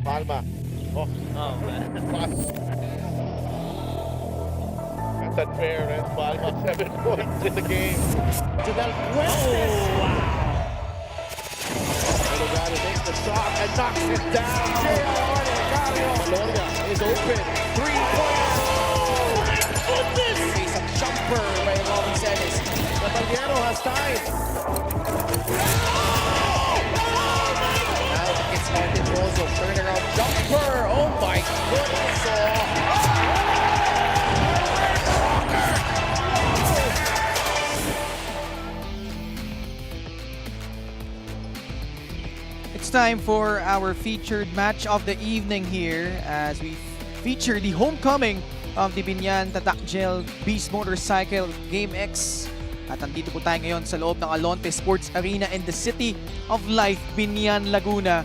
Palma. Oh, man. that's unfair, and Palma 7 points in the game. To Del Puentes. Oh, wow. Delgado makes the shot and knocks it down. Maloria is open. 3-pointer. Oh, my goodness! Face a jumper by Robin Celis. Caballero has time. Now it's Martin Rosso. Turnaround jumper. Oh my goodness. It's time for our featured match of the evening here as we feature the homecoming of the Biñan Tatak Gel Beast Motorcycle Game X. At nandito po tayo ngayon sa loob ng Alonte Sports Arena in the City of Life, Biñan, Laguna.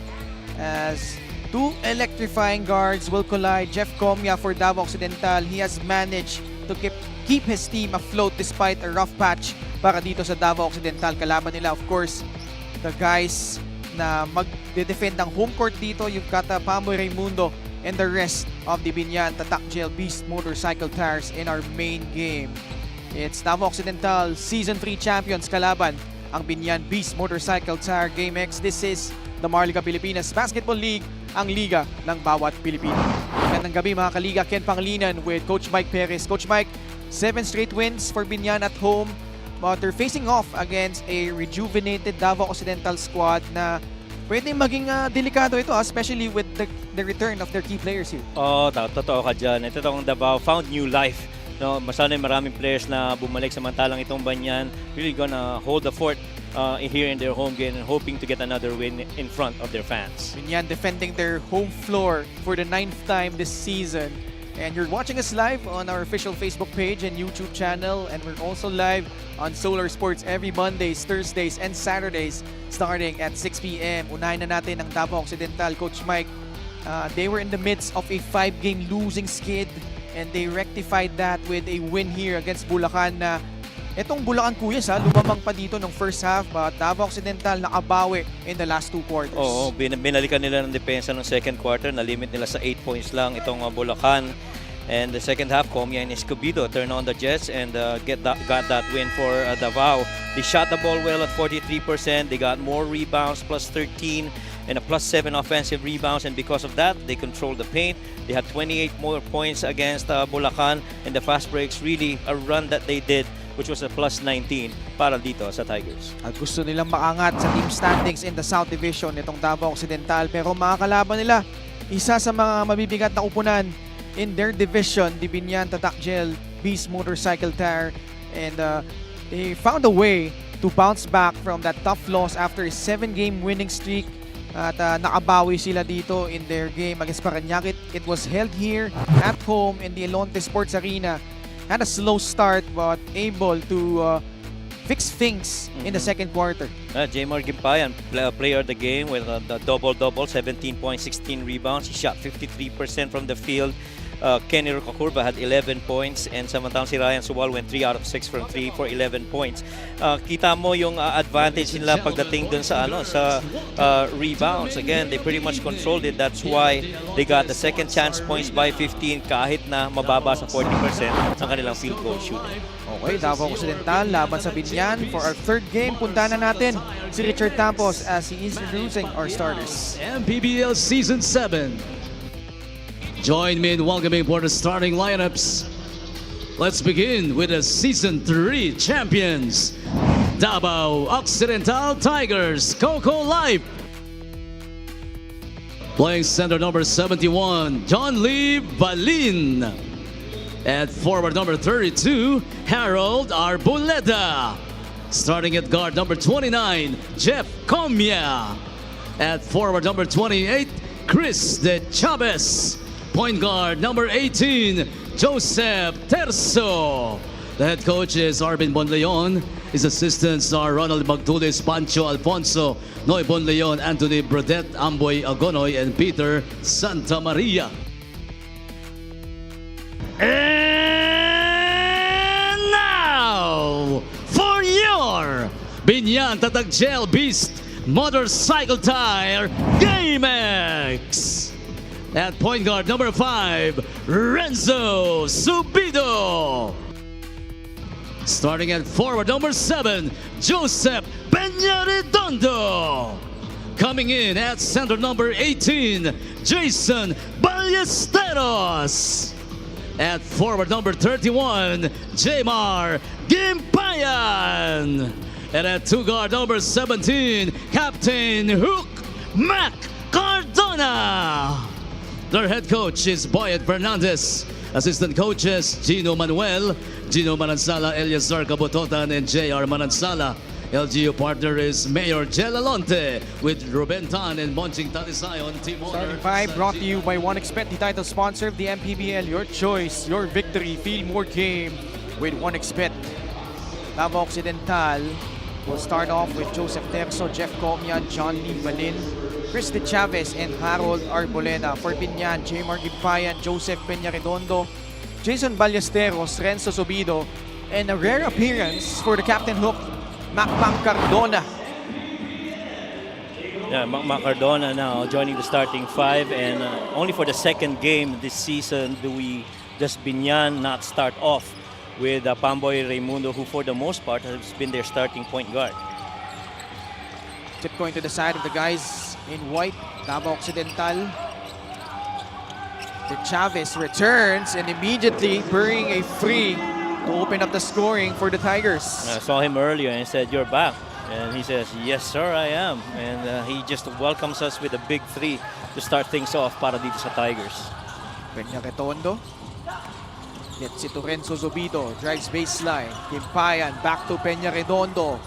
As two electrifying guards will collide. Jeff Comia for Davao Occidental. He has managed to keep his team afloat despite a rough patch para dito sa Davao Occidental. Kalaban nila, of course, the guys na mag-defend ng home court dito. You've got Pamoy Raimundo and the rest of the Biñan Tatak Gel Beast Motorcycle Tires in our main game. It's Davao Occidental Season 3 Champions kalaban ang Biñan Beast Motorcycle Tire Game X. This is the Marliga Pilipinas Basketball League, ang liga ng bawat Pilipino. Magandang gabi mga kaliga, Ken Pangilinan with Coach Mike Perez. Coach Mike, 7 straight wins for Biñan at home. But they're facing off against a rejuvenated Davao Occidental squad na pwedeng maging delikado ito, especially with the return of their key players here. Oh, totoo ka dyan. Ito tong Davao found new life. No, masanay maraming players na bumalik, samantalang itong Biñan really gonna hold the fort here in their home game and hoping to get another win in front of their fans. Biñan defending their home floor for the 9th time this season. And you're watching us live on our official Facebook page and YouTube channel. And we're also live on Solar Sports every Mondays, Thursdays, and Saturdays starting at 6 p.m. Unahin na natin ang Davao Occidental. Coach Mike, they were in the midst of a 5-game losing skid. And they rectified that with a win here against Bulacan na itong Bulacan Kuyas lumamang pa dito ng first half, but Davao Occidental nakabawi in the last 2 quarters. Oo, binalikan nila ng depensa ng second quarter, na-limit nila sa 8 points lang itong Bulacan. And the second half, Comia and Escobedo turn on the Jets and got that win for Davao. They shot the ball well at 43%. They got more rebounds, plus 13, and a plus 7 offensive rebounds. And because of that, they controlled the paint. They had 28 more points against Bulacan. And the fast breaks, really a run that they did, which was a plus 19 para dito sa Tigers. At gusto nilang maangat sa team standings in the South Division itong Davao Occidental. Pero mga kalaban nila, isa sa mga mabibigat na upunan in their division, the Biñan Tatak Gel Beast Motorcycle Tire. And they found a way to bounce back from that tough loss after a 7-game winning streak. At nakabawi sila dito in their game against Parañaque. It was held here at home in the Alonte Sports Arena. Had a slow start but able to fix things in the second quarter. Jmar Gimpayan, player of the game with the double-double, 17 points, 16 rebounds. He shot 53% from the field. Kenny Rocakurba had 11 points, and samantalang si Ryan Suwal went 3 out of 6 from 3 for 11 points. Kita mo yung advantage nila pagdating dun sa rebounds. Again, they pretty much controlled it. That's why they got the second chance points by 15 kahit na mababa sa 40% ng kanilang field goal shooting. Okay, Davao Occidental laban sa Biñan. For our third game, punta na natin si Richard Campos as he is introducing our starters. MPBL Season 7. Join me in welcoming for the starting lineups. Let's begin with the Season 3 champions, Davao Occidental Tigers, Coco Life. Playing center number 71, John Lee Balin. At forward number 32, Harold Arboleda. Starting at guard number 29, Jeff Comia. At forward number 28, Chris De Chavez. Point guard number 18, Joseph Terzo. The head coach is Arvin Bonleon. His assistants are Ronald Magtulis, Pancho Alfonso, Noy Bonleon, Anthony Brodet, Amboy Agonoy, and Peter Santa Maria. And now, for your Biñan Tatak Gel Beast Motorcycle Tire Game X. At point guard number 5, Renzo Subido. Starting at forward number 7, Joseph Peñaredondo. Coming in at center number 18, Jason Ballesteros. At forward number 31, Jamar Gimpayan. And at two guard number 17, Captain Hook Mac Cardona. Their head coach is Boyet Fernandez. Assistant coaches, Gino Manuel, Gino Manansala, Eliazar Cabototan, and J.R. Manansala. LGU partner is Mayor Jel Alonte with Ruben Tan and Monching Talisayon. Team Starting 5 brought to you by OneXBet, the title sponsor of the MPBL. Your choice, your victory. Feel more game with OneXBet. Davao Occidental will start off with Joseph Terzo, Jeff Comian, John Lee Balin, Chris De Chavez, and Harold Arboleda. For Biñan, Jamar Gimpayan, Joseph Peñaredondo, Jason Ballesteros, Renzo Subido, and a rare appearance for the Captain Hook, Mac Cardona. Yeah, Mac Cardona now joining the starting 5, and only for the second game this season do we just Biñan not start off with Pamboy Raimundo, who for the most part has been their starting point guard. Tip going to the side of the guys in white, Davao Occidental. De Chavez returns and immediately burying a free to open up the scoring for the Tigers. I saw him earlier and said, "You're back." And he says, "Yes, sir, I am." And he just welcomes us with a big 3 to start things off para dito sa Tigers. Peñaredondo gets it to Renzo Subido, drives baseline. Gimpayan back to Peñaredondo.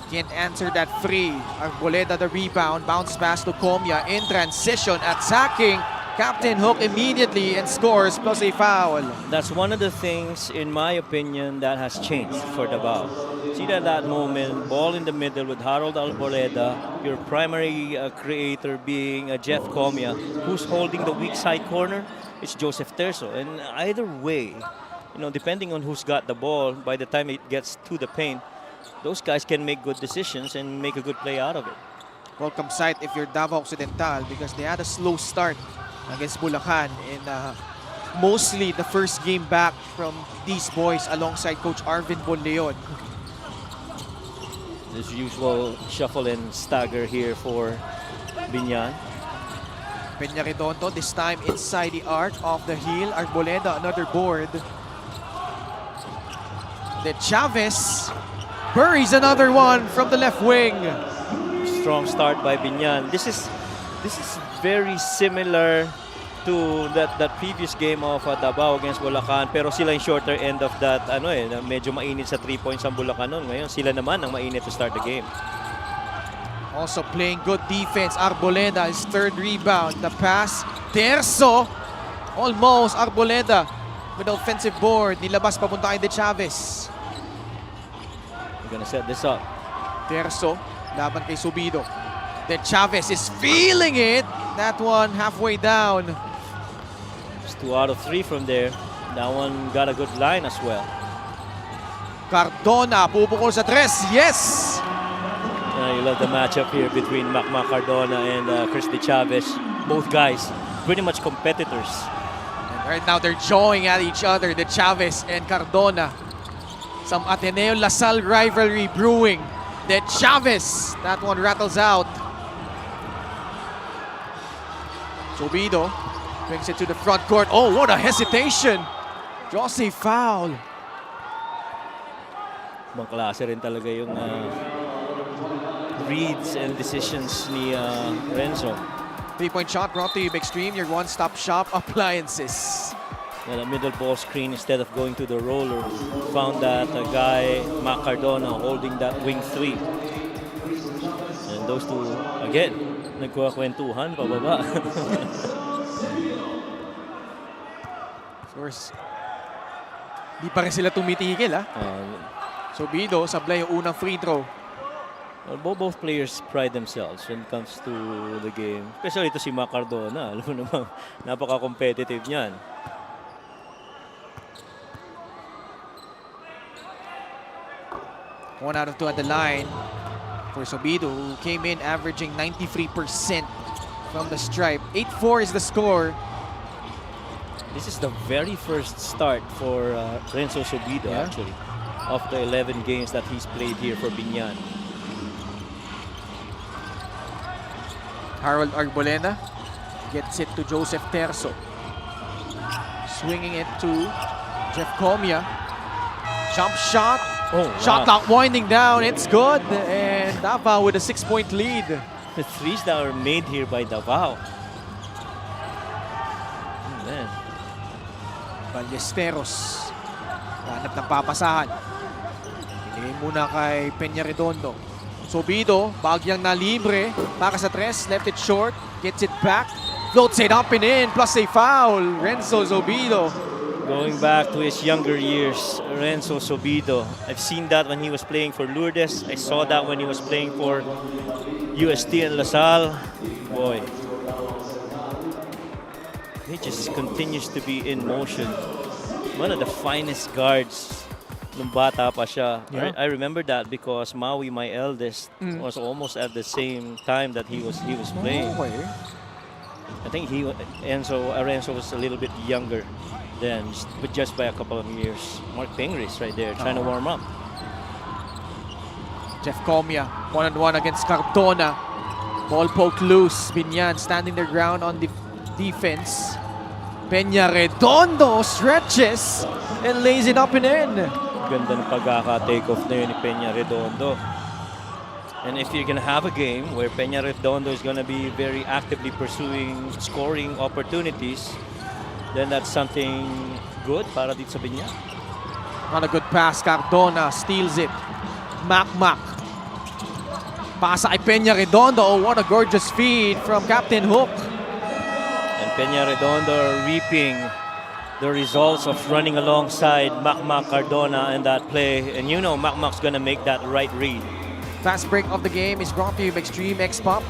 Can't answer that free. Arboleda the rebound, bounce pass to Comia in transition, attacking Captain Hook immediately and scores plus a foul. That's one of the things, in my opinion, that has changed for Davao. See that moment, ball in the middle with Harold Arboleda, your primary creator being Jeff Comia, who's holding the weak side corner. It's Joseph Terzo. And either way, depending on who's got the ball, by the time it gets to the paint, those guys can make good decisions and make a good play out of it. Welcome sight if you're Davao Occidental because they had a slow start against Bulacan in mostly the first game back from these boys alongside Coach Arvin Bonleon. This usual shuffle and stagger here for Biñan. Peñaredondo this time inside the arc of the heel. Arboleda another board. De Chavez buries another one from the left wing. Strong start by Biñan. This is very similar to that previous game of Davao against Bulacan, pero sila yung shorter end of that medyo mainit sa 3 points ang Bulacan noon. Ngayon sila naman ang mainit to start the game. Also playing good defense. Arboleda, his third rebound. The pass, Terzo. Almost Arboleda with the offensive board. Nilabas papunta kay De Chavez. We're gonna set this up. Terzo, laban kay Subido. De Chavez is feeling it. That one halfway down. It's 2 out of 3 from there. That one got a good line as well. Cardona, pupukol sa 3. Yes! You love the matchup here between Mac Cardona and Chris De Chavez. Both guys pretty much competitors. And right now they're jawing at each other, De Chavez and Cardona. Some Ateneo Lasal rivalry brewing. De Chavez, that one rattles out. Subido brings it to the front court. Oh, what a hesitation! Draws a foul. Ibang klase rin talaga yung reads and decisions ni Renzo. 3-point shot brought to you by Extreme, your one-stop shop appliances. The middle ball screen, instead of going to the roller, found that guy, Mac Cardona, holding that wing 3. And those two, again, nagkukwentuhan, pababa. Of course, di pa rin sila tumitigil, ha? Subido, sablay yung unang free throw. Well, both players pride themselves when it comes to the game. Especially ito si Mac Cardona. Alam mo naman, napaka-competitive niyan. One out of 2 at the line for Subido, who came in averaging 93% from the stripe. 8-4 is the score. This is the very first start for Renzo Subido, Yeah. actually, of the 11 games that he's played here for Biñan. Harold Arboleda gets it to Joseph Terzo. Swinging it to Jeff Comia. Jump shot. Oh, Shot wow. clock winding down. It's good. And Davao with a 6-point lead. The threes that are made here by Davao. Oh, man. Ballesteros. Hanap ng papasahan. Pinigay muna kay Peña Redondo. Subido, bagyang na libre. Para sa tres, left it short. Gets it back. Floats it up and in. Plus a foul. Renzo Subido. Going back to his younger years, Renzo Subido. I've seen that when he was playing for Lourdes. I saw that when he was playing for UST and LaSalle. Boy. He just continues to be in motion. One of the finest guards nung bata pa siya. Yeah. I remember that because Maui, my eldest, was almost at the same time that he was playing. Okay. I think Renzo was a little bit younger then, but just by a couple of years. Mark Pengris right there trying to warm up. Jeff Comia, one-on-one against Cardona. Ball poked loose. Biñan standing their ground on the defense. Peña Redondo stretches and lays it up and in. Ganda ng pagkaka-take-off na yun ni Peña Redondo. And if you're gonna have a game where Peña Redondo is gonna be very actively pursuing scoring opportunities, then that's something good para dito sa Biñan. On a good pass, Cardona steals it. Mac. Pasa kay Peña Redondo. Oh, what a gorgeous feed from Captain Hook. And Peña Redondo reaping the results of running alongside Mac Cardona in that play. And you know Mac's gonna make that right read. Fast break of the game is brought to you by Extreme X Pop.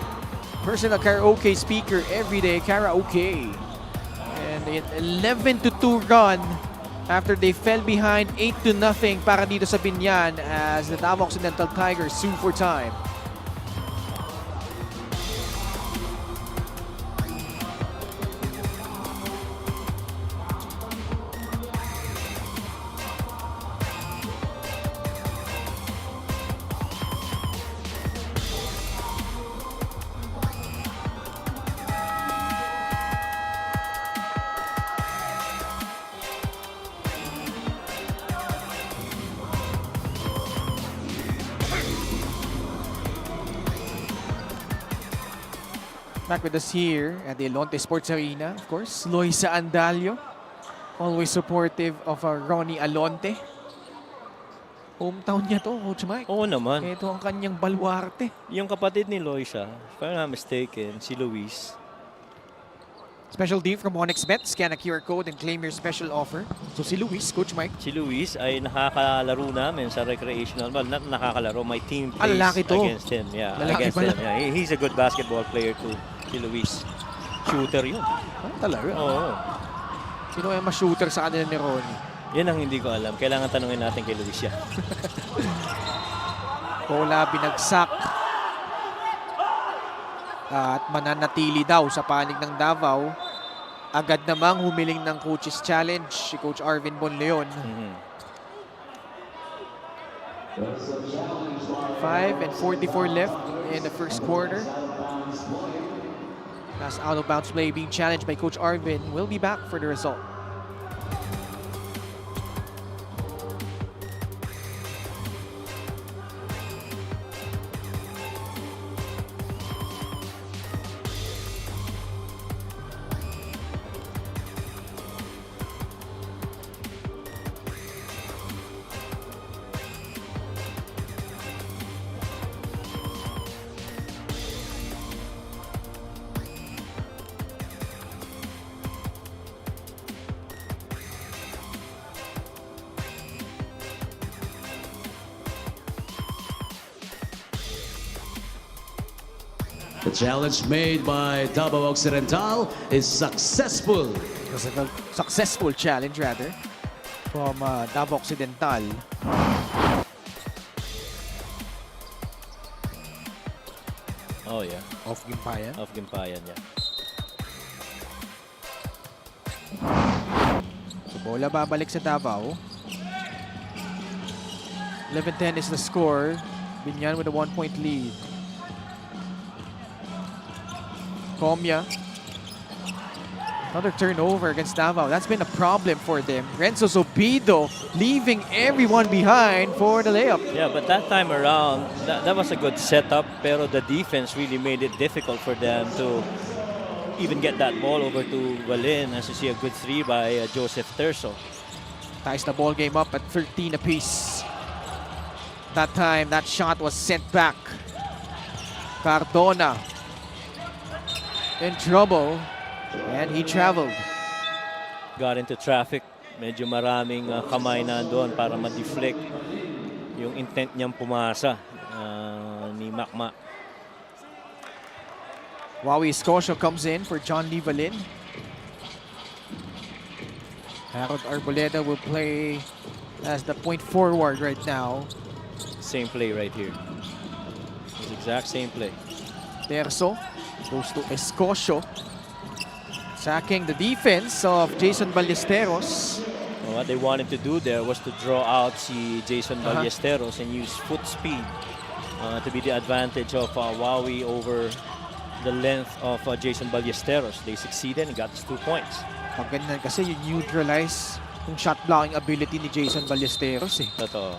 Personal karaoke speaker everyday karaoke. And an 11-2 run after they fell behind 8-0 para dito sa Biñan as the Davao Occidental Tigers sue for time. Back with us here at the Elonte Sports Arena, of course, Loisa Andalio, always supportive of Ronnie Alonte. Hometown niya to, Coach Mike. Oo naman. Ito ang kanyang baluarte. Yung kapatid ni Loisa, if I'm not mistaken, si Luis. Special deal from OneXBet. Scan a QR code and claim your special offer. So si Luis, Coach Mike. Si Luis ay nakakalaro namin sa recreational. Well, not nakakalaro. My team plays lalaki to. against him. Yeah, Lalaki against pala. him. Yeah, he's a good basketball player too. Si Luis. Shooter yun. Talaga? Oo. Sino yung ma-shooter sa kanila ni Ronnie? Yan ang hindi ko alam. Kailangan tanungin natin kay Luis yan. Bola binagsak. At mananatili daw sa panig ng Davao. Agad namang humiling ng coach's challenge si Coach Arvin Bonleon. 5:44 left in the first quarter. Last out of bounds play being challenged by Coach Arvin. We'll be back for the result. The challenge made by Davao Occidental is successful. It was a successful challenge rather from Davao Occidental. Oh yeah, of Gimpayan. of Gimpayan, yeah. So bola babalik sa Davao. 11-10 is the score. Biñan with a 1-point lead. Comia. Another turnover against Davao. That's been a problem for them. Renzo Zobido leaving everyone behind for the layup. Yeah, but that time around, that was a good setup, pero the defense really made it difficult for them to even get that ball over to Valin. As you see, a good three by Joseph Terso. Ties the ball game up at 13 apiece. That time, that shot was sent back. Cardona in trouble, and he traveled. Got into traffic. Medyo maraming kamay na doon para ma-deflect yung intent niyang pumasa ni Makma. Wawi Escocio comes in for John Lee Valin. Harold Arboleda will play as the point forward right now. Same play right here. It's exact same play. Terso goes to Escocio. Sacking the defense of Jason Ballesteros. Well, what they wanted to do there was to draw out si Jason Ballesteros and use foot speed to be the advantage of Wawi over the length of Jason Ballesteros. They succeeded and got his 2 points. Maganda kasi yung neutralize yung shot blocking ability ni Jason Ballesteros eh. Totoo.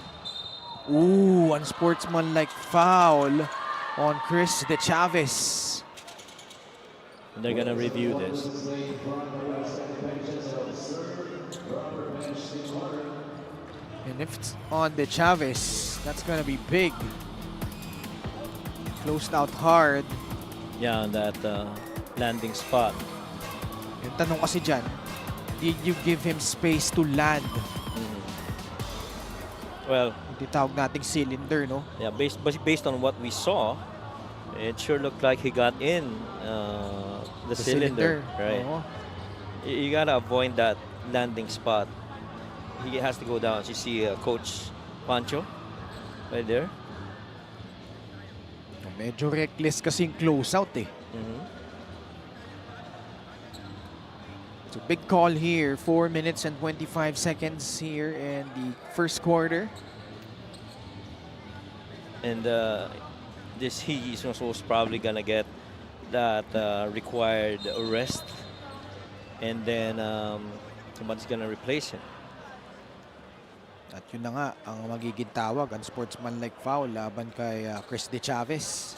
Ooh, unsportsmanlike foul on Chris De Chavez. And they're gonna review this. And if it's on De Chavez, that's gonna be big. Closed out hard. Yeah, on that landing spot. Yung tanong kasi dyan, did you give him space to land? Well, Yung tawag nating cylinder, no? yeah, based on what we saw, it sure looked like he got in the cylinder, right? Oo. You gotta avoid that landing spot. He has to go down. You see Coach Pancho right there. Medyo reckless kasi yung closeout eh. So big call here, 4 minutes and 25 seconds here in the first quarter. And he's most probably gonna get that required rest, and then somebody's gonna replace him. At yun na nga, ang magiging tawag, unsportsmanlike foul laban kay Chris De Chavez.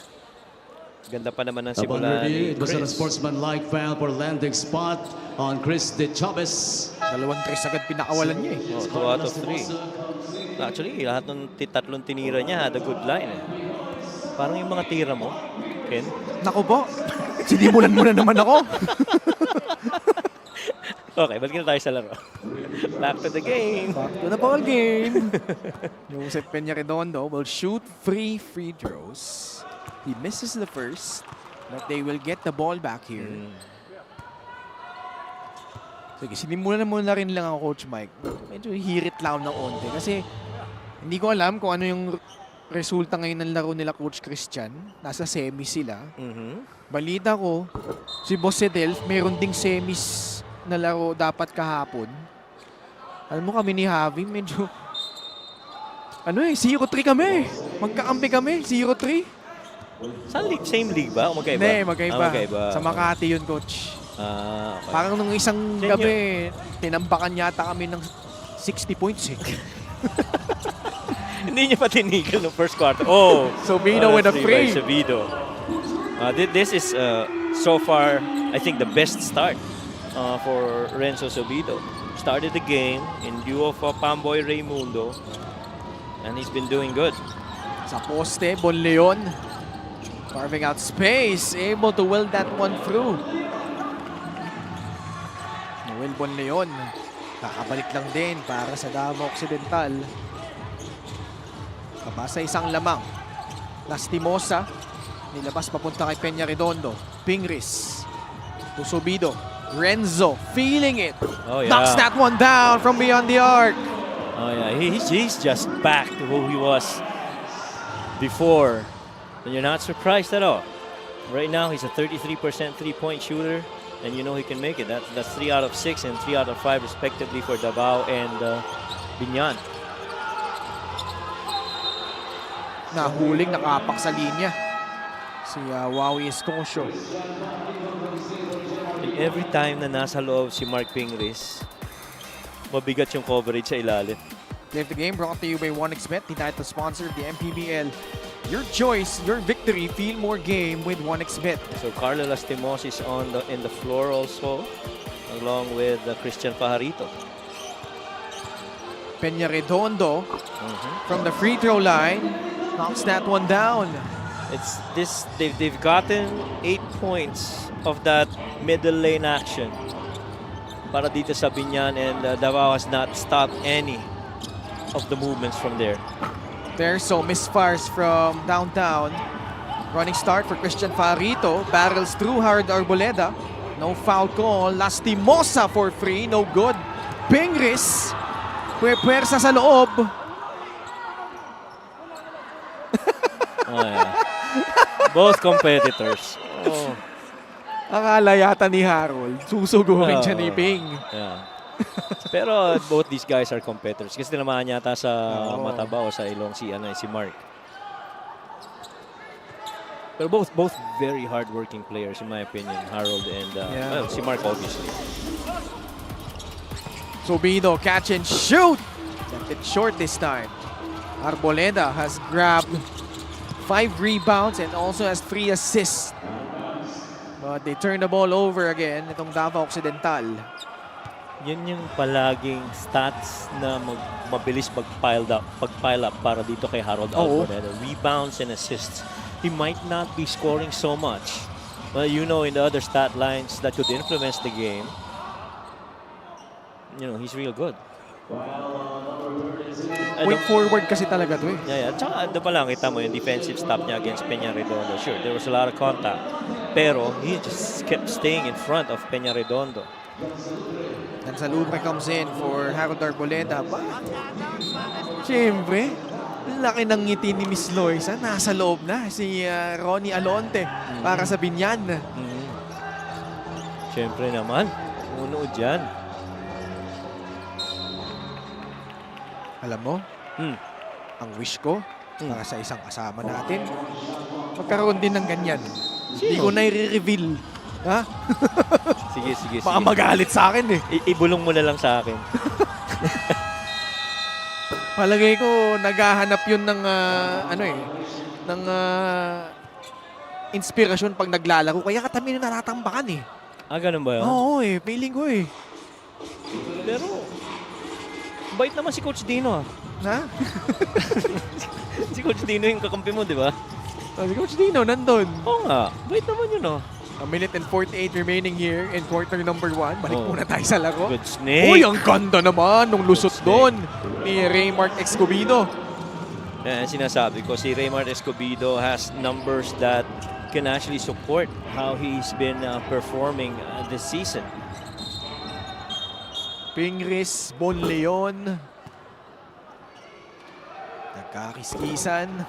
Ganda pa naman ng Upon simula review, ni it was a Chris. sportsmanlike foul for landing spot on Chris De Chavez. 2 tres agad pinakawalan niya eh. Oh, 2 out of 3. Actually, lahat ng tatlong tinira niya had a good line. Parang yung mga tira mo, Ken. Naku po, sinimulan mo na naman ako. Okay, balik na tayo sa laro. Back to the game. Back to the ball game. Joseph Peña Redondo will shoot free throws. He misses the first, but they will get the ball back here. Sige, sinimulan muna rin lang ako, Coach Mike. Medyo hirit lang ng onte kasi hindi ko alam kung ano yung resulta ngayon ng laro nila Coach Christian. Nasa semi sila. Balita ko, si Boss Edelf, meron ding semis na laro dapat kahapon. Alam mo kami ni Javi, medyo 0-3 kami. Magkakampi kami, 0-3. Saan league? Same league ba? O magkaiba? Hindi, magkaiba. Magkaiba. Sa Makati yun, Coach. Okay. Parang nung isang gabi, tinambakan yata kami ng 60 points eh. Hindi niya pa tinigil no first quarter. Oh, Zobido with a free. Zobido. This is so far, I think, the best start for Renzo Zobido. Started the game in lieu of Pamboy Raimundo, and he's been doing good. Sa poste, Bonleon. Carving out space, able to weld that one through. Noel Bonleon, kakabalik lang din para sa Davao Occidental. Kabasa isang lamang. Lastimosa, nilabas papunta kay Peña Redondo. Pingris, to Zobido. Renzo, feeling it. Oh, yeah. Knocks that one down from beyond the arc. Oh yeah, he's just back to who he was before. And you're not surprised at all. Right now, he's a 33% three-point shooter, and you know he can make it. That's 3 out of 6 and 3 out of 5 respectively for Davao and Biñan. Nahuling, nakapak sa linya. Si Wawi Escosio. And every time na nasa loob si Mark Pingris, mabigat yung coverage sa ilalim. Play of the game brought to you by 1xBet, the title sponsor of the MPBL. Your choice, your victory, feel more game with 1xBet. So Carlo Lastimos is in the floor also, along with Christian Pajarito. Peña Redondo from the free throw line knocks that one down. They've gotten 8 points of that middle lane action para dito sa Biñan, and Davao has not stopped any of the movements from there. So misfires from downtown. Running start for Christian Pajarito. Barrels through Harold Arboleda. No foul call. Lastimosa for free. No good. Pingris. Puwersa sa loob. Oh, yeah. Both competitors. Oh. Akala yata ni Harold, susugurin siya ni Ping. Yeah. Pero both these guys are competitors kasi tinamaan yata sa mataba o sa ilong si Mark. Pero both very hard-working players in my opinion, Harold and well, si Mark obviously. Subido, catch and shoot! Left it short this time. Arboleda has grabbed 5 rebounds and also has 3 assists. But they turn the ball over again, itong Davao Occidental. Yun yung palaging stats na mabilis pag-pile up para dito kay Harold Arboleda. Rebounds and assists. He might not be scoring so much. Well, you know, in the other stat lines that could influence the game, you know, he's real good. Point forward kasi talaga to eh. Yeah. Tsaka doon pa lang kita mo yung defensive stop niya against Peña Redondo. Sure, there was a lot of contact. Pero he just kept staying in front of Peña Redondo. And Salubre comes in for Harold Arboleda. Siyempre, laki ng ngiti ni Miss Loisa. Nasa loob na si Ronnie Alonte para sa Biñan. Siyempre naman, unood dyan. Alam mo, ang wish ko para sa isang kasama natin, magkaroon din ng ganyan. Hindi ko na i-reveal. Ha? Sige. Baka magalit sa akin eh. Ibulong mo na lang sa akin. Palagay ko, naghahanap yun ng, inspirasyon pag naglalaro. Kaya kami na natatambakan eh. Ganun ba yun? Oo eh, feeling ko eh. Pero, bait naman si Coach Dino. Ha? Si Coach Dino yung kakampi mo, di ba? Si Coach Dino nandun. Oo nga, bait naman yun oh. A minute and 48 remaining here in quarter number 1. Balik muna tayo sa laro. Good snake. Uy, ang ganda naman nung lusot doon ni Raymart Escobedo. Yan sinasabi ko, si Raymart Escobedo has numbers that can actually support how he's been performing this season. Pingris, Bonleon. Nagkakiskisan.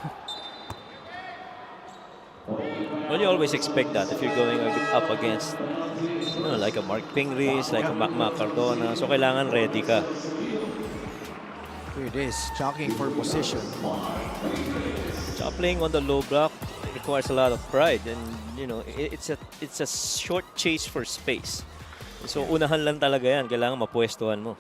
Well, you always expect that if you're going up against like a Mark Pingris, like a Mac Cardona. So, kailangan ready ka. Here it is, jockeying for position. So, playing on the low block requires a lot of pride. And, you know, it's a short chase for space. So, unahan lang talaga yan. Kailangan mapwestuhan mo.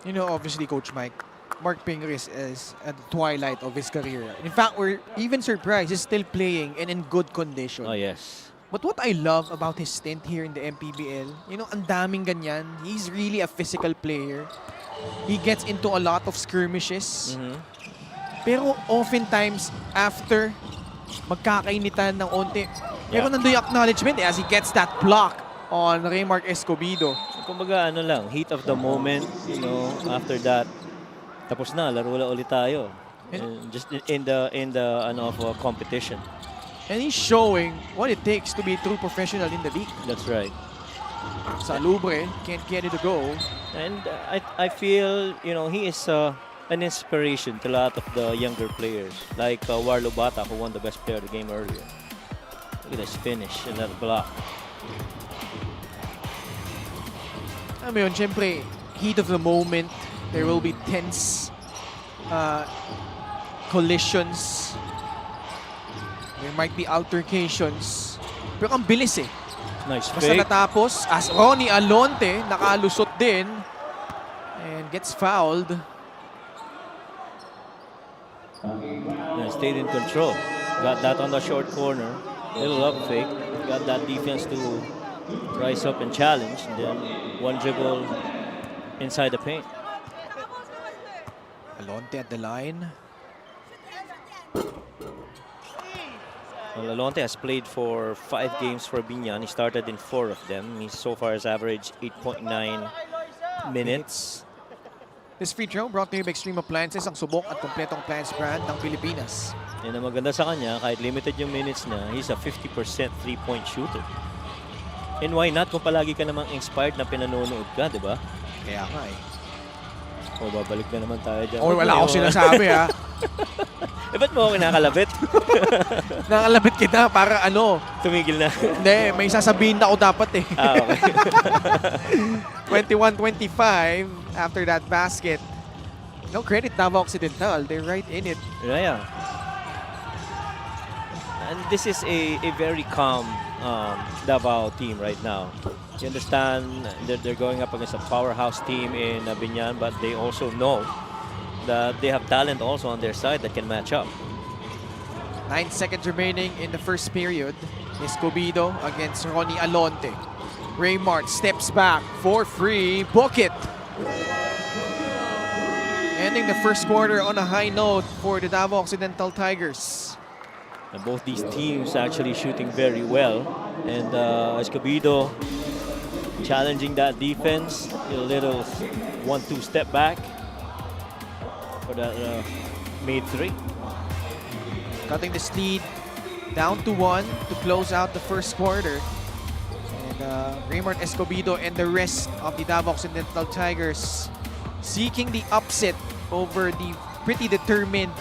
You know, obviously, Coach Mike, Mark Pingris is at the twilight of his career. In fact, we're even surprised he's still playing and in good condition. Oh, yes. But what I love about his stint here in the MPBL, you know, ang daming ganyan. He's really a physical player. He gets into a lot of skirmishes. Pero oftentimes, after, magkakainitan ng onti. Pero nandun yung acknowledgement as he gets that block on Raymart Escobedo. Kumbaga, ano lang, heat of the moment, you know, after that, tapos na, laro la ulit tayo. Just in the competition. And he's showing what it takes to be a true professional in the league. That's right. Salubre can't get it to go. And I feel, you know, he is an inspiration to a lot of the younger players, like Warlo Bata, who won the best player of the game earlier. Look at this finish in that block. Alam mo yun, syempre, heat of the moment, there will be tense collisions. There might be altercations. Pero ang bilis eh. Nice Basta fake. natapos, as Ronnie Alonte, nakalusot din. And gets fouled. Yeah, stayed in control. Got that on the short corner. Little up fake. Got that defense to rise up and challenge. And then one dribble inside the paint. Alonte at the line. Well, Alonte has played for 5 games for Biñan. He started in 4 of them. He so far has averaged 8.9 minutes. This free throw brought to you by Extreme Appliances, ang subok at kompletong appliance brand ng Pilipinas. Yan ang maganda sa kanya, kahit limited yung minutes na, he's a 50% three-point shooter. And why not kung palagi ka namang inspired na pinanonood ka, di ba? Kaya nga eh. O, babalik na naman tayo dyan. Oh, wala akong sinasabi ha. Eh, ba't mo ako kinakalabit? Nakalabit kita para ano. Tumigil na. Hindi, may sasabihin na ako dapat eh. Ah, okay. 21-25 after that basket. No credit Davao Occidental. They're right in it. Yeah. And this is a very calm Davao team right now. You understand that they're going up against a powerhouse team in Biñan, but they also know that they have talent also on their side that can match up. 9 seconds remaining in the first period. Escobedo against Ronnie Alonte. Raymart steps back for free. Book it. Ending the first quarter on a high note for the Davao Occidental Tigers. And both these teams actually shooting very well. And Escobedo challenging that defense. A little 1-2 step back for that made 3. Cutting this lead down to 1 to close out the first quarter. And Raymart Escobedo and the rest of the Davao Occidental Tigers seeking the upset over the pretty determined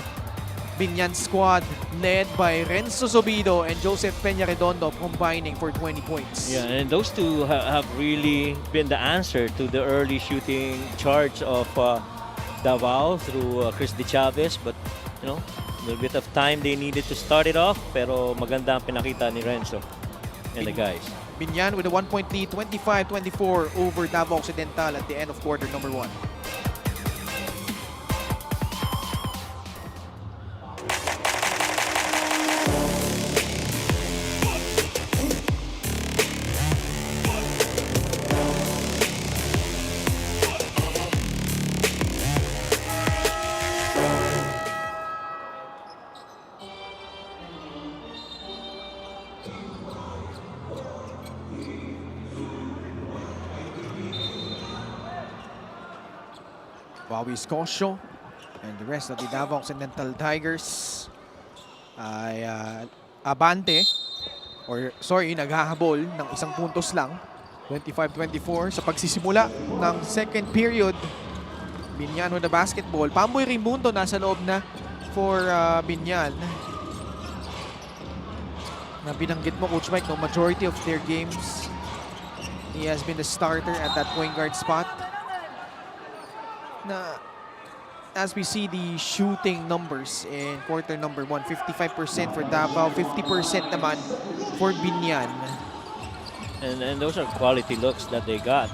Biñan squad led by Renzo Sobido and Joseph Peña-Redondo combining for 20 points. Yeah, and those two have really been the answer to the early shooting charge of Davao through Chris De Chavez. But, you know, a little bit of time they needed to start it off. Pero maganda ang pinakita ni Renzo and the guys. Biñan with a 1-point lead, 25-24 over Davao Occidental at the end of quarter number 1. Wawi Scosio and the rest of the Davao Occidental Tigers ay abante or sorry, naghahabol ng 1 puntos lang. 25-24 sa pagsisimula ng second period. Biñan with the basketball. Pamboy Raimundo nasa loob na for Biñan. Na binanggit mo, Coach Mike, no, majority of their games he has been the starter at that point guard spot. Na as we see the shooting numbers in quarter number 1, 55% for Davao, 50% naman for Biñan. And those are quality looks that they got.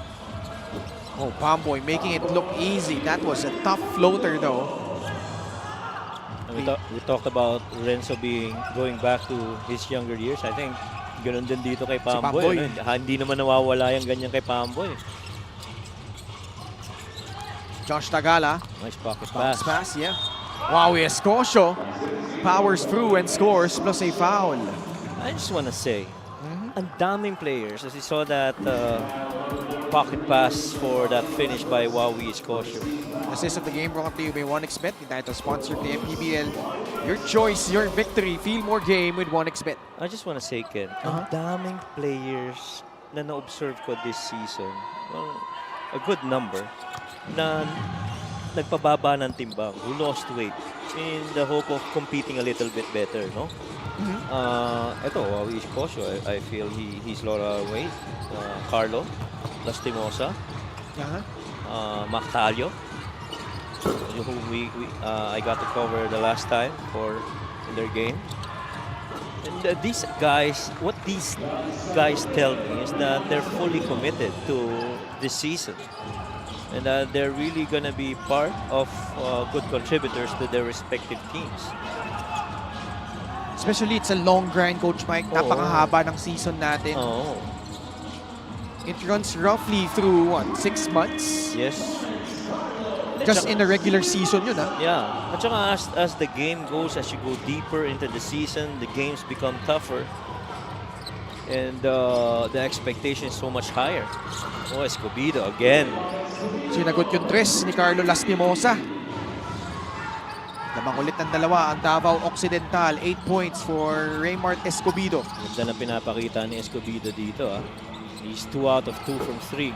Oh, Pamboy making it look easy. That was a tough floater though. And we talked about Renzo going back to his younger years. I think ganun din dito kay Pamboy. Pamboy. Ano? Hindi naman nawawala yung ganyan kay Pamboy. Josh Tagala. Nice pocket Box pass. pass, yeah. Wawi Escocio powers through and scores plus a foul. I just want to say, ang daming players. As you saw that pocket pass for that finish by Wawi Escocio. Assist of the game brought to you by 1xBet, the title sponsor of the MPBL. Your choice, your victory. Feel more game with 1xBet. I just want to say, Ken, ang daming players na na-observe ko this season. Well, a good number na nagpababa ng timbang, who lost weight. in the hope of competing a little bit better, no? Ito, East Coast, I feel he's lost weight. Carlo, Lastimosa, Mactalio, who I got to cover the last time for their game. And these guys, what these guys tell me is that they're fully committed to this season. And they're really going to be part of good contributors to their respective teams. Especially it's a long grind, Coach Mike. Napakahaba ng season natin. It runs roughly through, what, 6 months? Yes. Just in the regular season yun, ha? Yeah. At saka as the game goes, as you go deeper into the season, the games become tougher. And the expectation is so much higher. Oh, Escobedo again. Sinagot yung tres ni Carlo Lastimosa. Lamang ulit ng dalawa ang Davao Occidental. 8 points for Raymart Escobedo. Ganda na pinapakita ni Escobedo dito. He's 2 out of 2 from 3.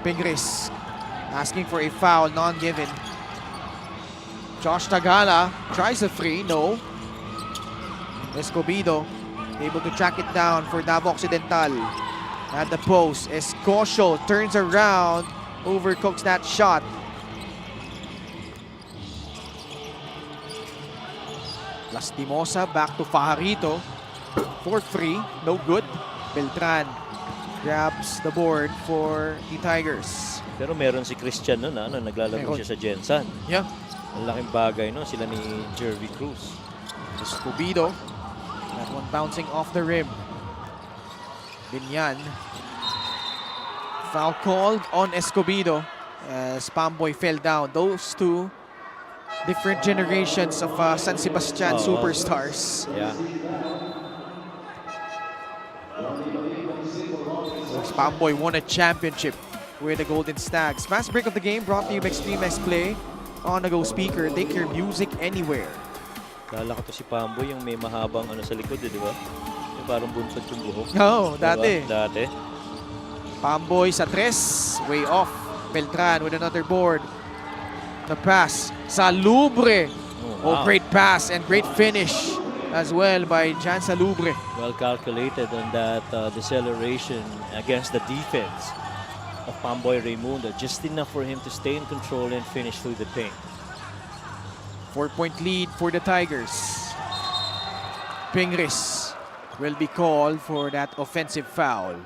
Pingris asking for a foul, non-given. Josh Tagala tries a free, no. Escobedo able to track it down for Davao Occidental. At the post, Escocio turns around, overcooks that shot. Lastimosa back to Fajarito. 4-3, no good. Beltran grabs the board for the Tigers. Pero meron si Christian nun, naglalaro siya sa Jensen. Yeah. Ang laking bagay, no? Sila ni Jervy Cruz. Escobedo. That one bouncing off the rim. Biñan. Foul called on Escobedo as Pamboy fell down. Those two different generations of San Sebastian superstars. Yeah. Pamboy won a championship with the Golden Stags. Fast break of the game brought to you by Extreme X Play. On the go speaker, take your music anywhere. Kala ko to si Pamboy yung may mahabang sa likod, di ba? Yung parang buntod yung buhok. Oo, dati. Diba? Dati. Pamboy sa tres, way off. Beltran with another board. The pass, Salubre. Wow. Great pass and great finish as well by Jan Salubre. Well calculated on that deceleration against the defense of Pamboy Raimundo. Just enough for him to stay in control and finish through the paint. 4-point lead for the Tigers. Pingris will be called for that offensive foul.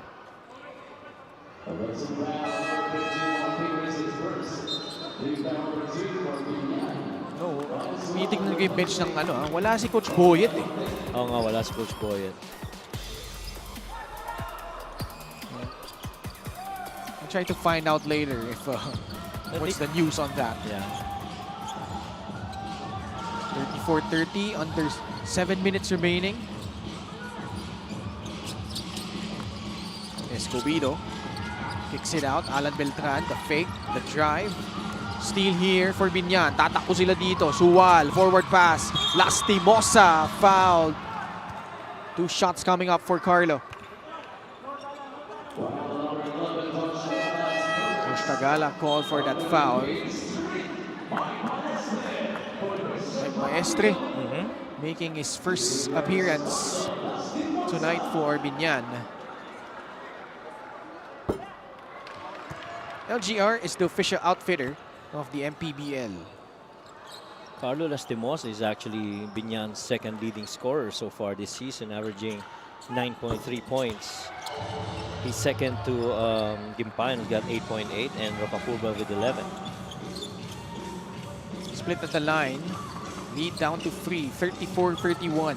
No, tinitignan ko yung bench ng wala si Coach Boyet eh. Oo nga, wala si Coach Boyet. I'll try to find out later if what's the news on that. Yeah. 34-30, under 7 minutes remaining. Escobedo kicks it out. Alan Beltran, the fake, the drive. Steal here for Biñan. Tatakbo sila dito. Suwal, forward pass. Lastimosa, fouled. 2 shots coming up for Carlo. Josh Tagala called for that foul. Maestre making his first appearance tonight for Biñan. LGR is the official outfitter of the MPBL. Carlo Lastimosa is actually Biñan's second leading scorer so far this season, averaging 9.3 points. He's second to Gimpayan, who's got 8.8, and Rapapurba with 11. Split at the line. Lead down to 3, 34-31.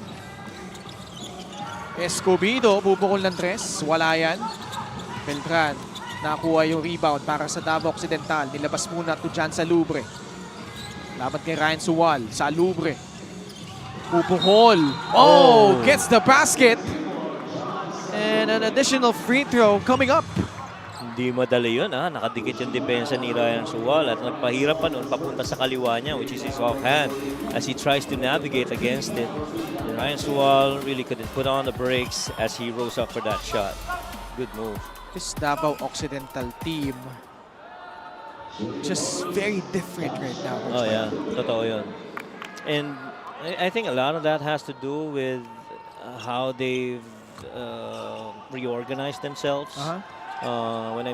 Escobedo, bubukol ng tres. Wala yan. Beltran, nakuha yung rebound para sa Davao Occidental. Nilabas muna to Jan Salubre. Laban kay Ryan Suwal. Salubre. Bubukol. Oh! Gets the basket. And an additional free throw coming up. Hindi madali yun, nakadikit yung depensa ni Ryan Suwal at nagpahirap pa nun papunta sa kaliwa niya, which is his offhand, as he tries to navigate against it. And Ryan Suwal really couldn't put on the brakes as he rose up for that shot. Good move. This Davao Occidental team just very different right now. Coach Oh Mike. yeah, totoo yun. And I think a lot of that has to do with how they've reorganized themselves. Uh-huh. What I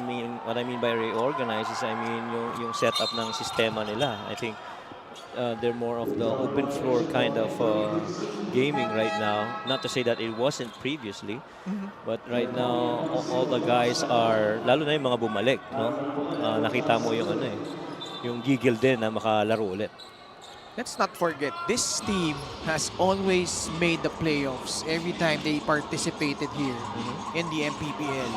mean by reorganize is I mean yung setup ng sistema nila. I think they're more of the open floor kind of gaming right now. Not to say that it wasn't previously, but right now all the guys are, lalo na yung mga bumalik, no? Nakita mo yung ano eh, yung gigil din na makalaro ulit. Let's not forget, this team has always made the playoffs every time they participated here in the MPBL.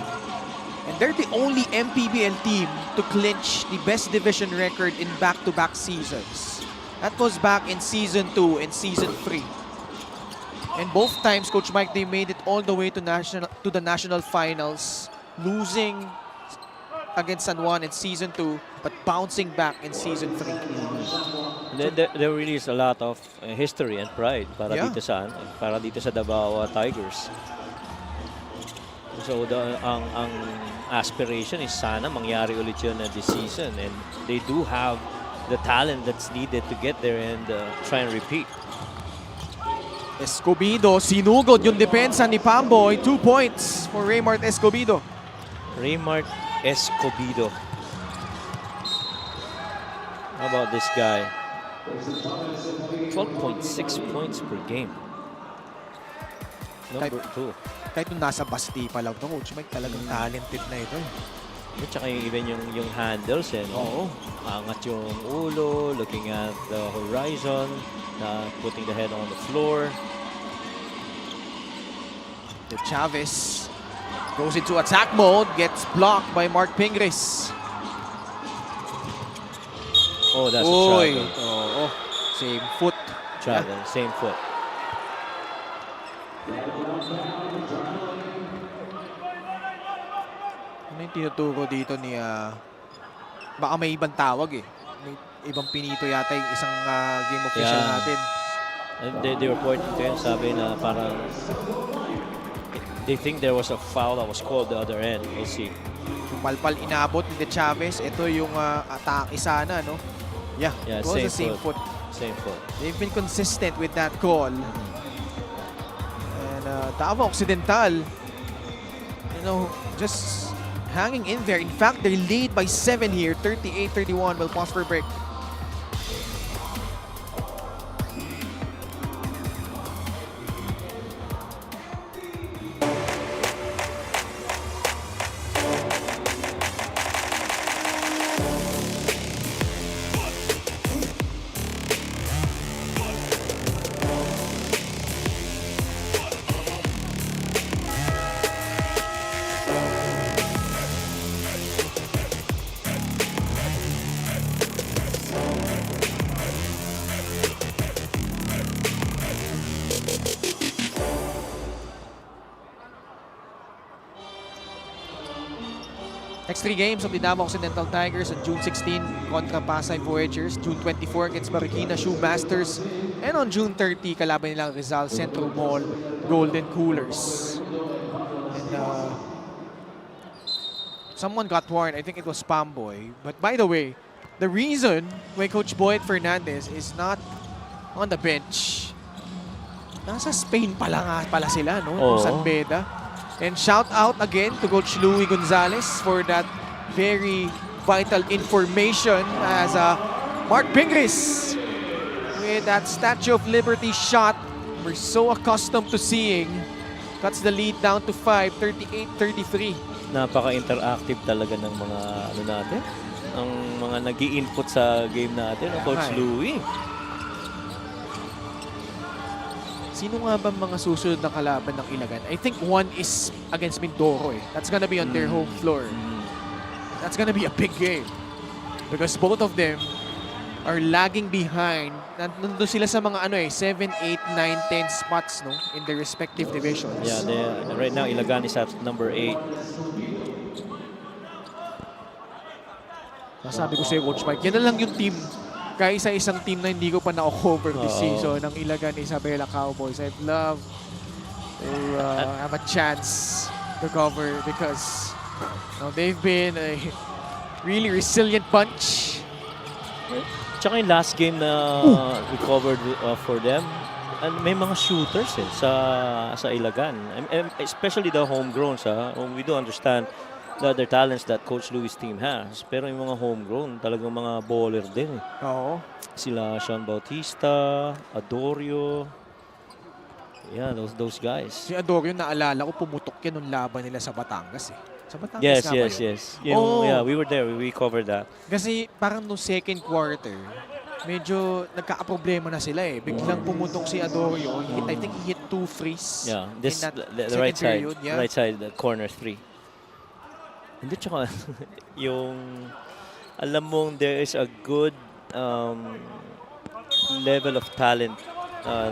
And they're the only MPBL team to clinch the best division record in back-to-back seasons. That was back in Season 2 and Season 3. And both times, Coach Mike, they made it all the way to the national finals, losing against San Juan in Season 2, but bouncing back in Season 3. There really is a lot of history and pride para Yeah. dito sa Davao Tigers. So ang aspiration is sana mangyari ulit yun this season, and they do have the talent that's needed to get there and try and repeat. Escobedo, sinugod yung depensa ni Pamboy. 2 points for Raymart Escobedo. Raymart Escobedo. How about this guy? 12.6 points per game. Number 2. Kahit nung nasa Basti pa lang to, Coach Mike, talagang talented na ito. At saka even yung handles, no? Oo. Angat yung ulo, looking at the horizon, putting the head on the floor. The Chavez goes into attack mode, gets blocked by Mark Pingris. Oh, that's a Uy, travel. oo. Same foot. Travel, same foot. Ano yung tinuturo dito ni... baka may ibang tawag eh. May ibang pinito yata yung isang game official Yeah. natin. And they reported to him, sabi na parang they think there was a foul that was called the other end. We'll see. Yung palpal inabot ni De Chavez. Ito yung atake sana, no? Yeah, Yeah, it was the same foot. Same foot. They've been consistent with that call. And Davao Occidental, you know, just hanging in there. In fact, they lead by 7 here, 38-31. We'll pause for a break. Next 3 games of the Davao Occidental Tigers on June 16 kontra Pasay Voyagers, June 24 against Marikina Shoemasters, and on June 30 kalaban nilang Rizal Central Mall Golden Coolers. And someone got warned, I think it was Pamboy. But by the way, the reason why Coach Boyd Fernandez is not on the bench, nasa Spain pala sila, no? Oo. San Beda. And shout out again to Coach Louie Gonzalez for that very vital information as Mark Pingris with that Statue of Liberty shot we're so accustomed to seeing. Cuts the lead down to 5, 38-33. Napaka-interactive talaga ng mga ano natin, ang mga nag-i-input sa game natin, Coach Ay. Louie. Sino nga ba mga susunod na kalaban ng Ilagan? I think one is against Mindoro eh. That's gonna be on their home floor. That's gonna be a big game. Because both of them are lagging behind. Nandun sila sa mga 7, 8, 9, 10 spots, no, in their respective divisions. Yeah, right now Ilagan is at number 8. Sabi ko sa'yo, Coach Mike, yan na lang yung team. Kaisa isang team na hindi ko pa na-cover this season ng Ilagan Isabela Cowboys. I'd love to have a chance to cover because they've been Really resilient bunch. Tsaka yung last game na recovered for them, and may mga shooters sa Ilagan. Especially the homegrowns. We do understand the other talents that Coach Louis' team has. Pero yung mga homegrown, talagang mga baller din. Oo. Sila Sean Bautista, Adorio. Yeah, those guys. Si Adorio, naalala ko, pumutok yan nung laban nila sa Batangas eh. Sa Batangas Yes, nga ba yun? yes. Yung, Oh. yeah, we were there. We covered that. Kasi parang no second quarter, medyo nagkakaproblema na sila eh. Biglang pumutok si Adorio. I think he hit 2 frees. Yeah, in this that the right second side, period, yeah. right side, the corner 3. Hindi, tsaka yung alam mong there is a good level of talent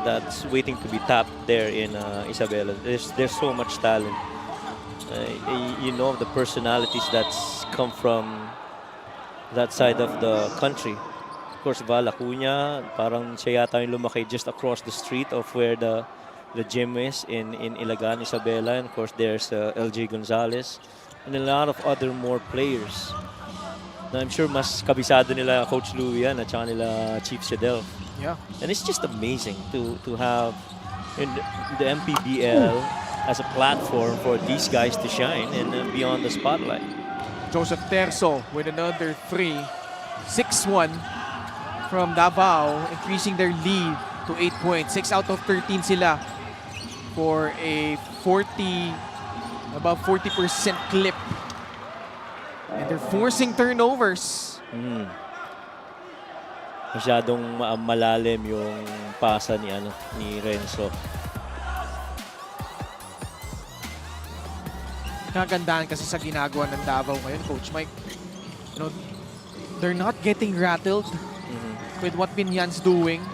that's waiting to be tapped there in Isabela. There's so much talent. You know the personalities that's come from that side of the country. Of course, Val Acuña, parang siya yata yung lumaki just across the street of where the gym is in Ilagan, Isabela. And of course, there's LJ Gonzalez and a lot of other more players. Na I'm sure mas kabisado nila Coach Louis yan at saka nila Chief Sedel. Yeah. And it's just amazing to have in the MPBL as a platform for these guys to shine and be on the spotlight. Joseph Terzo with another 3. 6-1 from Davao, increasing their lead to 8 points. 6 out of 13 sila for a about 40% clip. And they're forcing turnovers. Masyadong malalim yung pasa ni Renzo. Kagandahan kasi sa ginagawa ng Davao ngayon, Coach Mike. You know, they're not getting rattled with what Biñan's doing.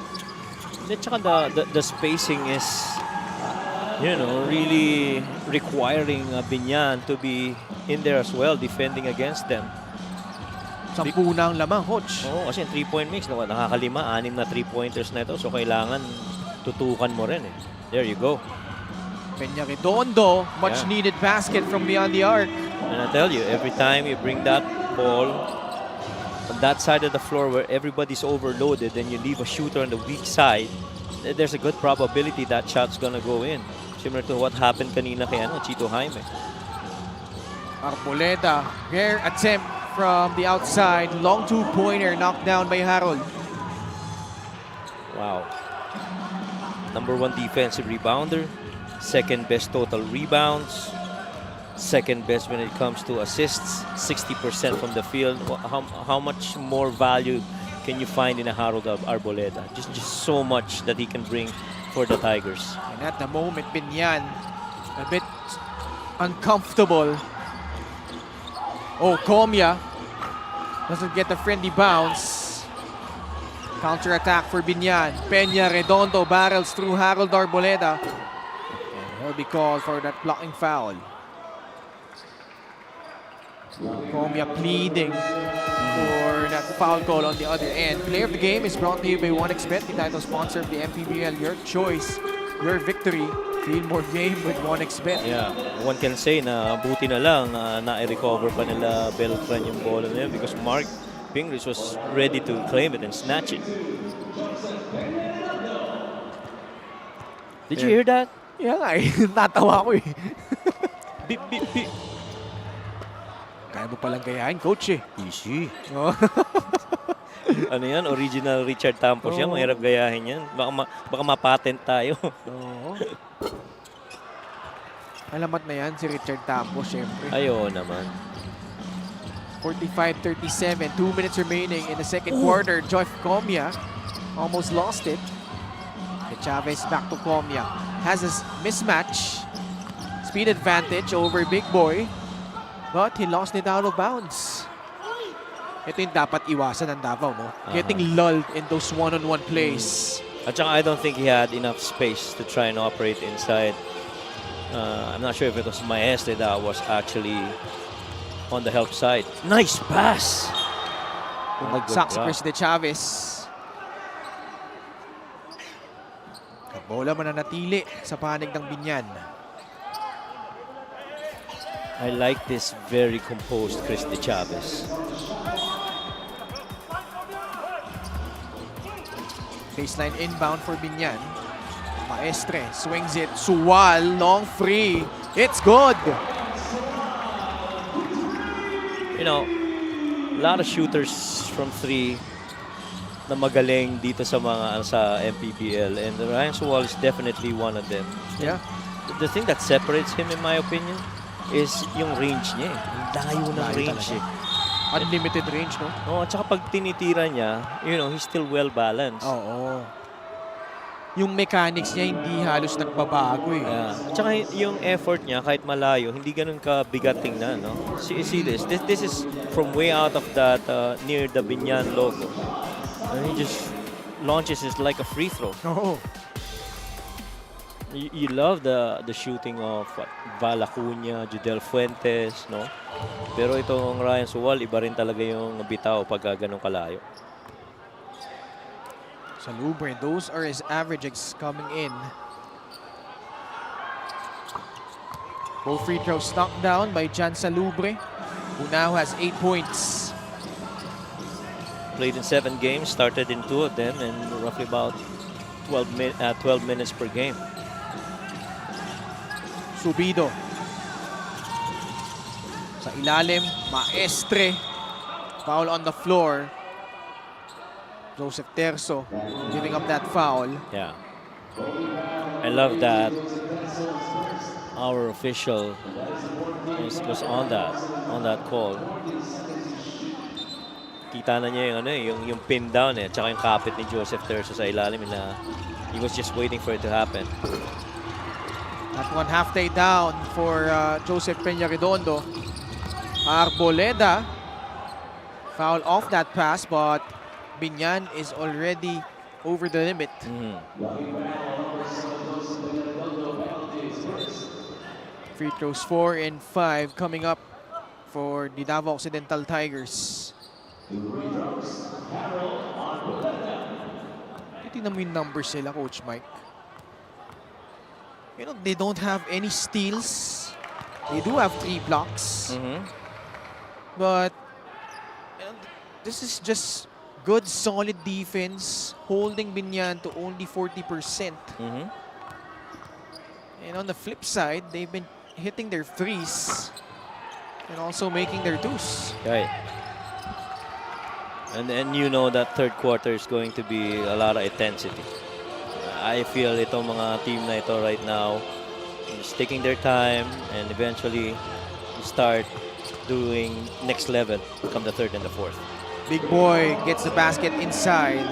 At saka the spacing is, really requiring Biñan to be in there as well, defending against them. 10 na ang lamang, Coach. Oo, kasi 3-point mix, nakakalima, 6 na 3-pointers na ito. So, kailangan tutukan mo rin eh. There you go. Peña Redondo, much needed basket from beyond the arc. And I tell you, every time you bring that ball on that side of the floor where everybody's overloaded and you leave a shooter on the weak side, there's a good probability that shot's gonna go in. Similar to what happened kanina kay Chito Jaime. Arboleda, rare attempt from the outside. Long 2-pointer knocked down by Harold. Wow. Number 1 defensive rebounder. Second best total rebounds. Second best when it comes to assists. 60% from the field. How much more value can you find in a Harold Arboleda? Just so much that he can bring for the Tigers. And at the moment, Biñan a bit uncomfortable. Oh, Comia doesn't get the friendly bounce. Counter-attack for Biñan. Peña Redondo barrels through Harold Arboleda. He'll be called for that blocking foul. Comia pleading for that foul call on the other end. Player of the game is brought to you by 1xBet, the title sponsor of the MPBL. Your choice, your victory. Feel more game with 1xBet. Yeah, one can say na buti na lang na-recover pa nila Beltran yung bola na yun because Mark Pingris was ready to claim it and snatch it. Did you hear that? Yeah nga eh. Natawa ko eh. Beep, beep, beep. Kaya mo palang gayahin, Coach eh. Easy. Oh. Ano yan? Original Richard Tampos yan. Oo. Mahirap gayahin yan. Baka ma-patent tayo. Oo. Alamat na yan si Richard Tampos, syempre. Ayaw naman. 45-37, 2 minutes remaining in the second quarter. Jeff Comia almost lost it. Chavez back to Comia. Has a mismatch. Speed advantage over Big Boy. But he lost it out of bounds. Ito yung dapat iwasan ng Davao, no? Getting lulled in those one-on-one plays. At saka I don't think he had enough space to try and operate inside. I'm not sure if it was Maestre that was actually on the help side. Nice pass! Bumagsak si Chris De Chavez. Bola mananatili sa panig ng Biñan. I like this very composed Chris De Chavez. Baseline inbound for Biñan. Maestre swings it. Suwal, long free. It's good. You know, a lot of shooters from 3 na magaling dito sa MPBL, and Ryan Suwal is definitely one of them. Yeah. The thing that separates him, in my opinion, is yung range niya. Ang layo ng Layo range talaga. eh. Unlimited range, no? Oh, at saka pag tinitira niya, you know, he's still well balanced. Oo. Yung mechanics niya hindi halos nagbabago eh. Yeah. At saka yung effort niya, kahit malayo, hindi ganun kabigat tingnan, no? See this. This is from way out of that near the Biñan logo. And he just launches it like a free throw. Oo. You love the shooting of Val Acuña, Judel Fuentes, no? Pero itong Ryan Suwal, iba rin talaga yung bitaw pag ganun kalayo. Salubre, those are his averages coming in. Both free throws knocked down by Jan Salubre, who now has 8 points. Played in 7 games, started in 2 of them, and roughly about 12 minutes per game. Subido. Sa ilalim, Maestre. Foul on the floor. Joseph Terzo giving up that foul. Yeah. I love that our official was on that call. Kita na niya yung pin down tsaka yung kapit ni Joseph Terzo sa ilalim na he was just waiting for it to happen. That one half day down for Joseph Peña-Redondo. Arboleda foul off that pass, but Biñan is already over the limit. Free throws 4 and 5 coming up for the Davao Occidental Tigers. Titignan mo yung numbers nila, Coach Mike. You know, they don't have any steals. They do have 3 blocks. But you know, this is just good, solid defense, holding Biñan to only 40%. And on the flip side, they've been hitting their threes and also making their twos. Right. And you know that third quarter is going to be a lot of intensity. I feel itong mga team na ito right now is taking their time and eventually start doing next level come the third and the fourth. Big Boy gets the basket inside.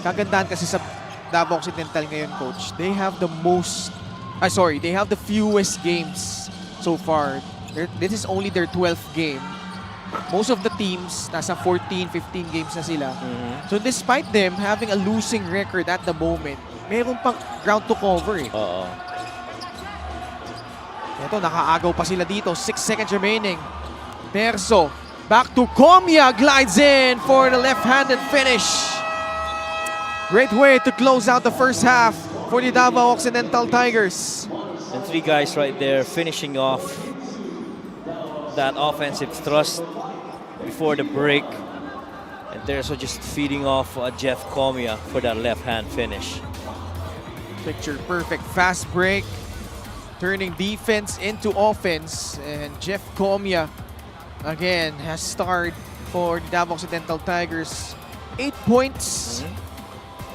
Kagandahan kasi sa Davao Occidental ngayon, Coach. They have the they have the fewest games so far. This is only their 12th game. Most of the teams, nasa 14, 15 games na sila. So despite them having a losing record at the moment, meron pang ground to cover eh. Oo. Ito, nakaagaw pa sila dito. 6 seconds remaining. Terzo, back to Comia, glides in for the left-handed finish. Great way to close out the first half for the Davao Occidental Tigers. And 3 guys right there finishing off that offensive thrust before the break. And Terzo just feeding off Jeff Comia for that left-hand finish. Picture perfect fast break, turning defense into offense, and Jeff Comia again has starred for the Davao Occidental Tigers. 8 points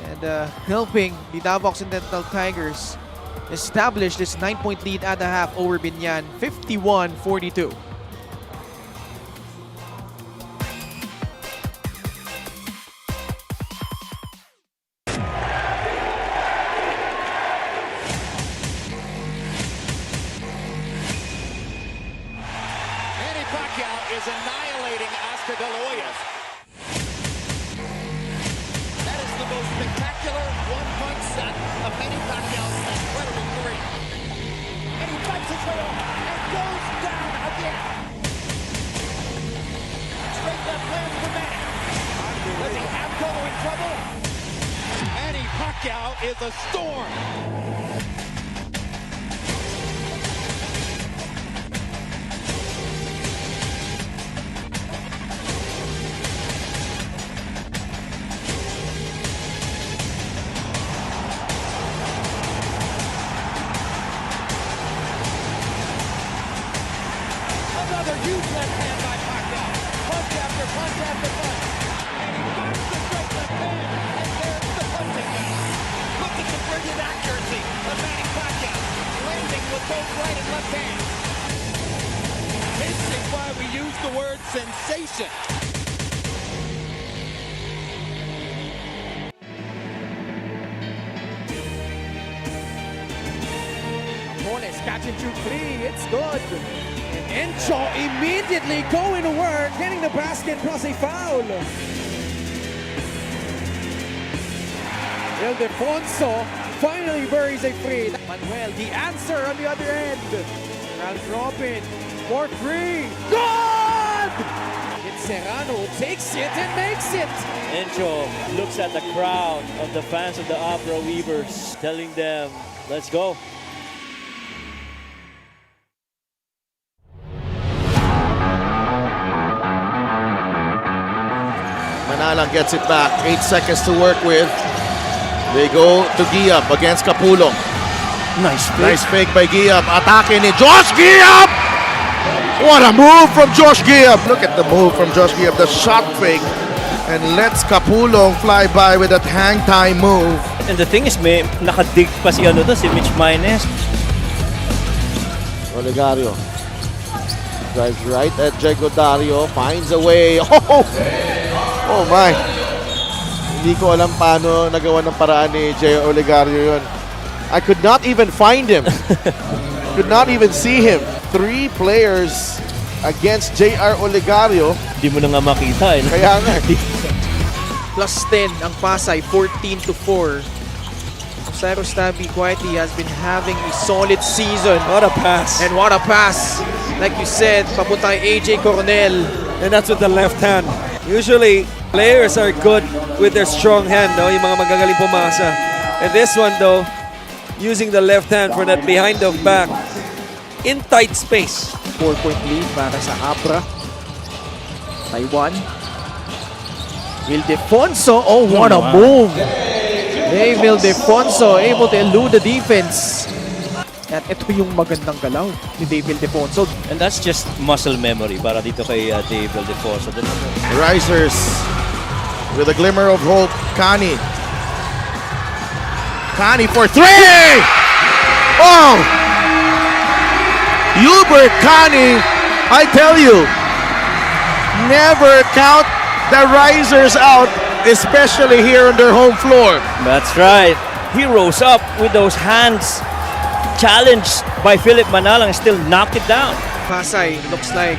and helping the Davao Occidental Tigers establish this 9-point lead at the half over Biñan, 51-42. Is annihilating Oscar De La Hoya's. That is the most spectacular one-punch set of Manny Pacquiao's incredible career. And he fights his way up and goes down again. Straight left lands for Manny. Does he have Cotto in trouble? Manny Pacquiao is a storm. sensation. Moles catching through three. It's good. And Encho immediately going to work, getting the basket plus a foul. Ildefonso finally buries a free. Manuel, the answer on the other end. Ralph Robin for free. Good! It's Serrano who takes it and makes it. Encho looks at the crowd of the fans of the Opera Weavers, telling them, let's go. Manalang gets it back. 8 seconds to work with. They go to Giab against Capulong. Nice fake by Giab. Atake ni Josh Giab! What a move from Josh Giab! Look at the move from Josh Giab. The shot fake. And lets Capulong fly by with that hang time move. And the thing is, may nakadig pa si si Mitch Maynes. Olegario drives right at Jego Dario. Finds a way. Oh my! Hindi ko alam paano nagawa ng paraan ni J. Olegario yun. I could not even find him. Could not even see him. 3 players against J.R. Olegario. Hindi mo na nga makita eh. Kaya nga. Plus 10 ang Pasay, 14-4. Cyrus Tabi quietly has been having a solid season. What a pass. And what a pass! Like you said, papunta kay AJ Coronel. And that's with the left hand. Usually, players are good with their strong hand, no? Yung mga magagaling pumasa. And this one, though, using the left hand for that behind the back in tight space. 4-point lead para sa Abra. Taiwan. Ildefonso, oh what a move! Dave Ildefonso able to elude the defense. At ito yung magandang galaw ni Dave Ildefonso. And that's just muscle memory para dito kay Dave Ildefonso. Risers with a glimmer of hope. Kani. Kani for 3! Oh! Hubert Kani, I tell you, never count the Risers out, especially here on their home floor. That's right. He rose up with those hands, challenged by Philip Manalang, still knocked it down. Pasay looks like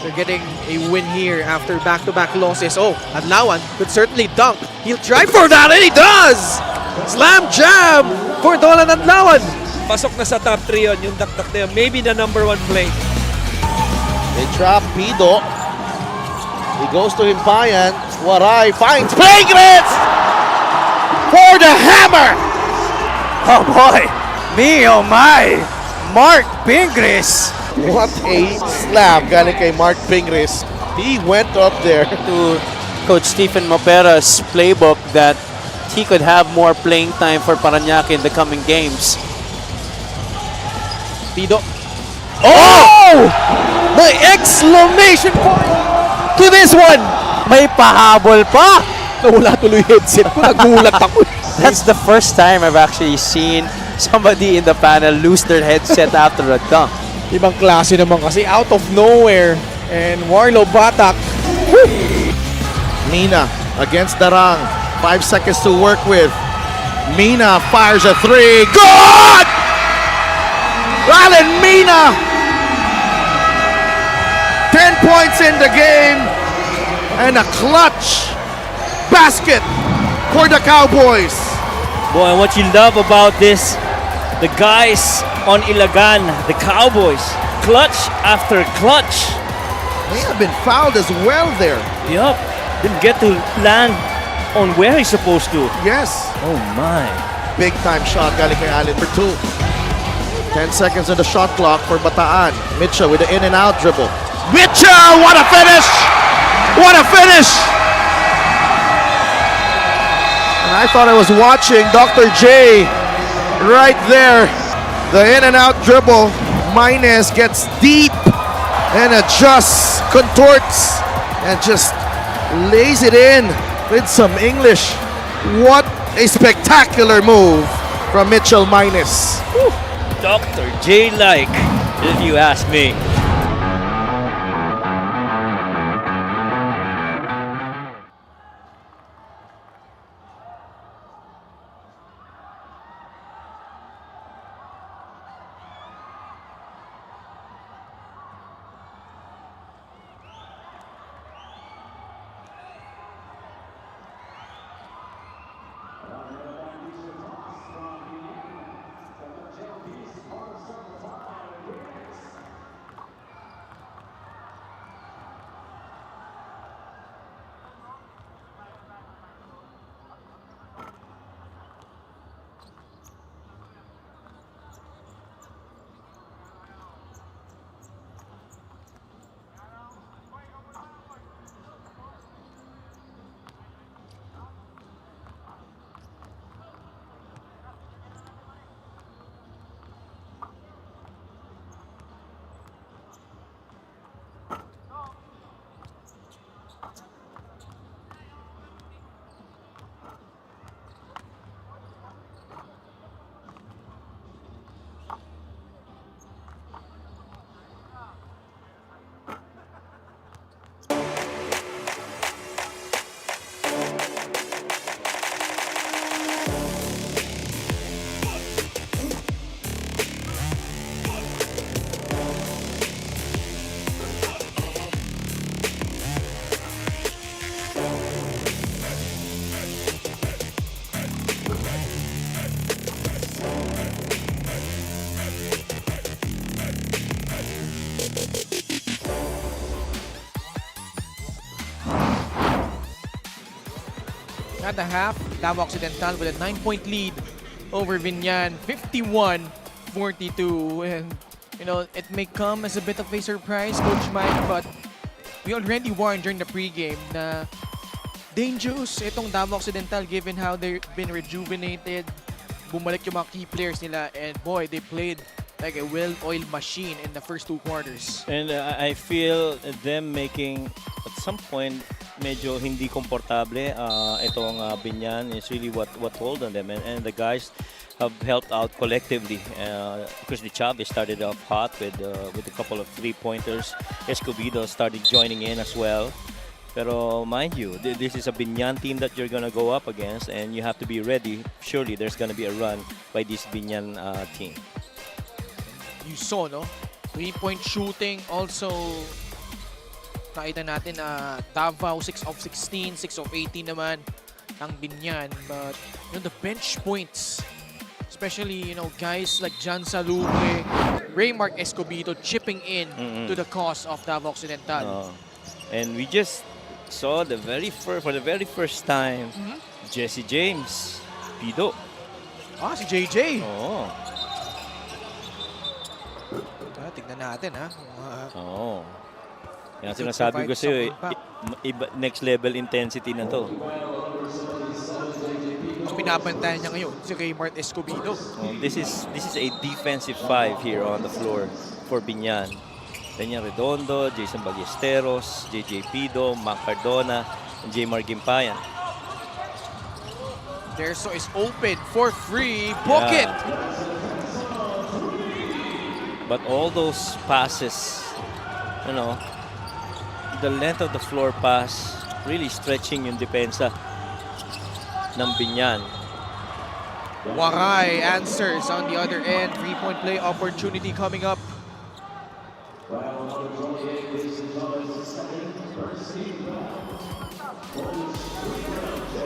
they're getting a win here after back-to-back losses. Oh, Adlawan could certainly dunk. He'll try for that, and he does! Slam jam for Dolan Adlawan. Pasok na sa top 3 yun, yung dakdak na yun. Maybe the number 1 play. They trap Pido. He goes to Himpayan. Waray finds Pingris for the hammer. Oh boy! Me, oh my! Mark Pingris! What a slam galing kay Mark Pingris. He went up there. To Coach Stephen Mapera's playbook that he could have more playing time for Parañaque in the coming games. Pido. Oh! The exclamation point to this one! May pahabol pa! Nawala tuloy headset ko. Nagulat ako. That's the first time I've actually seen somebody in the panel lose their headset after a dunk. Ibang klase naman kasi out of nowhere. And Warlo Batak. Mina against Darang. 5 seconds to work with. Mina fires a 3. Good! Alan Mina! 10 points in the game. And a clutch basket for the Cowboys. Boy, and what you love about this, the guys on Ilagan, the Cowboys, clutch after clutch. They have been fouled as well there. Yup, didn't get to land on where he's supposed to. Yes. Oh my. Big time shot galing kay Allen for 2. 10 seconds on the shot clock for Bataan. Mitchell with the in and out dribble. Mitchell, what a finish! What a finish! And I thought I was watching Dr. J right there. The in and out dribble. Maynes gets deep and adjusts, contorts, and just lays it in with some English. What a spectacular move from Mitchell Maynes. Dr. J-like, if you ask me. At the half, Davao Occidental with a 9-point lead over Biñan, 51-42. And, you know, it may come as a bit of a surprise, Coach Mike, but we already warned during the pregame na dangerous itong Davao Occidental given how they've been rejuvenated. Bumalik yung mga key players nila, and boy, they played like a well-oiled machine in the first 2 quarters. And I feel them making, at some point, medyo hindi komportable itong Biñan is really what told on them, and the guys have helped out collectively because the Chavez started off hot with a couple of 3-pointers. Escobedo started joining in as well. Pero mind you, this is a Biñan team that you're gonna go up against, and you have to be ready. Surely there's gonna be a run by this Biñan team. You saw, no? 3-point shooting also. Nakita natin na Davao 6 of 16, 6 of 18 naman ang Biñan. But you know, the bench points, especially, you know, guys like John Salubre, Raymark Escobedo chipping in to the cause of Davao Occidental. And we just saw for the very first time, Jesse James, Pido. Si JJ. Oh. Tignan natin, ha. Oh. Yan sinasabi ko sa'yo, next level intensity na to. Ang pinapantayan niya ngayon, si Raymart Escobedo. This is a defensive 5 here on the floor for Biñan. Peña Redondo, Jason Ballesteros, JJ Pido, Mac Cardona, and Jmar Gimpayan. Derso is open for free. Book it! But all those passes, you know, the length of the floor pass really stretching yung depensa ng Biñan. Waray answers on the other end. 3-point play opportunity coming up.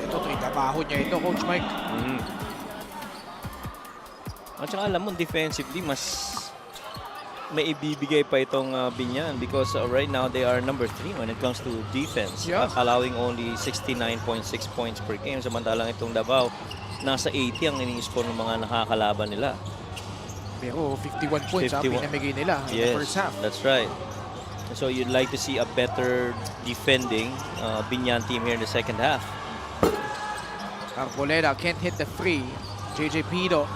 Ito, trabaho niya ito, Coach Mike. At saka alam mo, defensively, mas may ibibigay pa itong Biñan because right now they are number 3 when it comes to defense, allowing only 69.6 points per game. Samantalang itong Davao, nasa 80 ang ini-score ng mga nakakalaban nila. Pero 51 points ang pinamigay nila in the first half. That's right. So you'd like to see a better defending Biñan team here in the second half. Arboleda can't hit the free. JJ Pido.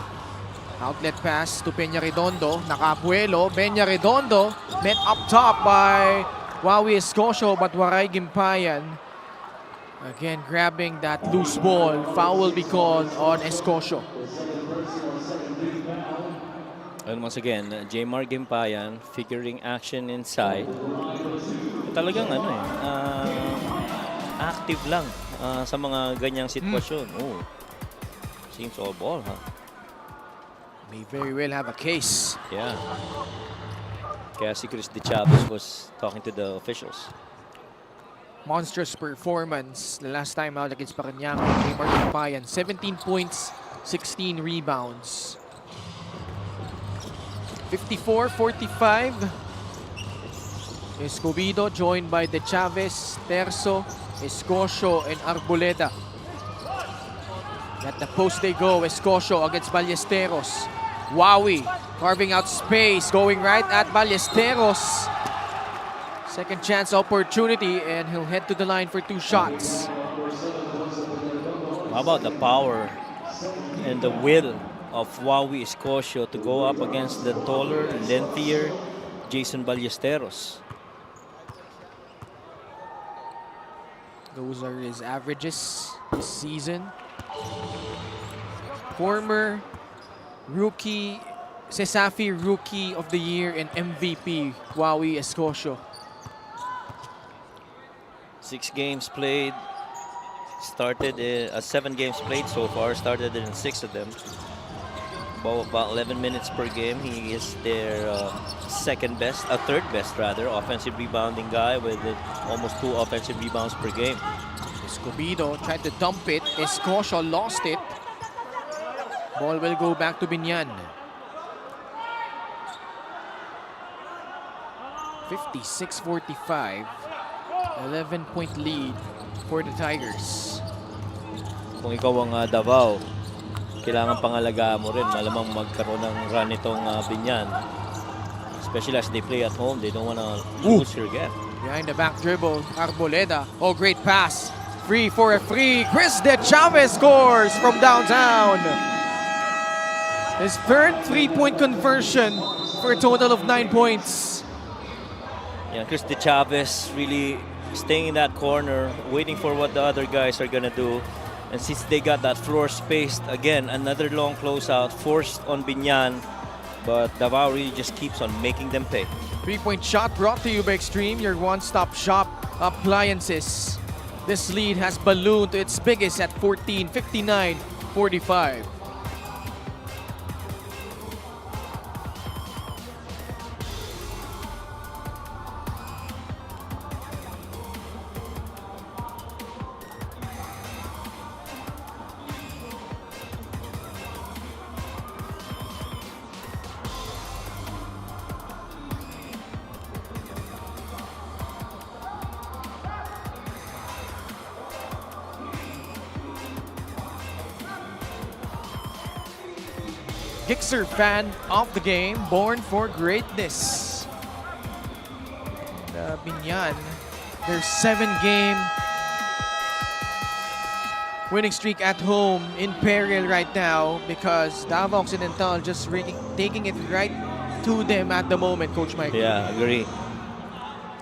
Outlet pass to Peña Redondo. Nakabuelo. Peña Redondo met up top by Wawi Escocio, but Waray Gimpayan again grabbing that loose ball. Foul will be called on Escocio. And once again, Jmar Gimpayan figuring action inside. Talagang active lang sa mga ganyang sitwasyon. Oh, seems all ball, huh? May very well have a case. Yeah. Kaya si Chris De Chavez was talking to the officials. Monstrous performance the last time out against Parañaque. Jmar Gimpayan, 17 points, 16 rebounds. 54-45. Escobedo joined by De Chavez, Terzo, Escocio, and Arboleda. At the post they go. Escocio against Ballesteros. Wawi carving out space, going right at Ballesteros. Second chance opportunity, and he'll head to the line for 2 shots. How about the power and the will of Wawi Escocio to go up against the taller, lengthier Jason Ballesteros? Those are his averages this season. Former rookie, CESAFI Rookie of the Year and MVP, Wawi Escocio. 6 games played. Started 7 games played so far. Started in 6 of them. About 11 minutes per game. He is their third best rather, offensive rebounding guy with almost 2 offensive rebounds per game. Escobedo tried to dump it. Escocio lost it. Ball will go back to Biñan. 56-45. 11-point lead for the Tigers. kung ikaw ang Davao, kailangan pangalagaan mo rin. Malamang magkaroon ng run itong Biñan. Especially as they play at home, they don't want to lose here again. Behind the back dribble, Arboleda. Oh, great pass. Free for a free. Chris De Chavez scores from downtown. His third three-point conversion for a total of 9 points. Yeah, Chris De Chavez really staying in that corner, waiting for what the other guys are gonna do. And since they got that floor spaced, again, another long closeout forced on Biñan. But Davao really just keeps on making them pay. Three-point shot brought to you by Extreme, your one-stop shop appliances. This lead has ballooned to its biggest at 14, 59-45. Gixxer fan of the game, born for greatness. Biñan, their 7-game winning streak at home in peril right now because Davao Occidental just really taking it right to them at the moment, Coach Mike. Yeah, agree.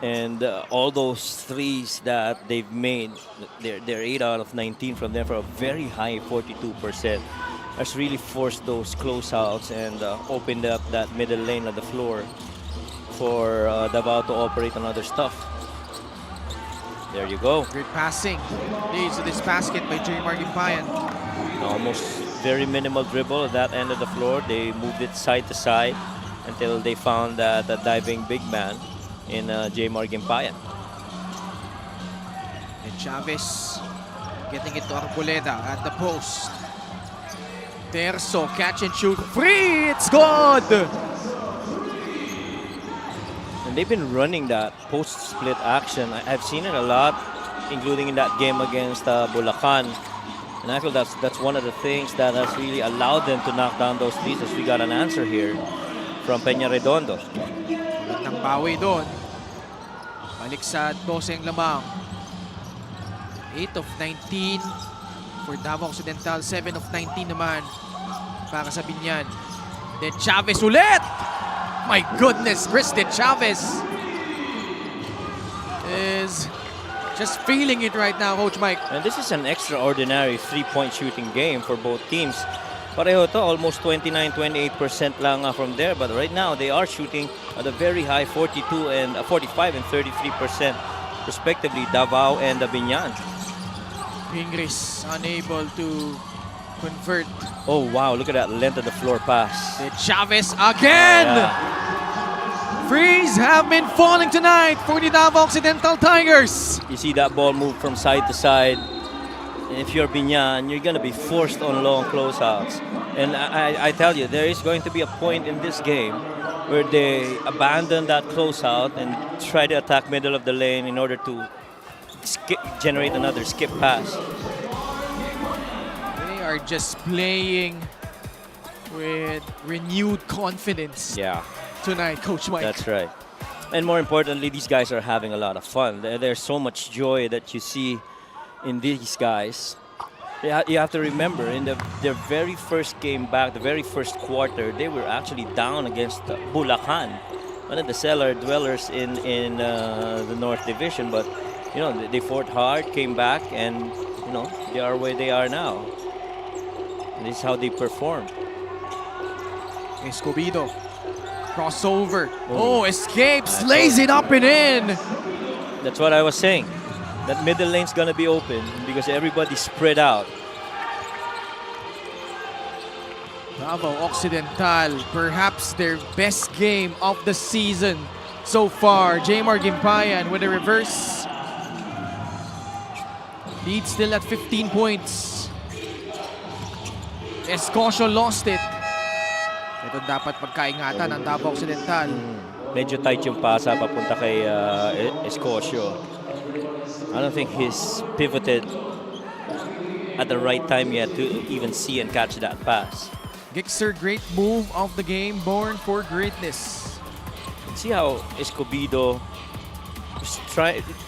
And all those threes that they've made, they're 8 out of 19 from them for a very high 42%. Has really forced those closeouts and opened up that middle lane of the floor for Davao to operate on other stuff. There you go. Great passing. Leads to this basket by J. Margimpayan. Almost very minimal dribble at that end of the floor. They moved it side to side until they found that diving big man in J. Margimpayan. And Chavez getting it to Arboleda at the post. Terzo, catch and shoot, free, it's good! And they've been running that post-split action. I've seen it a lot, including in that game against Bulacan. And I feel that's one of the things that has really allowed them to knock down those threes as we got an answer here from Peña Redondo. Nang bawi doon. Balik sa 12 lamang. 8 of 19 for Davao Occidental, 7 of 19 naman para sa Biñan. De Chavez ulit! My goodness, Chris De Chavez is just feeling it right now, Coach Mike. And this is an extraordinary three-point shooting game for both teams. Pareho to, almost 29-28% lang from there. But right now, they are shooting at a very high 42 and 45 and 33% respectively, Davao and Biñan. Ingris unable to convert. Oh wow, look at that length of the floor pass. De Chavez again! Frees have been falling tonight for the Davao Occidental Tigers. You see that ball move from side to side. And if you're Biñan, you're going to be forced on long closeouts. And I tell you, there is going to be a point in this game where they abandon that closeout and try to attack middle of the lane in order to generate another skip pass. They are just playing with renewed confidence tonight, Coach Mike. That's right. And more importantly, these guys are having a lot of fun. There's so much joy that you see in these guys. You have to remember, in their very first game back, the very first quarter, they were actually down against Bulacan, one of the cellar dwellers in the North Division. But you know, they fought hard, came back, and you know, they are where they are now. And this is how they perform. Escobedo, crossover. Oh, escapes, lays it up and in. That's what I was saying. That middle lane's gonna be open because everybody's spread out. Davao Occidental, perhaps their best game of the season so far. J. Margimpayan with a reverse. Lead still at 15 points. Escosio lost it. Ito dapat pagkaingatan ng Davao Occidental. Medyo tight yung pasa papunta kay Escosio. I don't think he's pivoted at the right time yet to even see and catch that pass. Gixer, great move of the game, born for greatness. See how Escobedo was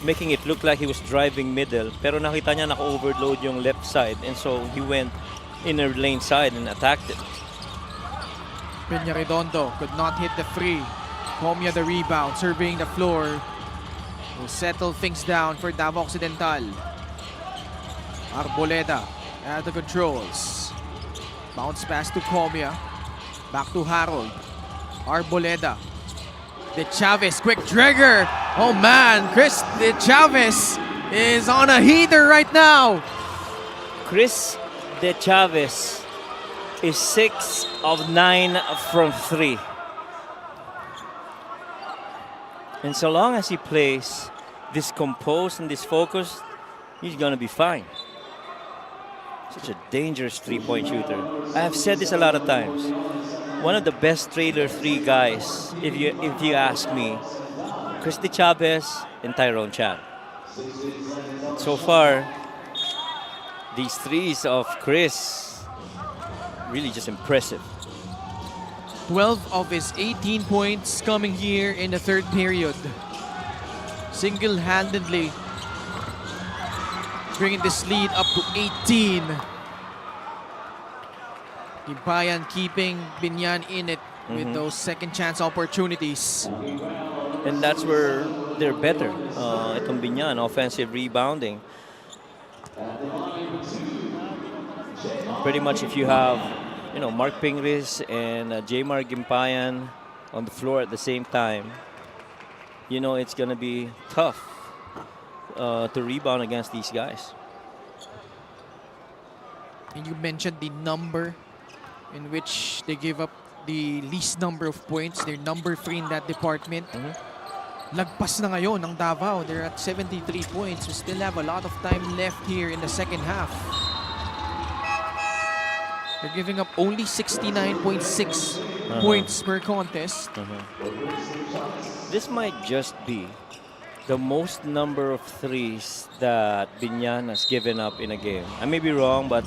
making it look like he was driving middle, pero nakita niya naka-overload yung left side, and so he went inner lane side and attacked it. Peña Redondo could not hit the free. Comia the rebound, surveying the floor. Will settle things down for Davao Occidental. Arboleda at the controls. Bounce pass to Comia. Back to Harold. Arboleda. De Chavez, quick trigger. Oh man, Chris De Chavez is on a heater right now. Chris De Chavez is 6 of 9 from 3. And so long as he plays this composed and this focused, he's going to be fine. Such a dangerous three-point shooter. I have said this a lot of times. One of the best trailer 3 guys, if you ask me, Chris De Chavez and Tyrone Chan. So far, these threes of Chris, really just impressive. 12 of his 18 points coming here in the third period. Single-handedly bringing this lead up to 18. Gibayan keeping Biñan in it with those second chance opportunities. And that's where they're better. Itong Biñan, offensive rebounding. Pretty much if you have, Mark Pingris and Jmar Gimpayan on the floor at the same time, it's going to be tough to rebound against these guys. And you mentioned the number in which they give up the least number of points. They're number 3 in that department. Lagpas na ngayon ng Davao. They're at 73 points. We still have a lot of time left here in the second half. They're giving up only 69.6 points per contest. This might just be the most number of threes that Biñan has given up in a game. I may be wrong, but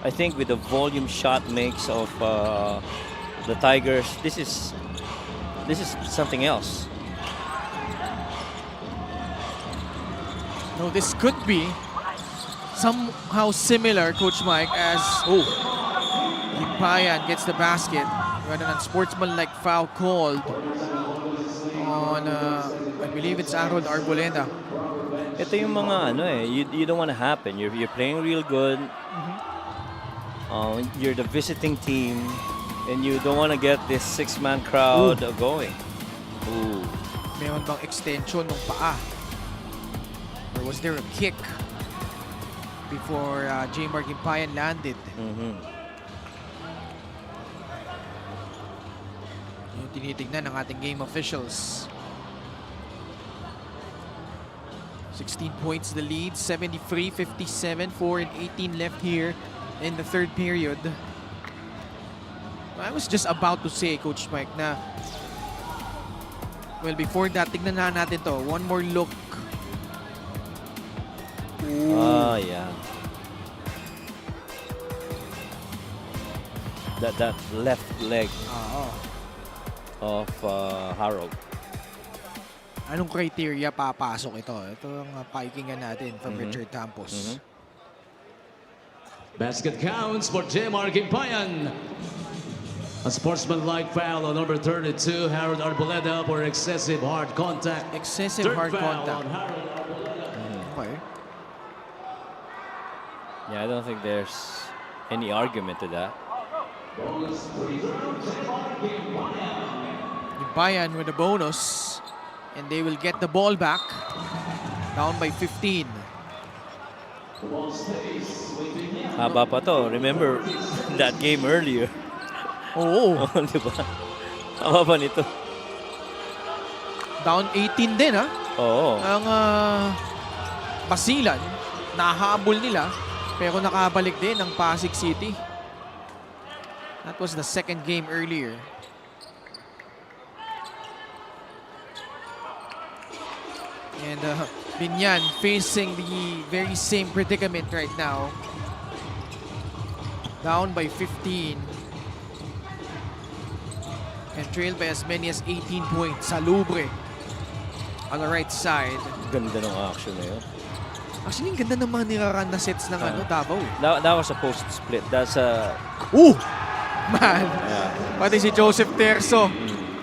I think with the volume shot makes of the Tigers, this is something else. No, this could be somehow similar, Coach Mike, as Gibayan gets the basket. We had an unsportsmanlike foul called on, I believe it's Harold Arboleda. Ito yung mga you don't want to happen. You're playing real good. You're the visiting team, and you don't want to get this 6-man crowd going. Ooh. Mayroon bang extension ng paa? Or was there a kick before Jmar Gimpayan landed? Yung tinitignan ng ating game officials. 16 points the lead, 73-57, 4 and 18 left here in the third period. I was just about to say, Coach Mike, na well, before that, tignan na natin to. One more look. Yeah. That left leg of Harold. Anong criteria papasok ito? Ito ang pakikinggan natin from Richard Campos. Basket counts for Jmar Gimpayan. A sportsmanlike foul on number 32, Harold Arboleda, for excessive hard contact. Excessive Third hard foul contact. on Harold. Okay. Yeah, I don't think there's any argument to that. Gibayan with a bonus. And they will get the ball back. Down by 15. Haba pa to. Remember that game earlier? Oo. Diba? Haba pa nito. Down 18 din, ha? Oo. Ang Basilan, nahabol nila, pero nakabalik din ng Pasig City. That was the second game earlier. And Biñan facing the very same predicament right now. Down by 15. And trailed by as many as 18 points. Salubre on the right side. Ganda ng action na yun. Actually, ang ganda ng mga niraran na sets ng Davao. That was a post split. That's a... Ooh! Man! Pati si Joseph Terzo.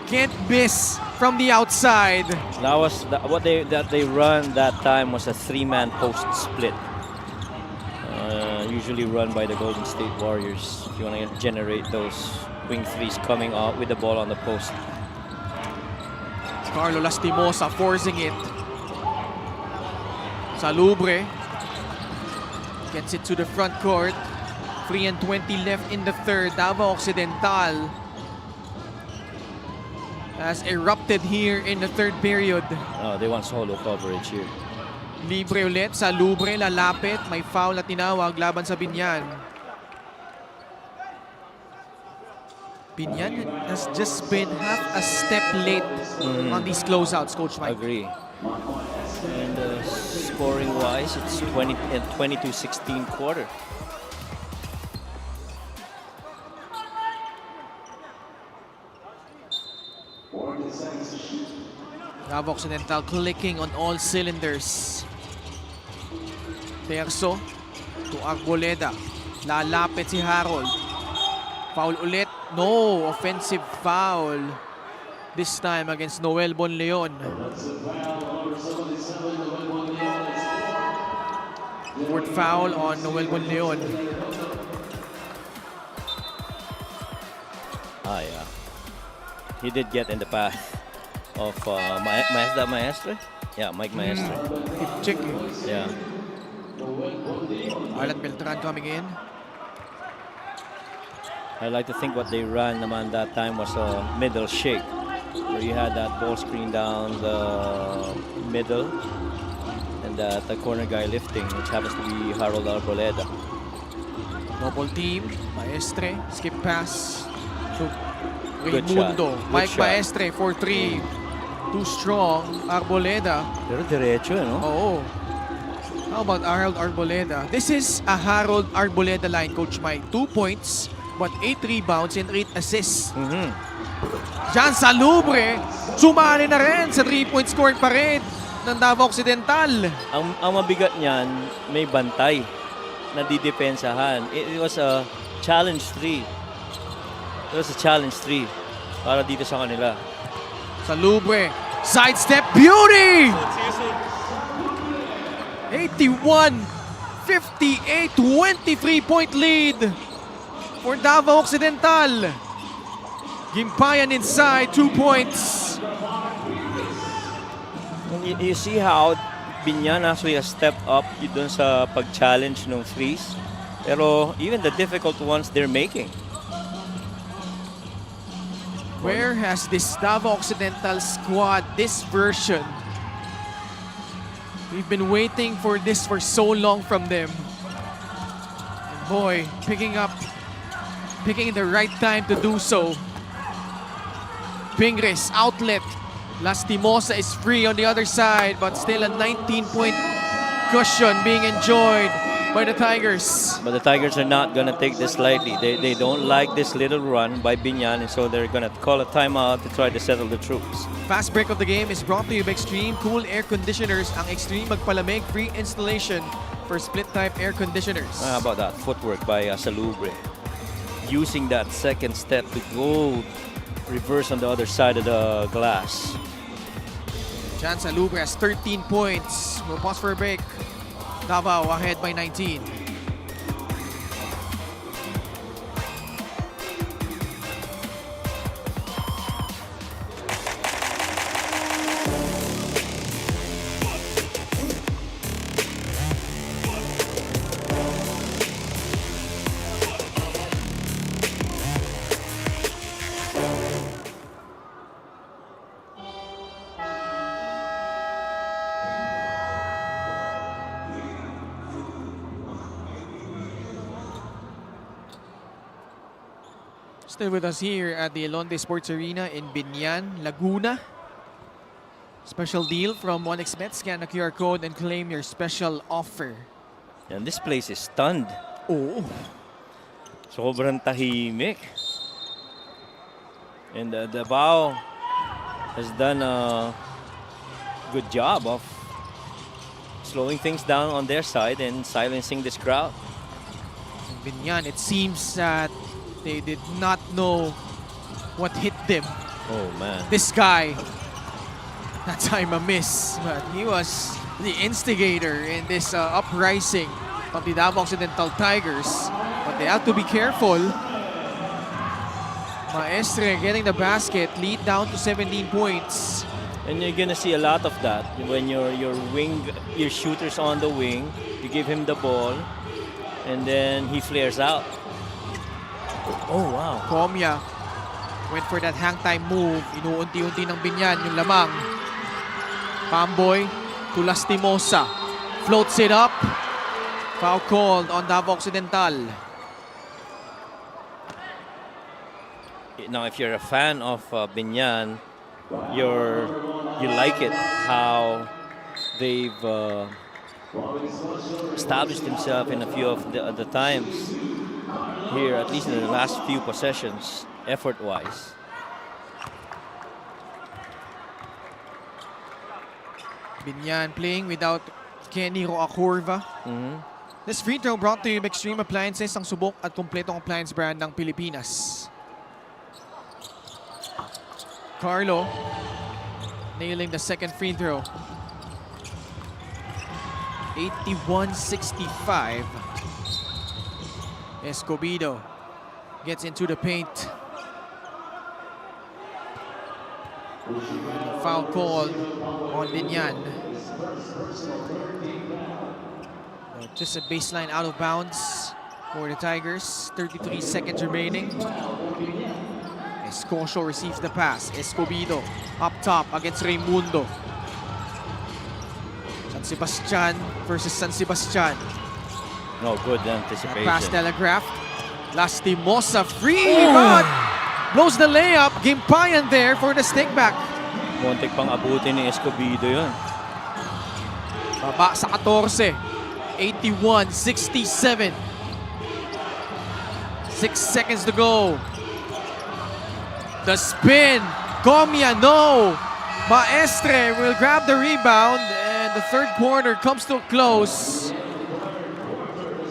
Can't miss from the outside. That was what they run that time was a 3-man post split. Usually run by the Golden State Warriors. If you want to generate those wing threes coming out with the ball on the post. Carlo Lastimosa forcing it. Salubre gets it to the front court. 3 and 20 left in the third. Davao Occidental has erupted here in the third period. Oh, they want solo coverage here. Libre ulit. Salubre lalapit. May foul na tinawag laban sa Biñan. Biñan has just been half a step late on these closeouts, Coach Mike. Agree. And scoring-wise, it's 22-16 quarter. Davao Occidental clicking on all cylinders. Terzo to Arboleda. Lalapit si Harold. Foul ulit. No, offensive foul. This time against Noel Bonleon. Fourth foul on Noel Bonleon. Yeah. He did get in the path of Maestre? Yeah, Mike Maestre. Hip check. Yeah. Arlan Beltran coming in. I like to think what they ran naman that time was a middle shake, where you had that ball screen down the middle and the corner guy lifting, which happens to be Harold Arboleda. Double team. Maestre. Skip pass to Good Raimundo. shot. Good Mike shot. Maestre for 3. Too strong. Arboleda. Pero diretso, no? Oo. How about Harold Arboleda? This is a Harold Arboleda line, Coach Mike. 2 points, but 8 rebounds and 8 assists. Jan Salubre, sumali na rin sa 3-point scoring parade ng Davao Occidental. Ang mabigat niyan, may bantay na didepensahan. It was a challenge 3. It was a challenge 3 para dito sa kanila. Salubre, sidestep beauty! 81-58, 23-point lead for Davao Occidental. Gimpayan inside, 2 points. You see how Biñan actually has stepped up dun sa pag-challenge ng threes. Pero even the difficult ones they're making. Where has this Davao Occidental squad, this version? We've been waiting for this for so long from them. And boy, picking the right time to do so. Pingres, outlet. Lastimosa is free on the other side, but still a 19-point cushion being enjoyed by the Tigers. But the Tigers are not going to take this lightly. They don't like this little run by Biñan, and so they're going to call a timeout to try to settle the troops. Fast break of the game is brought to you by Extreme Cool Air Conditioners. Ang Extreme magpalamig, free installation for split-type air conditioners. How about that footwork by Salubre? Using that second step to go reverse on the other side of the glass. Jan Salubre has 13 points. We'll pause for a break. Davao ahead by 19. Still with us here at the Elonde Sports Arena in Biñan, Laguna. Special deal from 1xBet. Scan the QR code and claim your special offer. And this place is stunned. Oh. Sobrang tahimik. And Davao has done a good job of slowing things down on their side and silencing this crowd. Biñan, it seems that they did not know what hit them. Oh man. This guy, that time a miss, but he was the instigator in this uprising of the Davao Occidental Tigers. But they have to be careful. Maestre getting the basket, lead down to 17 points. And you're gonna see a lot of that when your shooter's on the wing. You give him the ball, and then he flares out. Oh wow! Comia went for that hang time move. Inuunti-unti ng Biñan yung lamang. Pamboy to Lastimosa. Floats it up. Foul called on Davao Occidental. Now, if you're a fan of Biñan, you like it how they've established themselves in a few of the times here, at least in the last few possessions, effort-wise. Biñan playing without Kenny Roacurva. This free throw brought to you by Extreme Appliances, ang subok at kumpletong appliance brand ng Pilipinas. Carlo nailing the second free throw. 81-65. Escobedo gets into the paint. Foul call on Biñan. Just a baseline out of bounds for the Tigers. 33 seconds remaining. Escocio receives the pass. Escobedo up top against Raimundo. San Sebastian versus San Sebastian. No, good anticipation. Pass telegraphed. Lastimosa free, but blows the layup. Gimpayan there for the stick back. Muntik pang abutin ni Escobedo yun. Baba sa 14. 81-67. 6 seconds to go. The spin. Comia, no. Maestre will grab the rebound, and the third quarter comes to a close.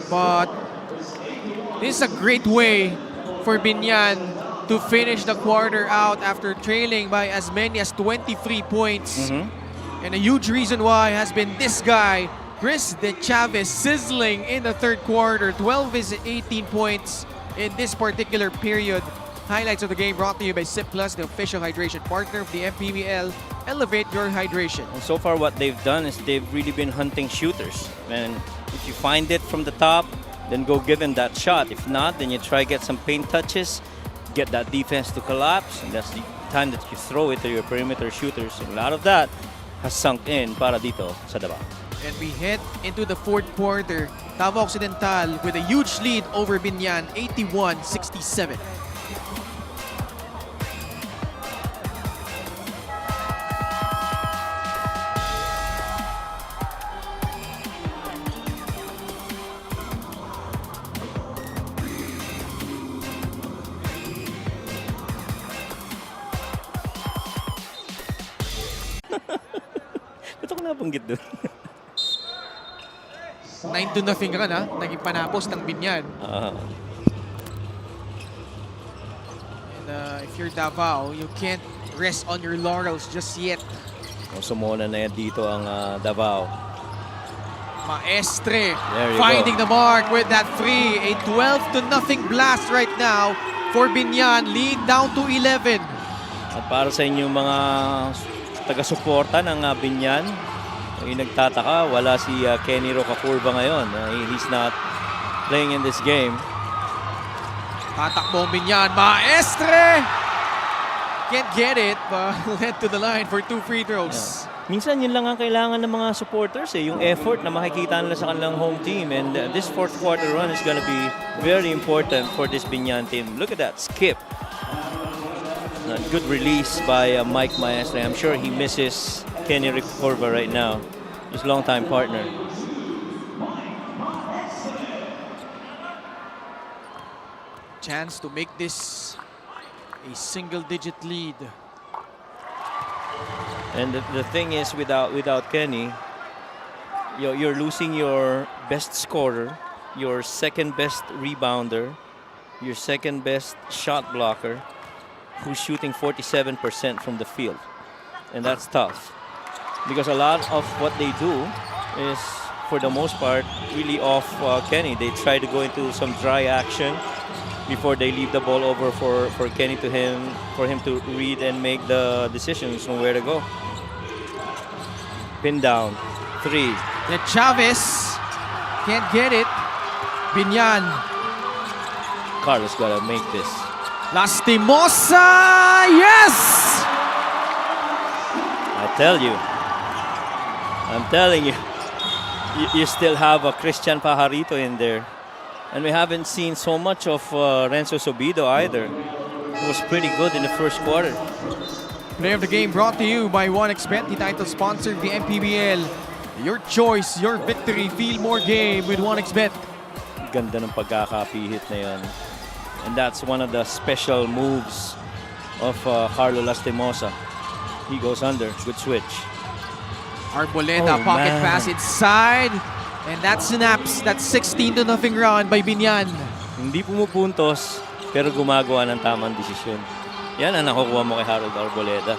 But this is a great way for Biñan to finish the quarter out after trailing by as many as 23 points. And a huge reason why has been this guy, Chris De Chavez, sizzling in the third quarter. 12 is 18 points in this particular period. Highlights of the game brought to you by Sip Plus, the official hydration partner of the MPBL. Elevate your hydration. And so far what they've done is they've really been hunting shooters. And if you find it from the top, then go give them that shot. If not, then you try get some paint touches, get that defense to collapse, and that's the time that you throw it to your perimeter shooters. And a lot of that has sunk in para dito sa Davao. And we head into the fourth quarter. Davao Occidental with a huge lead over Biñan, 81-67. Ba't ako nabanggit doon? 9-0 ka na, naging panapos ng Biñan. And if you're Davao, you can't rest on your laurels just yet. Sumuna na yan dito ang Davao. Maestre There you finding go. the mark with that free. A 12-0 blast right now for Biñan. Lead down to 11. At para sa inyo mga taga-suporta ng Biñan, yung nagtataka, wala si Kenny Roacurva ngayon. He's not playing in this game. Tatakbo ang Biñan. Maestre! Can't get it, but led to the line for 2 free throws. Minsan yun lang ang kailangan ng mga supporters, yung effort na makikita nila sa kanilang home team. And this fourth quarter run is gonna be very important for this Biñan team. Look at that skip. Good release by Mike Maestre. I'm sure he misses Kenny Roacurva right now, his longtime partner. chance to make this a single-digit lead. And the thing is, without Kenny, you're losing your best scorer, your second best rebounder, your second best shot blocker, who's shooting 47% from the field. And that's tough. Because a lot of what they do is, for the most part, really off Kenny. They try to go into some dry action before they leave the ball over for Kenny for him to read and make the decisions on where to go. Pin down, 3. The Chavez can't get it. Biñan. Carlos gotta make this. Lastimosa, yes! I'm telling you, you still have a Christian Pajarito in there. And we haven't seen so much of Renzo Subido either. He was pretty good in the first quarter. Play of the game brought to you by 1xBet, the title sponsor of the MPBL. Your choice, your victory. Feel more game with 1xBet. Ganda ng pagkakapihit na yun. And that's one of the special moves of Carlo Lastimosa. He goes under. Good switch. Arboleda, Oh, pocket man. pass inside. And that snaps. That's 16-0 run by Biñan. Hindi pumupuntos, pero gumagawa ng tamang desisyon. Yan ang nakukuha mo kay Harold Arboleda.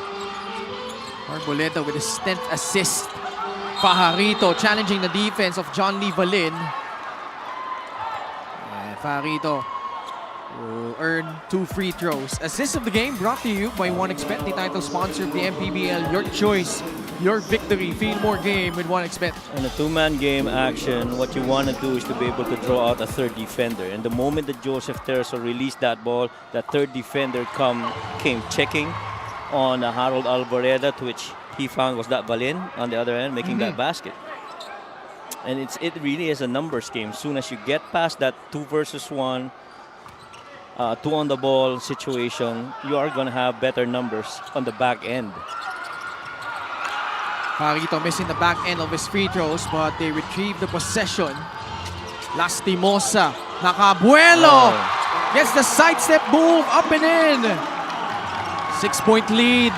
Arboleda with his 10th assist. Pajarito challenging the defense of John Lee Valin. And Pajarito will earn 2 free throws. Assist of the game brought to you by 1xBet, the title sponsor of the MPBL. Your choice, your victory. Feel more game with 1xBet. In a two-man game action, what you want to do is to be able to draw out a third defender. And the moment that Joseph Terzo released that ball, that third defender came checking on Harold Alvareda, to which he found was that Valin on the other end, making that basket. And it really is a numbers game. As soon as you get past that 2 versus 1, 2 on the ball situation, you are going to have better numbers on the back end. Pajarito missing the back end of his free throws, but they retrieve the possession. Lastimosa, Nakabuelo, gets the sidestep move, up and in. 6-point lead.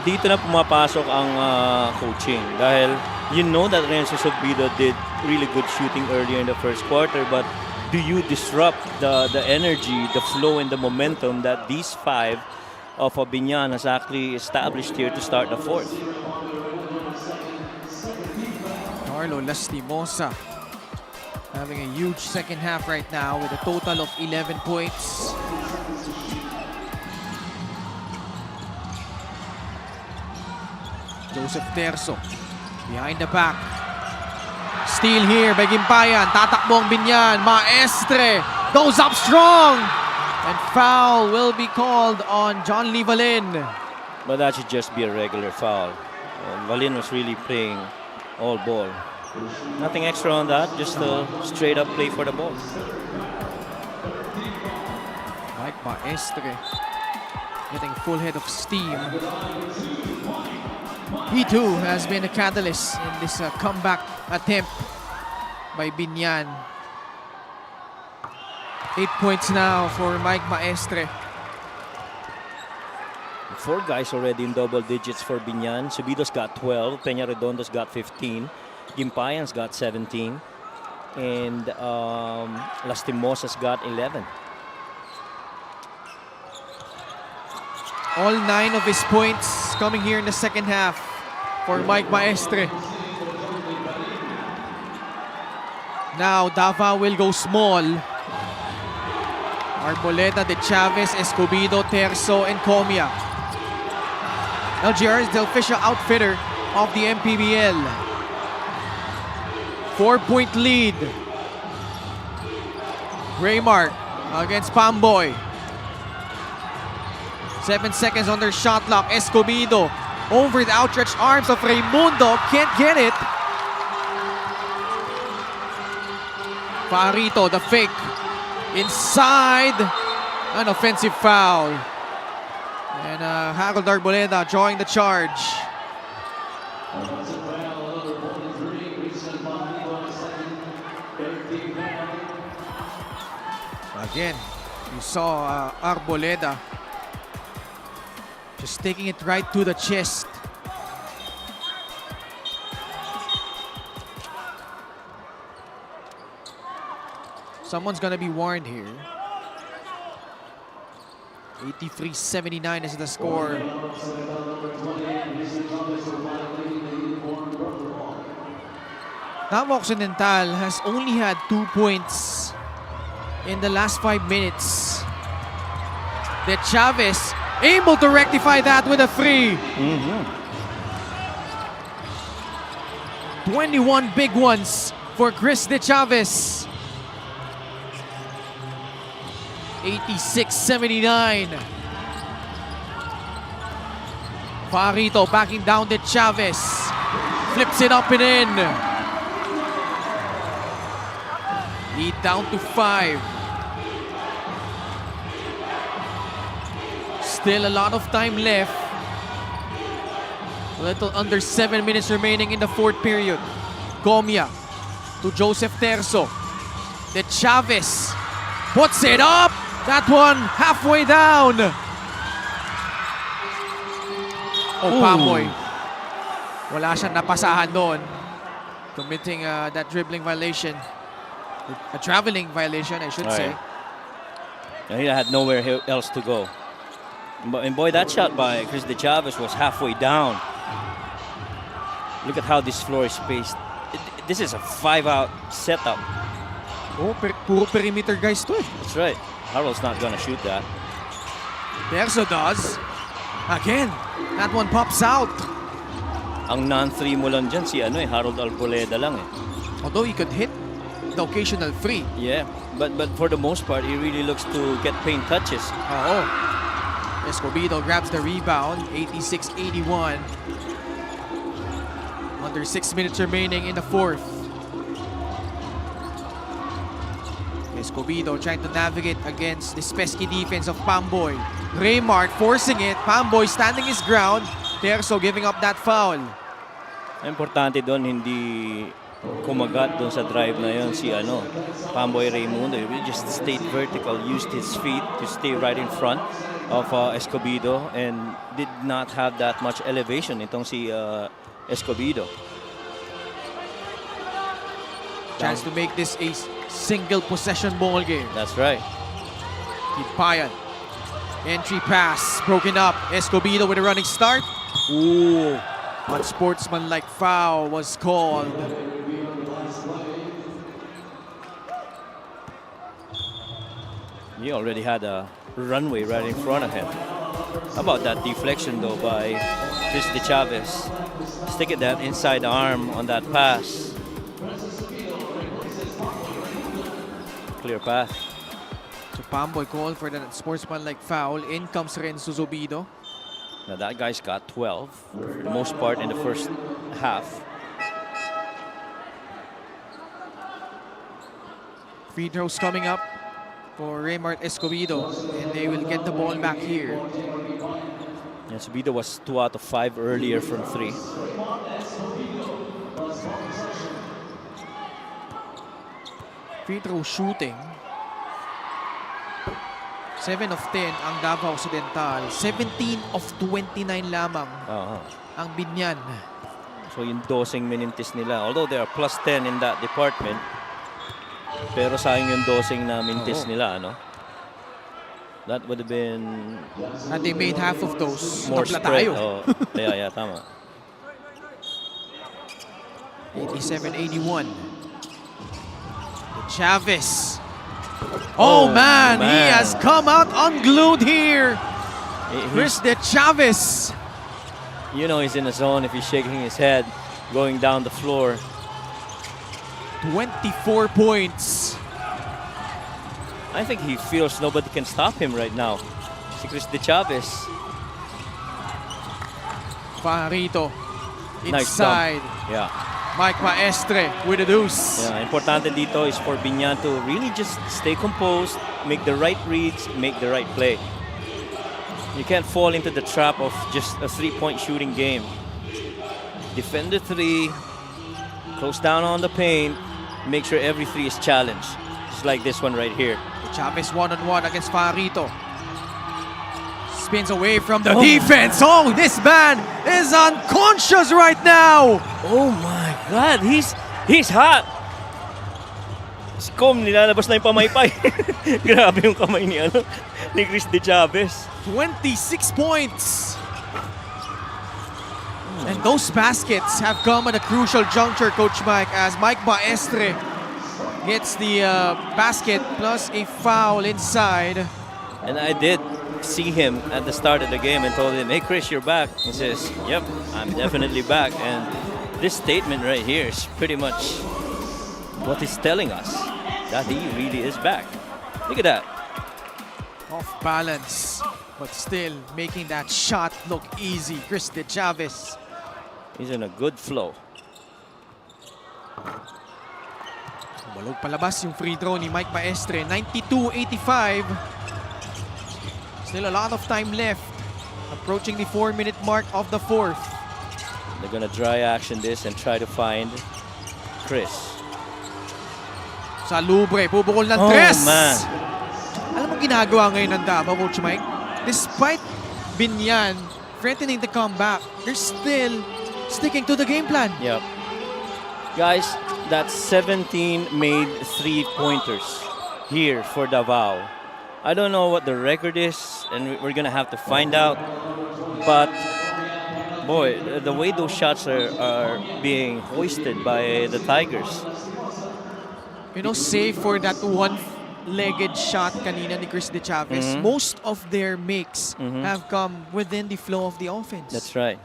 Dito na pumapasok ang coaching dahil you know that Renzo Subido did really good shooting earlier in the first quarter, but do you disrupt the energy, the flow, and the momentum that these 5 of Biñan has actually established here to start the fourth? Carlo Lastimosa having a huge second half right now with a total of 11 points. Joseph Terzo behind the back. Steal here by Gimpayan. Tatakbo ang Biñan. Maestre goes up strong. And foul will be called on John Lee Valin. But that should just be a regular foul. Valin was really playing all ball. Nothing extra on that, just a straight up play for the ball. Mike Maestre getting full head of steam. He too has been a catalyst in this comeback attempt by Biñan. 8 points now for Mike Maestre. 4 guys already in double digits for Biñan. Subido's got 12, Peña Redondo's got 15, Gimpayan's got 17, and Lastimosa's got 11. All 9 of his points coming here in the second half for Mike Maestre. Now Davao will go small. Arboleda, De Chavez, Escobedo, Terzo, and Comia. LGR is the official outfitter of the MPBL. 4-point lead. Raymark against Pamboy. 7 seconds on their shot clock. Escobedo over the outstretched arms of Raimundo. Can't get it. Pajarito, the fake. Inside. An offensive foul. And Harold Arboleda drawing the charge. Again, You saw Arboleda just taking it right to the chest. Someone's gonna be warned here. 83-79 is the score. Davao Occidental has only had 2 points in the last 5 minutes. De Chavez able to rectify that with a 3. 21 big ones for Chris De Chavez. 86-79. Farito backing down De Chavez. Flips it up and in. Lead down to 5. Still a lot of time left. A little under 7 minutes remaining in the 4th period. Gomia to Joseph Terzo. De Chavez puts it up. That one halfway down. Pamboy. Wala siyang napasahan doon. Committing that dribbling violation. A traveling violation, I should say. He had nowhere else to go. And boy, that shot by Chris De Chavez was halfway down. Look at how this floor is spaced. This is a 5-out setup. Oh, puro perimeter guys to eh. That's right. Harold's not gonna shoot that. Terzo does. Again, that one pops out. Ang non-3 mo lang dyan si Harold Arboleda lang eh. Although he could hit the occasional free. Yeah, but for the most part, he really looks to get paint touches. Oo. Escobedo grabs the rebound. 86-81. Under 6 minutes remaining in the 4th. Escobedo trying to navigate against this pesky defense of Pamboy. Raymart forcing it. Pamboy standing his ground. Terzo giving up that foul. Importante doon, hindi kumagat doon sa drive na yon si Pamboy Raimundo. He just stayed vertical, used his feet to stay right in front of Escobedo and did not have that much elevation itong si Escobedo. Chance to make this a single possession ball game. That's right. Kipayan. Entry pass broken up. Escobedo with a running start. Ooh. Unsportsmanlike foul was called. He already had a runway right in front of him. How about that deflection though by Chris De Chavez? Sticking that inside arm on that pass. Clear path. So Pamboy called for the sportsmanlike foul. In comes Ren Suzubido. Now that guy's got 12 for the most part in the first half. Free throws coming up for Raymart Escobedo, and they will get the ball back here. Escobedo was 2 out of 5 earlier from 3. Free throw shooting. 7 of 10 ang Davao Occidental. 17 of 29 lamang ang Biñan. So yung dosing minintis nila. Although they are plus 10 in that department. Pero sayang yung dosing na mintis nila, That would have been... And they made half of those. More spread. Yeah, tama. 87-81. Chavez. Oh man, he has come out unglued here. Chris De Chavez. You know he's in the zone if he's shaking his head, going down the floor. 24 points. I think he feels nobody can stop him right now. Si Chris De Chavez. Farito inside. Nice yeah. Mike Maestre with a deuce. Yeah, importante dito is for Biñan to really just stay composed, make the right reads, make the right play. You can't fall into the trap of just a 3-point shooting game. Defend the 3, close down on the paint, make sure every 3 is challenged. Just like this one right here. Chavez one-on-one against Farito. Spins away from the defense. Oh, this man is unconscious right now. Oh my God, he's hot. Si Com, nilalabas na yung pamaypay. Grabe yung kamay ni Chris De Chavez. 26 points. And those baskets have come at a crucial juncture, Coach Mike, as Mike Baestre gets the basket plus a foul inside. And I did see him at the start of the game and told him, hey Chris, you're back. He says, yep, I'm definitely back. And this statement right here is pretty much what he's telling us, that he really is back. Look at that. Off balance, but still making that shot look easy. Chris De Chavez. He's in a good flow. Walog palabas yung free throw ni Mike Baestre. 92-85. Still a lot of time left. Approaching the 4-minute mark of the fourth. They're gonna dry action this and try to find Chris. Salubre, pubukol ng Oh, tres. man. Alam mo ginagawa ngayon ng Davao, Coach Mike? Despite Biñan threatening the comeback, they're still sticking to the game plan. Yep. Guys, that's 17 made three-pointers here for Davao. I don't know what the record is, and we're gonna have to find out. But boy, the way those shots are being hoisted by the Tigers. You know, save for that one-legged shot kanina ni Chris De Chavez, most of their makes have come within the flow of the offense. That's right.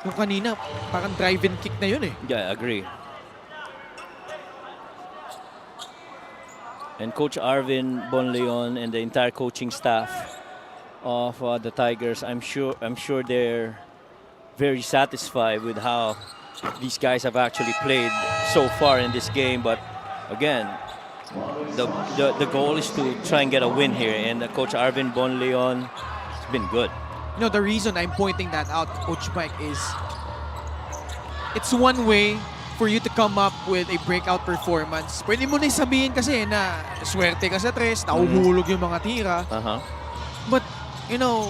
Yung kanina, parang drive-in kick na yun eh. Yeah, I agree. And Coach Arvin Bonleon and the entire coaching staff of the Tigers, I'm sure they're very satisfied with how these guys have actually played so far in this game. But again, the goal is to try and get a win here. And Coach Arvin Bonleon has been good. You know, the reason I'm pointing that out, Coach Mike, is it's one way for you to come up with a breakout performance. Pwede mo na sabihin kasi na swerte ka sa tres, nauhulog yung mga tira. But, you know,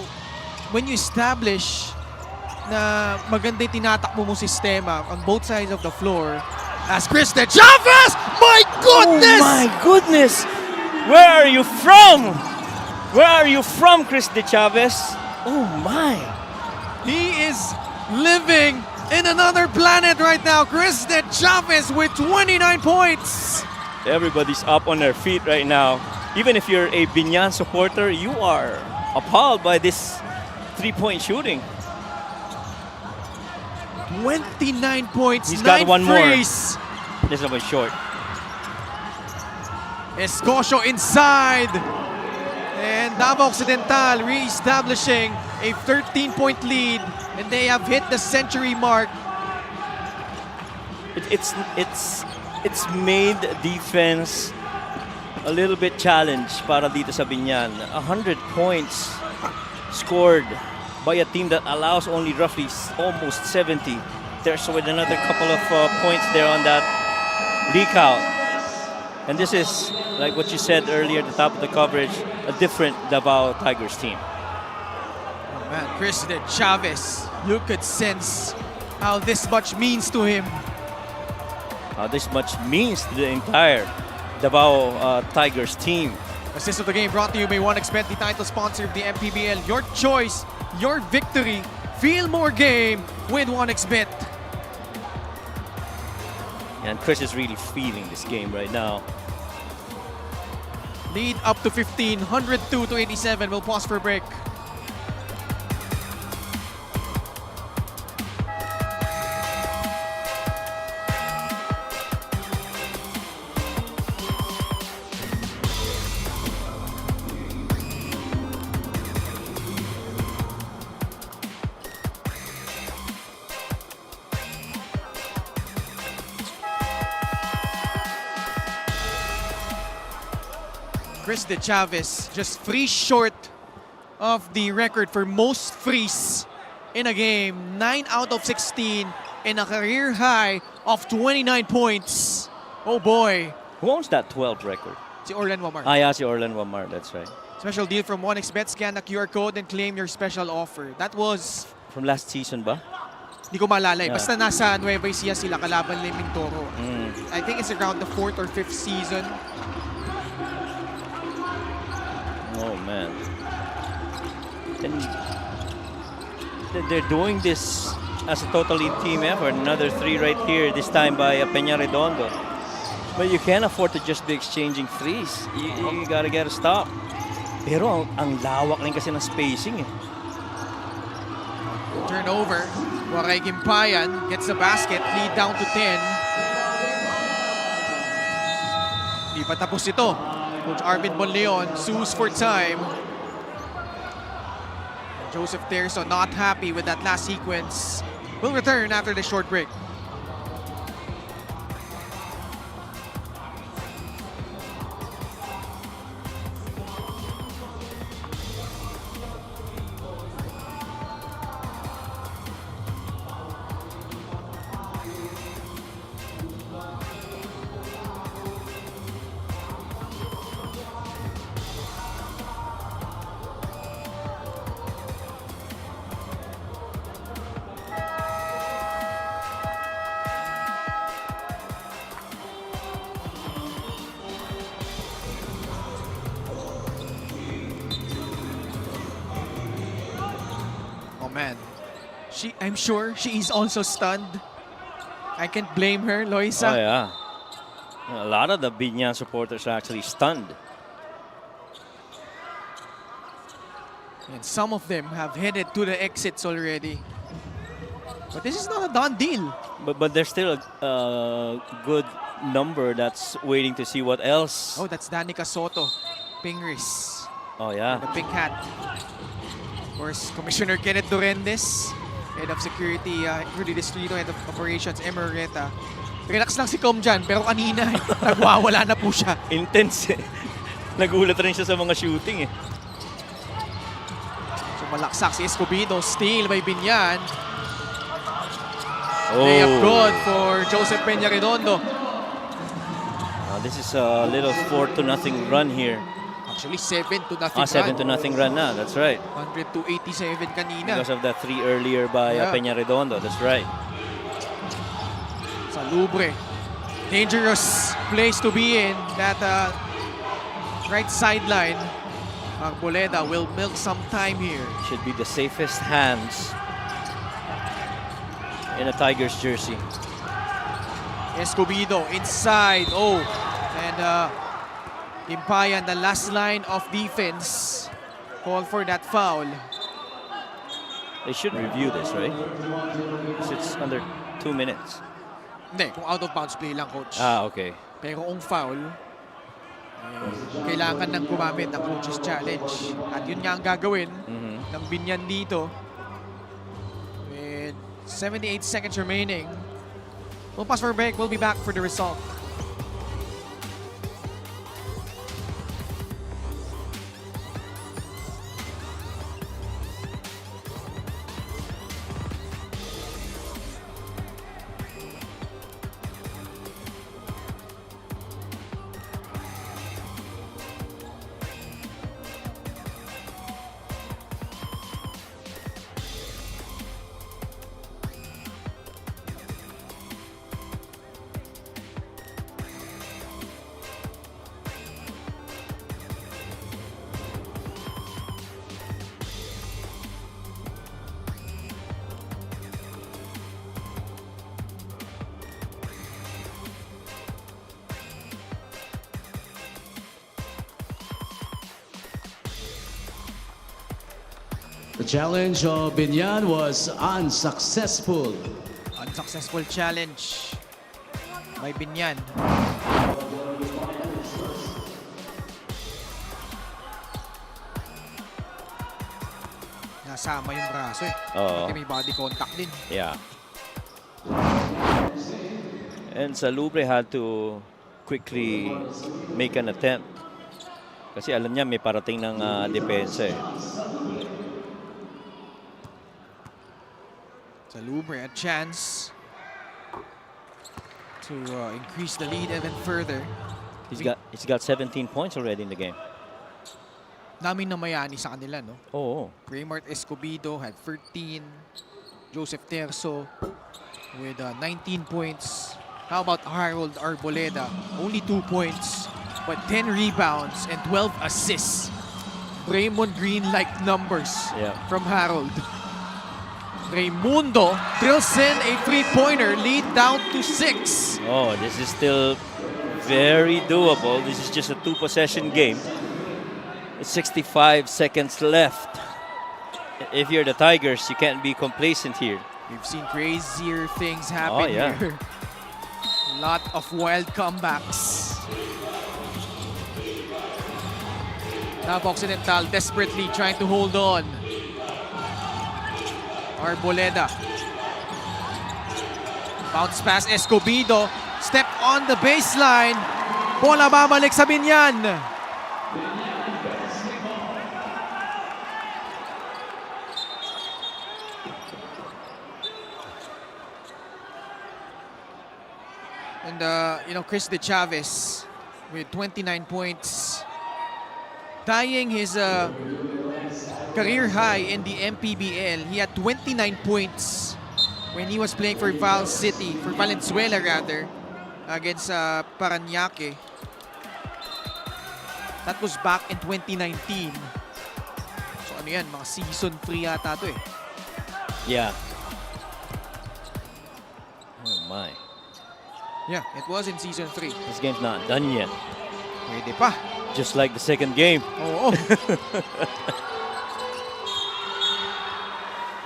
when you establish na maganda yung tinatakbo mo sistema on both sides of the floor, as Chris De Chavez! My goodness! Oh my goodness! Where are you from? Where are you from, Chris De Chavez? Oh my! He is living in another planet right now. Chris De Chavez with 29 points. Everybody's up on their feet right now. Even if you're a Biñan supporter, you are appalled by this three-point shooting. 29 points, He's 9 got one threes. more. This one was short. Escocio inside. And Davao Occidental re-establishing a 13-point lead. And they have hit the century mark. It's made defense a little bit challenged para dito sa Biñan. 100 points scored by a team that allows only roughly almost 70. There's with another couple of points there on that leak out. And this is, like what you said earlier at the top of the coverage, a different Davao Tigers team. Oh man, Chris De Chavez, you could sense how this much means to him. How this much means to the entire Davao Tigers team. Assist of the game brought to you by OneXBet, the title sponsor of the MPBL. Your choice, your victory. Feel more game with OneXBet. And Chris is really feeling this game right now. Lead up to 15, 102-87. We'll pause for a break. Chris De Chavez just free short of the record for most frees in a game. 9 out of 16 and a career high of 29 points. Oh boy. Who owns that 12th record? Si Orlan Wamar. Ah, yeah, si Orlan Wamar. That's right. Special deal from 1xBet. Scan the QR code and claim your special offer. That was, From last season ba? di ko maalala eh. Yeah. Basta nasa Nueva Ecija sila kalaban ni Mindoro. Mm. I think it's around the 4th or 5th season. Oh, man. And they're doing this as a totally team effort. Another 3 right here, this time by Peña Redondo. But you can't afford to just be exchanging threes. You gotta get a stop. Pero ang lawak lang kasi ng spacing eh. Turnover. Waray Gimpayan gets the basket. Lead down to 10. Di pa tapos ito. Coach Arvin Bonleon sues for time. Joseph Terso not happy with that last sequence. Will return after the short break. Man, I'm sure she is also stunned. I can't blame her, Loisa. Oh, yeah. A lot of the Biñan supporters are actually stunned. And some of them have headed to the exits already. But this is not a done deal. But there's still a good number that's waiting to see what else. Oh, that's Danica Soto. Pingris. Oh, yeah. The pink hat. Of course, Commissioner Kenneth Durendes, Head of Security, Rudy Distrito, Head of Operations, Emerita. Relax lang si Com dyan, pero kanina, nagwawala na po siya. Intense eh. Nagulat rin siya sa mga shooting eh. So malaksak si Escobedo, steal by Biñan. Oh. Layup good for Joseph Peña Redondo. This is a little 4-0 run here. Actually, 7-0 7-0 run na. That's right. 100-87 kanina. Because of that 3 earlier by Peña Redondo. That's right. Salubre. Dangerous place to be in. That right sideline. Arboleda will milk some time here. Should be the safest hands in a Tigers jersey. Escobedo inside. Oh, and Gimpayan, the last line of defense, call for that foul. They should review this, right? Because it's under 2 minutes. Hindi, kung out of bounds play lang, coach. Ah, okay. Pero kung foul, kailangan nang gumamit ng coach's challenge. At yun nga ang gagawin ng Biñan dito. With 78 seconds remaining. We'll pause for a break. We'll be back for the result. The challenge of Biñan was unsuccessful. Unsuccessful challenge by Biñan. Nasama yung braso eh. Oo. Kasi may body contact din. Yeah. And Salubre had to quickly make an attempt. Kasi alam niya may parating ng depensa eh. Salubre, a chance to to increase the lead even further. He's got 17 points already in the game. Daming namayani sa kanila, no? Oh. Raymart Escobedo had 13. Joseph Terzo with 19 points. How about Harold Arboleda? Only 2 points, but 10 rebounds and 12 assists. Raymond Green-like numbers from Harold. Raymundo drills in a three-pointer, lead down to 6. Oh, this is still very doable. This is just a 2-possession game. It's 65 seconds left. If you're the Tigers, you can't be complacent here. We've seen crazier things happen here. A lot of wild comebacks. Davao Occidental desperately trying to hold on. Arboleda. Bounce pass Escobedo. Step on the baseline. Bola babalik sa Biñan. And Chris De Chavez with 29 points, tying his career high in the MPBL. He had 29 points when he was playing for Valenzuela rather, against Parañaque. That was back in 2019. So ano yan, mga season 3 yata to eh. Yeah. Oh my. Yeah, it was in season 3. This game's not done yet. Pwede pa. Just like the second game. Oo.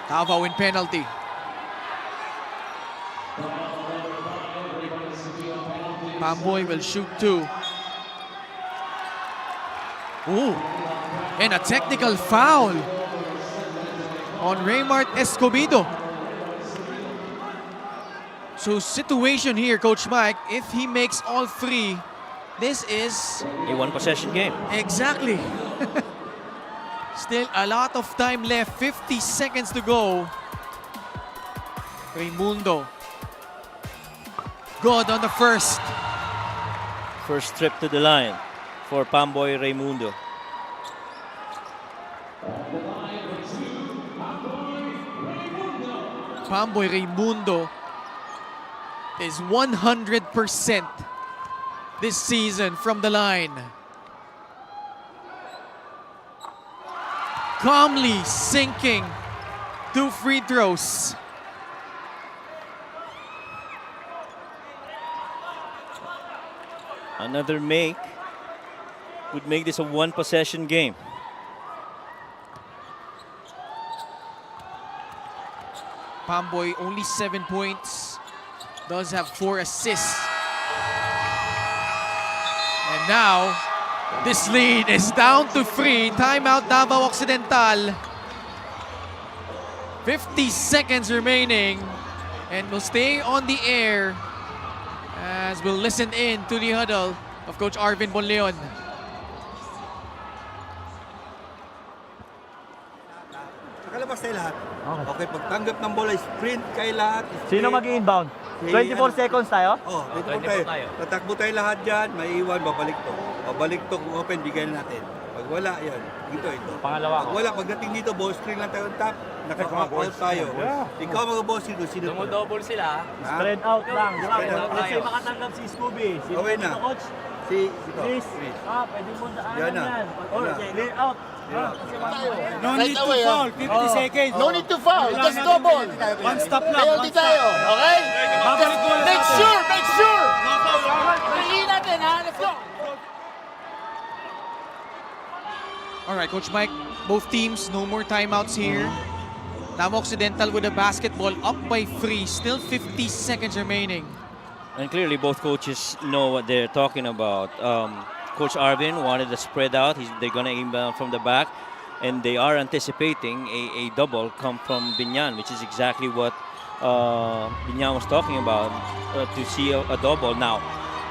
Davao in penalty. Pamboy will shoot 2. Ooh. And a technical foul on Raymart Escobedo. So situation here, Coach Mike, if he makes all 3, this is A 1-possession game. exactly. Still a lot of time left, 50 seconds to go. Raymundo. Good on the first. First trip to the line for Pamboy Raymundo. Pamboy Raymundo is 100% this season from the line. Calmly sinking 2 free throws. Another make would make this a 1-possession game. Pamboy only 7 points. Does have 4 assists. And now, this lead is down to 3. Timeout Davao Occidental. 50 seconds remaining. And we'll stay on the air as we'll listen in to the huddle of Coach Arvin Bonleon. Nakalabas tayo lahat. Okay, pagtanggap ng bola, sprint kayo lahat. Sino mag-inbound? 24 seconds tayo? Oo, 24 tayo. Tatakbo tayo lahat dyan, maiiwan, babalik to. Babalik to, kung open, bigyan natin. Pag wala, yan. Ito. Pangalawa Pag wala, pagdating dito, ball screen lang tayo on top, nakaka-out tayo. Ikaw mag-ball sino? Double sila. Spread out lang. Let's say makatanggap si Scooby. Si Okay na. coach. Si Chris. Pwede mo daanan yan. Clear out. No need to foul, 50 seconds. No need to foul. Just double. One stop lang. Penalty tayo. Okay? Just make sure. Piliin natin, ha? Let's go. All right, Coach Mike, both teams, no more timeouts here. Davao Occidental with a basketball up by 3, still 50 seconds remaining. And clearly both coaches know what they're talking about. Coach Arvin wanted to spread out. They're going to inbound from the back. And they are anticipating a double come from Biñan, which is exactly what Biñan was talking about, to see a double. Now,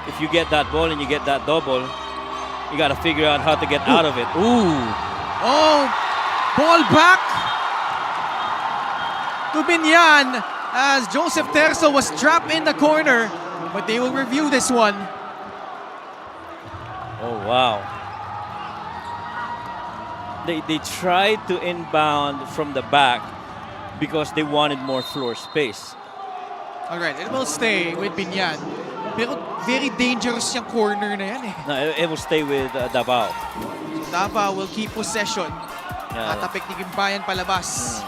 if you get that ball and you get that double, you got to figure out how to get out of it. Ooh. Oh, ball back to Biñan as Joseph Terzo was trapped in the corner. But they will review this one. Oh, wow. They tried to inbound from the back because they wanted more floor space. Alright, it will stay with Biñan. Pero very dangerous yung corner na yan eh. No, it will stay with Davao. So Davao will keep possession. Yeah. Tatapik ni Gimbayan palabas.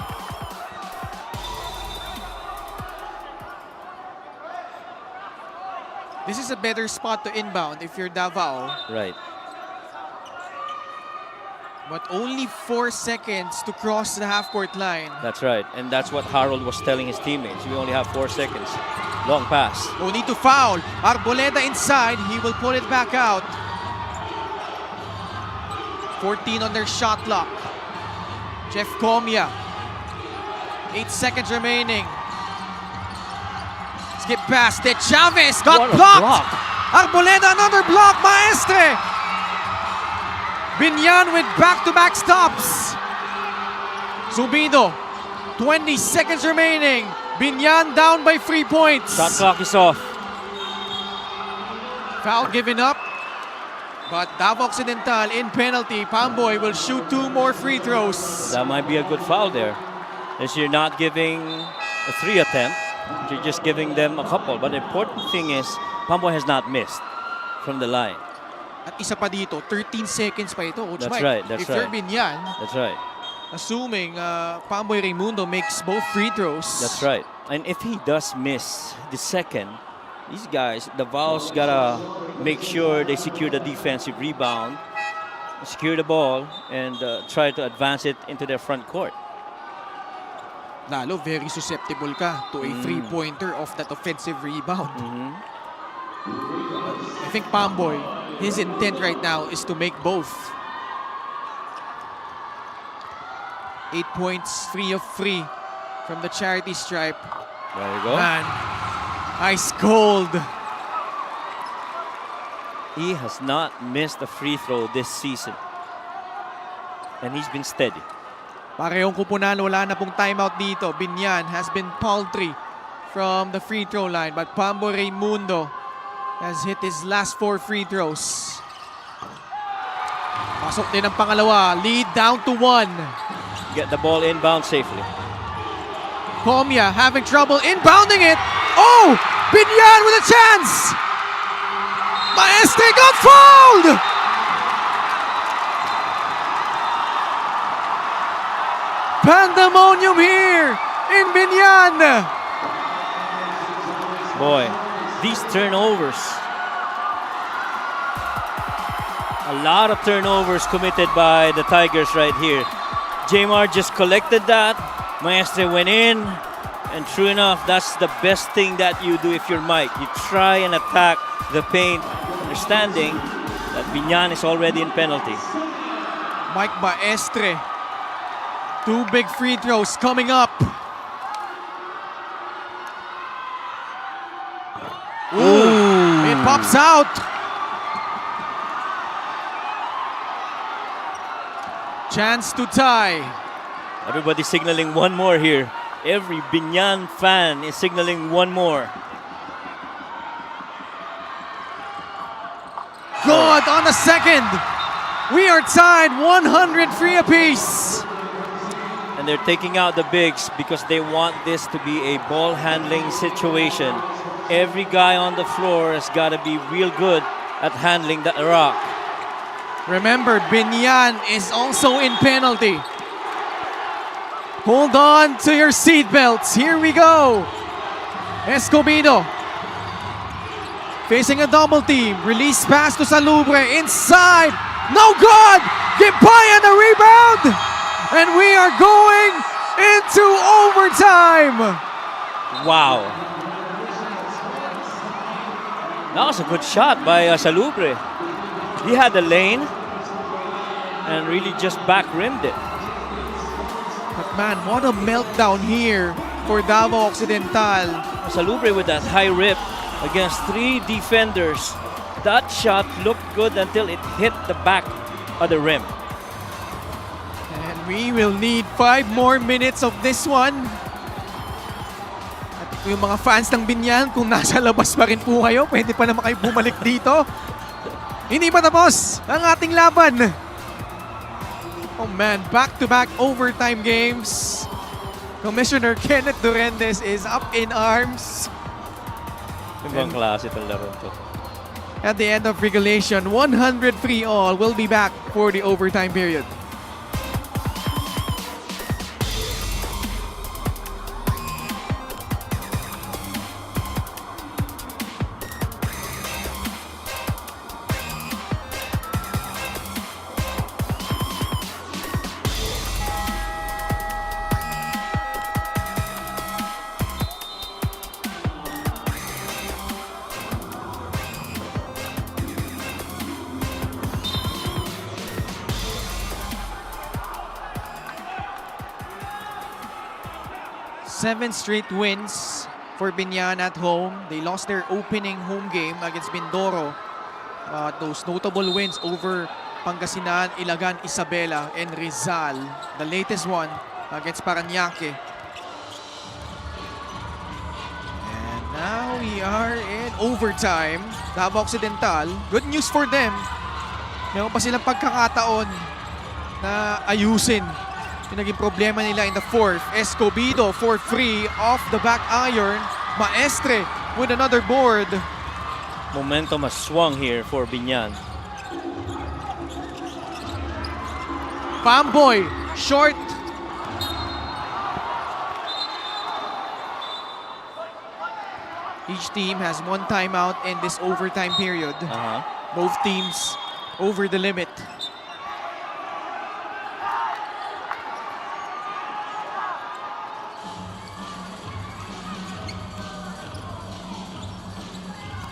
This is a better spot to inbound if you're Davao. Right. But only 4 seconds to cross the half-court line. That's right. And that's what Harold was telling his teammates. We only have 4 seconds. Long pass. No need to foul. Arboleda inside. He will pull it back out. 14 on their shot clock. Jeff Comia. 8 seconds remaining. Skip past it. Chavez got What a blocked. block. Arboleda, another block. Maestre. Biñan with back-to-back stops. Subido. 20 seconds remaining. Biñan down by 3 points. Shot clock is off. Foul given up. But Davao Occidental in penalty. Pamboy will shoot 2 more free throws. That might be a good foul there. As you're not giving a 3 attempt. You're just giving them a couple. But the important thing is, Pamboy has not missed from the line. At isa pa dito, 13 seconds pa ito, Coach That's Mike. right, that's if you're right. Biñan, That's right. assuming Pamboy Raimundo makes both free throws. That's right. And if he does miss the second, these guys, the Vows gotta make sure they secure the defensive rebound, secure the ball, and try to advance it into their front court. Lalo, very susceptible ka to a three-pointer off that offensive rebound. I think Pamboy, his intent right now is to make both. 8 points, 3 of 3 from the charity stripe. There you go. Man, ice cold. He has not missed a free throw this season. And he's been steady. Parehong kupunan, wala na pong timeout dito. Biñan has been paltry from the free throw line, but Pamboy Raimundo has hit his last 4 free throws. Pasok din ang pangalawa. Lead down to 1. Get the ball inbound safely. Comia having trouble inbounding it. Oh! Biñan with a chance! Maestre got fouled! Pandemonium here in Biñan. Boy, these turnovers. A lot of turnovers committed by the Tigers right here. Jamar just collected that. Maestre went in. And true enough, that's the best thing that you do if you're Mike. You try and attack the paint, understanding that Biñan is already in penalty. Mike Maestre. 2 big free throws coming up. Ooh, it pops out. Chance to tie. Everybody signaling one more here. Every Biñan fan is signaling one more. Good on the second. We are tied 103 apiece. And they're taking out the bigs because they want this to be a ball handling situation. Every guy on the floor has got to be real good at handling the rock. Remember, Biñan is also in penalty. Hold on to your seatbelts. Here we go. Escobedo facing a double team. Release pass to Salubre inside. No good. Gimbayan the rebound. And we are going into overtime. Wow. That was a good shot by Salubre. He had the lane and really just back rimmed it. But man, what a meltdown here for Davao Occidental. Salubre with that high rip against 3 defenders. That shot looked good until it hit the back of the rim. And we will need 5 more minutes of this one. At Yung mga fans ng Biñan, kung nasa labas pa rin po kayo, pwede pa naman kayo bumalik dito. Hindi pa tapos ang ating laban. Oh man, back-to-back overtime games. Commissioner Kenneth Durendes is up in arms. Ibang klase itong laro to. At the end of regulation, 103 all. We'll be back for the overtime period. Seven straight wins for Biñan at home. They lost their opening home game against Mindoro. Those notable wins over Pangasinan, Ilagan, Isabela, and Rizal. The latest one against Parañaque. And now we are in overtime. Davao Occidental, good news for them. Meron pa silang pagkakataon na ayusin yung naging problema nila in the fourth. Escobedo for free off the back iron. Maestre with another board. Momentum has swung here for Biñan. Pamboy, short. Each team has one timeout in this overtime period. Both teams over the limit.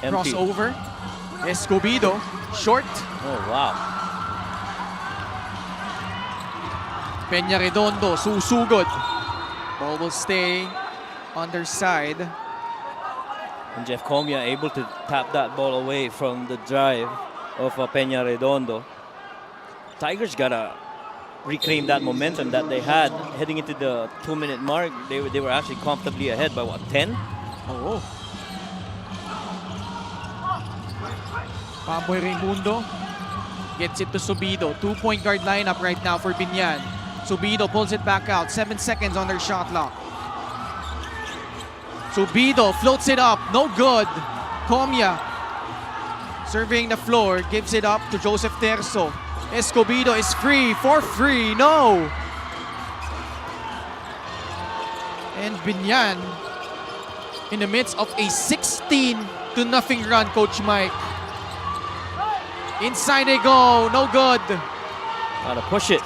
Empty. Crossover. Escobedo, short. Oh, wow. Peña Redondo, susugod. Ball will stay on their side. And Jeff Comia able to tap that ball away from the drive of Peña Redondo. Tigers gotta reclaim that momentum that they had heading into the 2-minute mark. They were actually comfortably ahead by what, 10? Oh. Pamboy Raimundo gets it to Subido. 2-point guard lineup right now for Biñan. Subido pulls it back out. 7 seconds on their shot clock. Subido floats it up. No good. Comia surveying the floor. Gives it up to Joseph Terzo. Escobedo is free. For free. No. And Biñan in the midst of a 16-0 run, Coach Mike. Inside they go, no good. Gotta push it.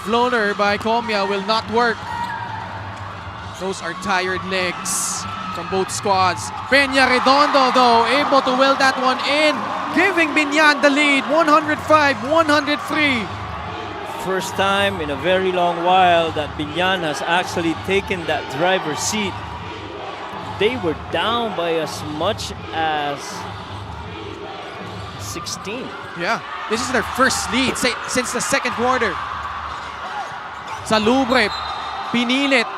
Floater by Comia will not work. Those are tired legs from both squads. Peña Redondo though, able to will that one in, giving Biñan the lead, 105-103. First time in a very long while that Biñan has actually taken that driver's seat. They were down by as much as 16. Yeah, this is their first lead since the second quarter. Salubre, pinilit.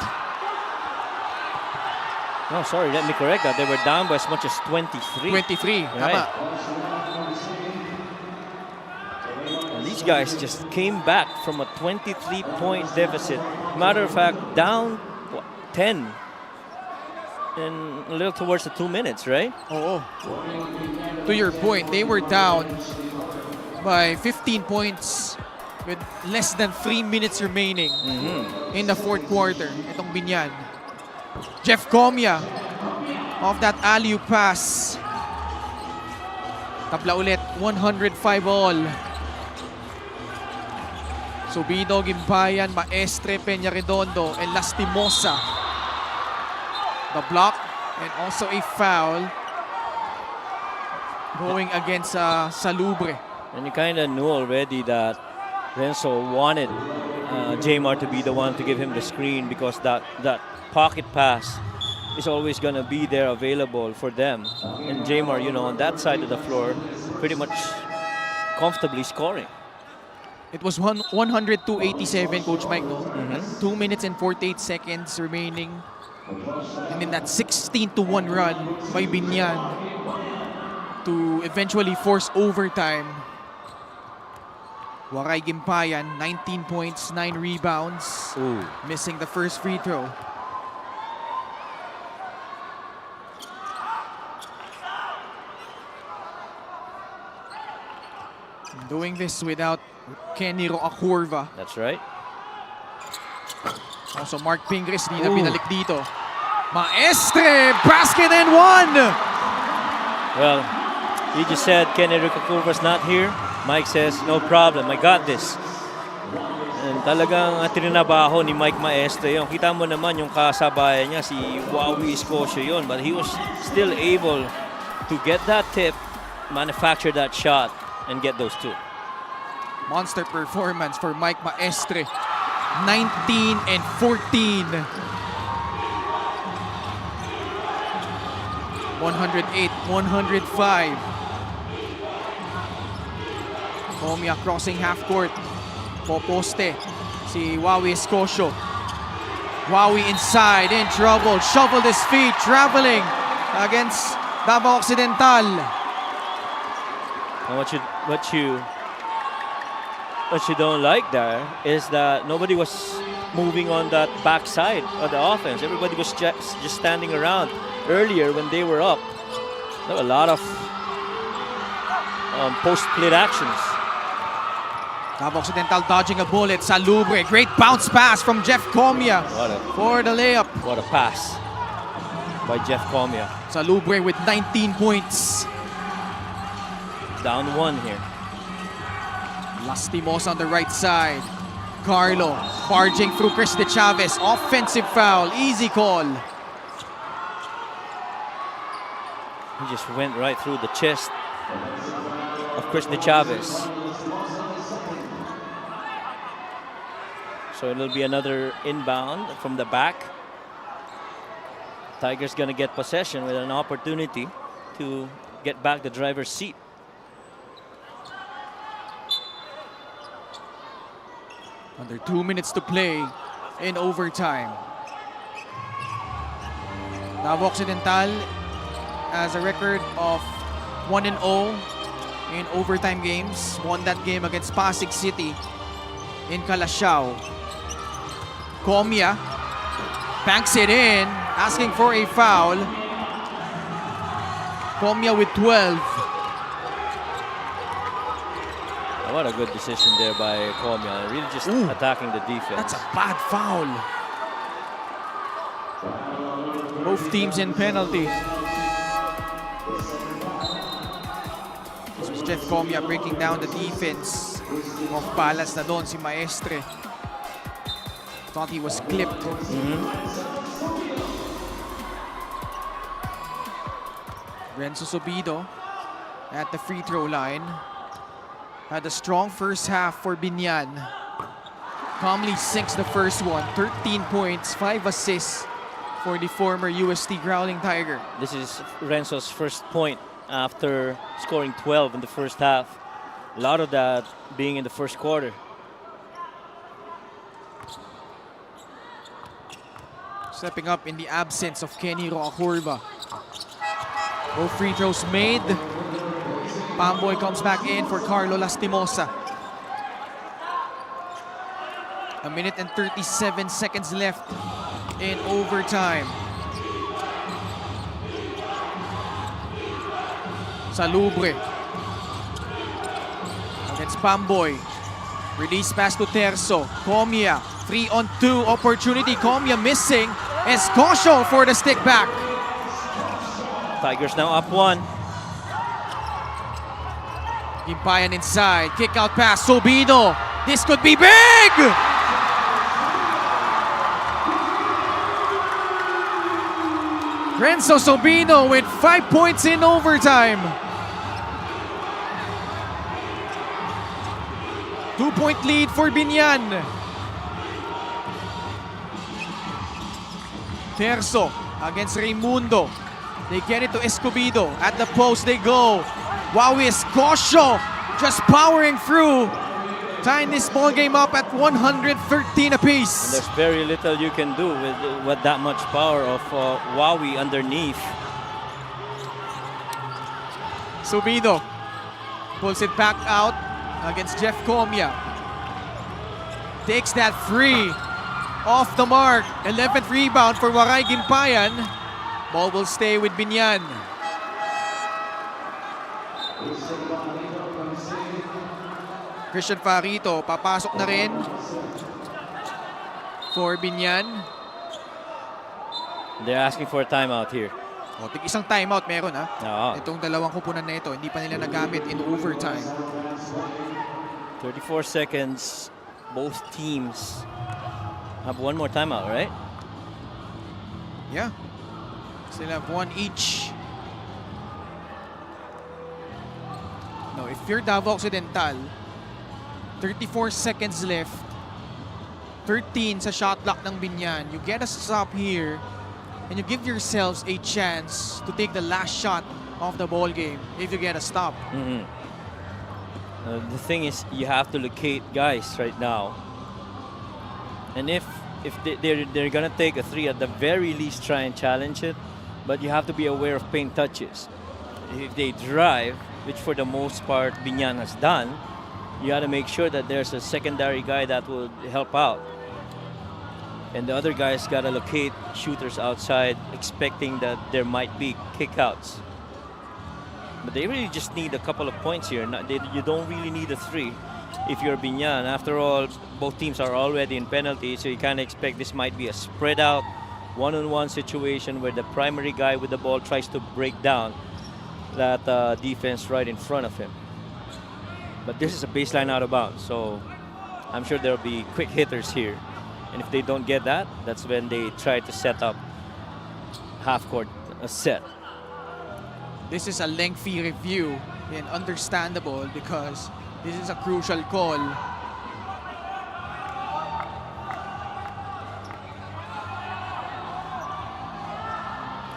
No, sorry, let me correct that. They were down by as much as 23. 23, Right. tama. And these guys just came back from a 23-point deficit. Matter of fact, down 10. And a little towards the 2 minutes, right? Oo. To your point, they were down by 15 points with less than 3 minutes remaining in the fourth quarter. Itong Biñan. Jeff Comia off that alley-oop pass. Tabla ulit, 105 all. Subido, Gimbayan, Maestre, Peña Redondo, and Lastimosa. The block and also a foul going against Salubre. And you kind of knew already that Renzo wanted Jmar to be the one to give him the screen because that pocket pass is always going to be there available for them. And Jmar, you know, on that side of the floor, pretty much comfortably scoring. It was 102-87, Coach Mike, no? 2 minutes and 48 seconds remaining. And then that 16-1 run by Biñan to eventually force overtime. Waray Gimpayan, 19 points, 9 rebounds. Ooh. Missing the first free throw. Doing this without Keniro Akurva. That's right. Also Mark Pingris, di na binalik dito. Maestre, basket and one! Well, he just said Kenny Rukakurva's not here. Mike says, no problem, I got this. And talagang trinabaho ni Mike Maestre yun. Kita mo naman yung kasabayan niya, si Wawi Escocio yun. But he was still able to get that tip, manufacture that shot, and get those two. Monster performance for Mike Maestre. 19 and 14. 108, 105. Comia crossing half court. Poposte si Wawi Escocio. Wawi inside, in trouble. Shuffled his feet, traveling against Davao Occidental. And what you don't like there is that nobody was moving on that backside of the offense. Everybody was just standing around. Earlier when they were up, there were a lot of post-split actions. Davao Occidental dodging a bullet. Salubre, great bounce pass from Jeff Comia for the layup. What a pass by Jeff Comia. Salubre with 19 points. Down one here. Lastimos on the right side. Carlo barging through Chris De Chavez. Offensive foul, easy call. He just went right through the chest of Chris De Chavez. So it'll be another inbound from the back. Tigers gonna get possession with an opportunity to get back the driver's seat. Under 2 minutes to play in overtime. Davao Occidental has a record of 1-0 in overtime games. Won that game against Pasig City in Calasiao. Comia banks it in, asking for a foul. Comia with 12. What a good decision there by Comia. Really just attacking the defense. That's a bad foul. Both teams in penalty. This was Jeff Comia breaking down the defense. Off balance na doon si Maestre. Thought he was clipped. Renzo Sobido at the free throw line. Had a strong first half for Biñan. Calmly sinks the first one. 13 points, 5 assists for the former UST Growling Tiger. This is Renzo's first point after scoring 12 in the first half. A lot of that being in the first quarter. Stepping up in the absence of Kenny Roakurba. Both free throws made. Pamboy comes back in for Carlo Lastimosa. 1 minute and 37 seconds left in overtime. Salubre against Pamboy. Release pass to Terzo. Comia, 3-on-2 opportunity. Comia missing. Escocio for the stick back. Tigers now up one. Gimpayan inside, kick out pass, Sobido. This could be big! Renzo Sobido with 5 points in overtime. 2-point lead for Biñan. Terzo against Raimundo. They get it to Escobedo. At the post they go. Wawi Escocio just powering through tying this ball game up at 113 And apiece. there's very little you can do with that much power of Wowie underneath. Subido pulls it back out against Jeff Comia. Takes that free. Off the mark. 11th rebound for Waray Gimpayan. Ball will stay with Biñan. Christian Farito papasok na rin for Biñan. They're asking for a timeout here. O, isang timeout meron ha. Oo. Itong dalawang kupunan na ito, hindi pa nila nagamit in overtime. 34 seconds. Both teams have one more timeout, right? Yeah. Still have one each. No, if you're Davao Occidental, 34 seconds left. 13 sa shot clock ng Biñan. You get a stop here and you give yourselves a chance to take the last shot of the ball game if you get a stop. The thing is, you have to locate guys right now. And if they're gonna take a three, at the very least try and challenge it. But you have to be aware of paint touches. If they drive, which for the most part Biñan has done, you got to make sure that there's a secondary guy that will help out. And the other guys got to locate shooters outside, expecting that there might be kickouts. But they really just need a couple of points here. You don't really need a three if you're Biñan. After all, both teams are already in penalties, so you kind of expect this might be a spread out, one-on-one situation where the primary guy with the ball tries to break down that defense right in front of him. But this is a baseline out of bounds, so I'm sure there'll be quick hitters here. And if they don't get that, that's when they try to set up half-court set. This is a lengthy review and understandable because this is a crucial call.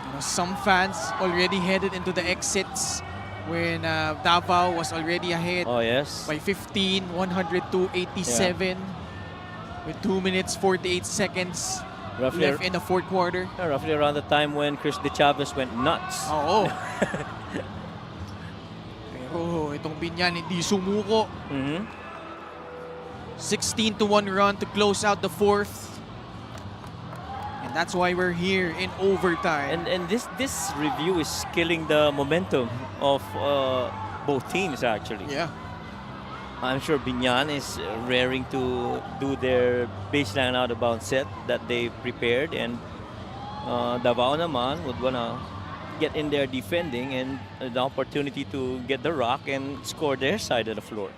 You know, some fans already headed into the exits when Davao was already ahead Oh, yes. by 15, 102-87 with 2 minutes 48 seconds Roughly, left in the fourth quarter. roughly around the time when Chris De Chavez went nuts. Oo. Pero itong Biñan hindi sumuko. 16-1 run to close out the fourth. And that's why we're here in overtime. And this review is killing the momentum of both teams, actually. Yeah. I'm sure Biñan is raring to do their baseline out of bounds set that they prepared, and Davao naman would wanna get in there defending and the opportunity to get the rock and score their side of the floor.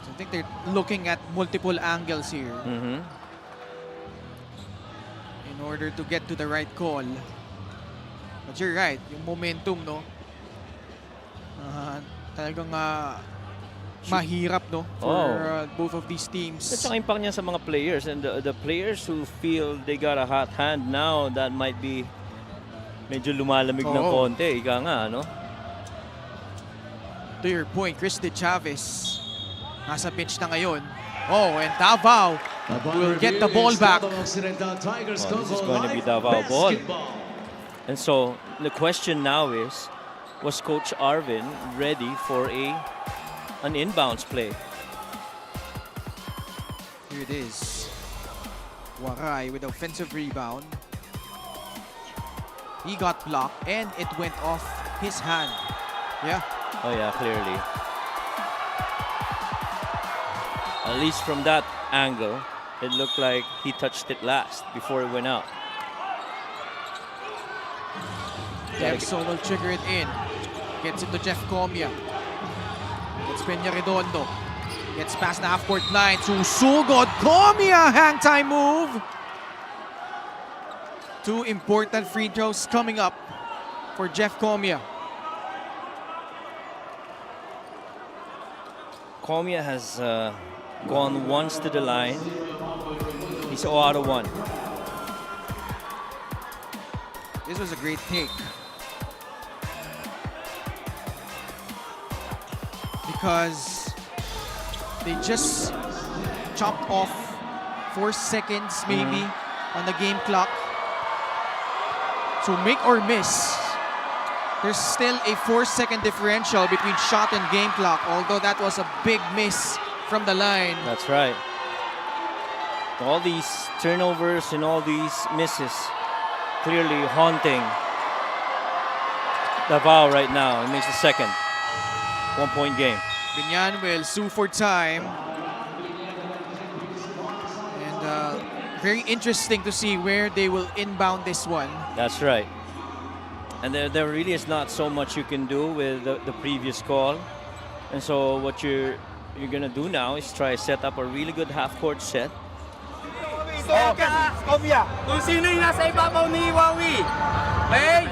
So I think they're looking at multiple angles here in order to get to the right call. But you're right, yung momentum, no? Talagang mahirap, no? For both of these teams. That's ang impact niya sa mga players, and the players who feel they got a hot hand now, that might be medyo lumalamig ng konti, ika nga, no? To your point, Chris De Chavez nasa bench na ngayon. Oh, and Davao will get the ball back. This is going to be Davao ball. And so the question now is, was Coach Arvin ready for an inbounds play? Here it is. Waray with offensive rebound. He got blocked and it went off his hand. Yeah. Oh yeah, clearly. At least from that angle, it looked like he touched it last before it went out. Jefferson will trigger it in. Gets it to Jeff Comia. Gets Peña Redondo. Gets past the half-court line. Susugod. Comia! Hang time move. Two important free throws coming up for Jeff Comia. Comia has gone once to the line. He's 0 out of 1. This was a great take. because they just chopped off 4 seconds maybe on the game clock. So make or miss, there's still a 4-second differential between shot and game clock, although that was a big miss from the line. That's right. All these turnovers and all these misses clearly haunting Davao right now. It makes the second 1-point game. Biñan will sue for time. And very interesting to see where they will inbound this one. That's right. And there really is not so much you can do with the previous call. And so what you're gonna do now is try to set up a really good half-court set. Kung sino yung nasa ibabaw ni Wawi. Okay?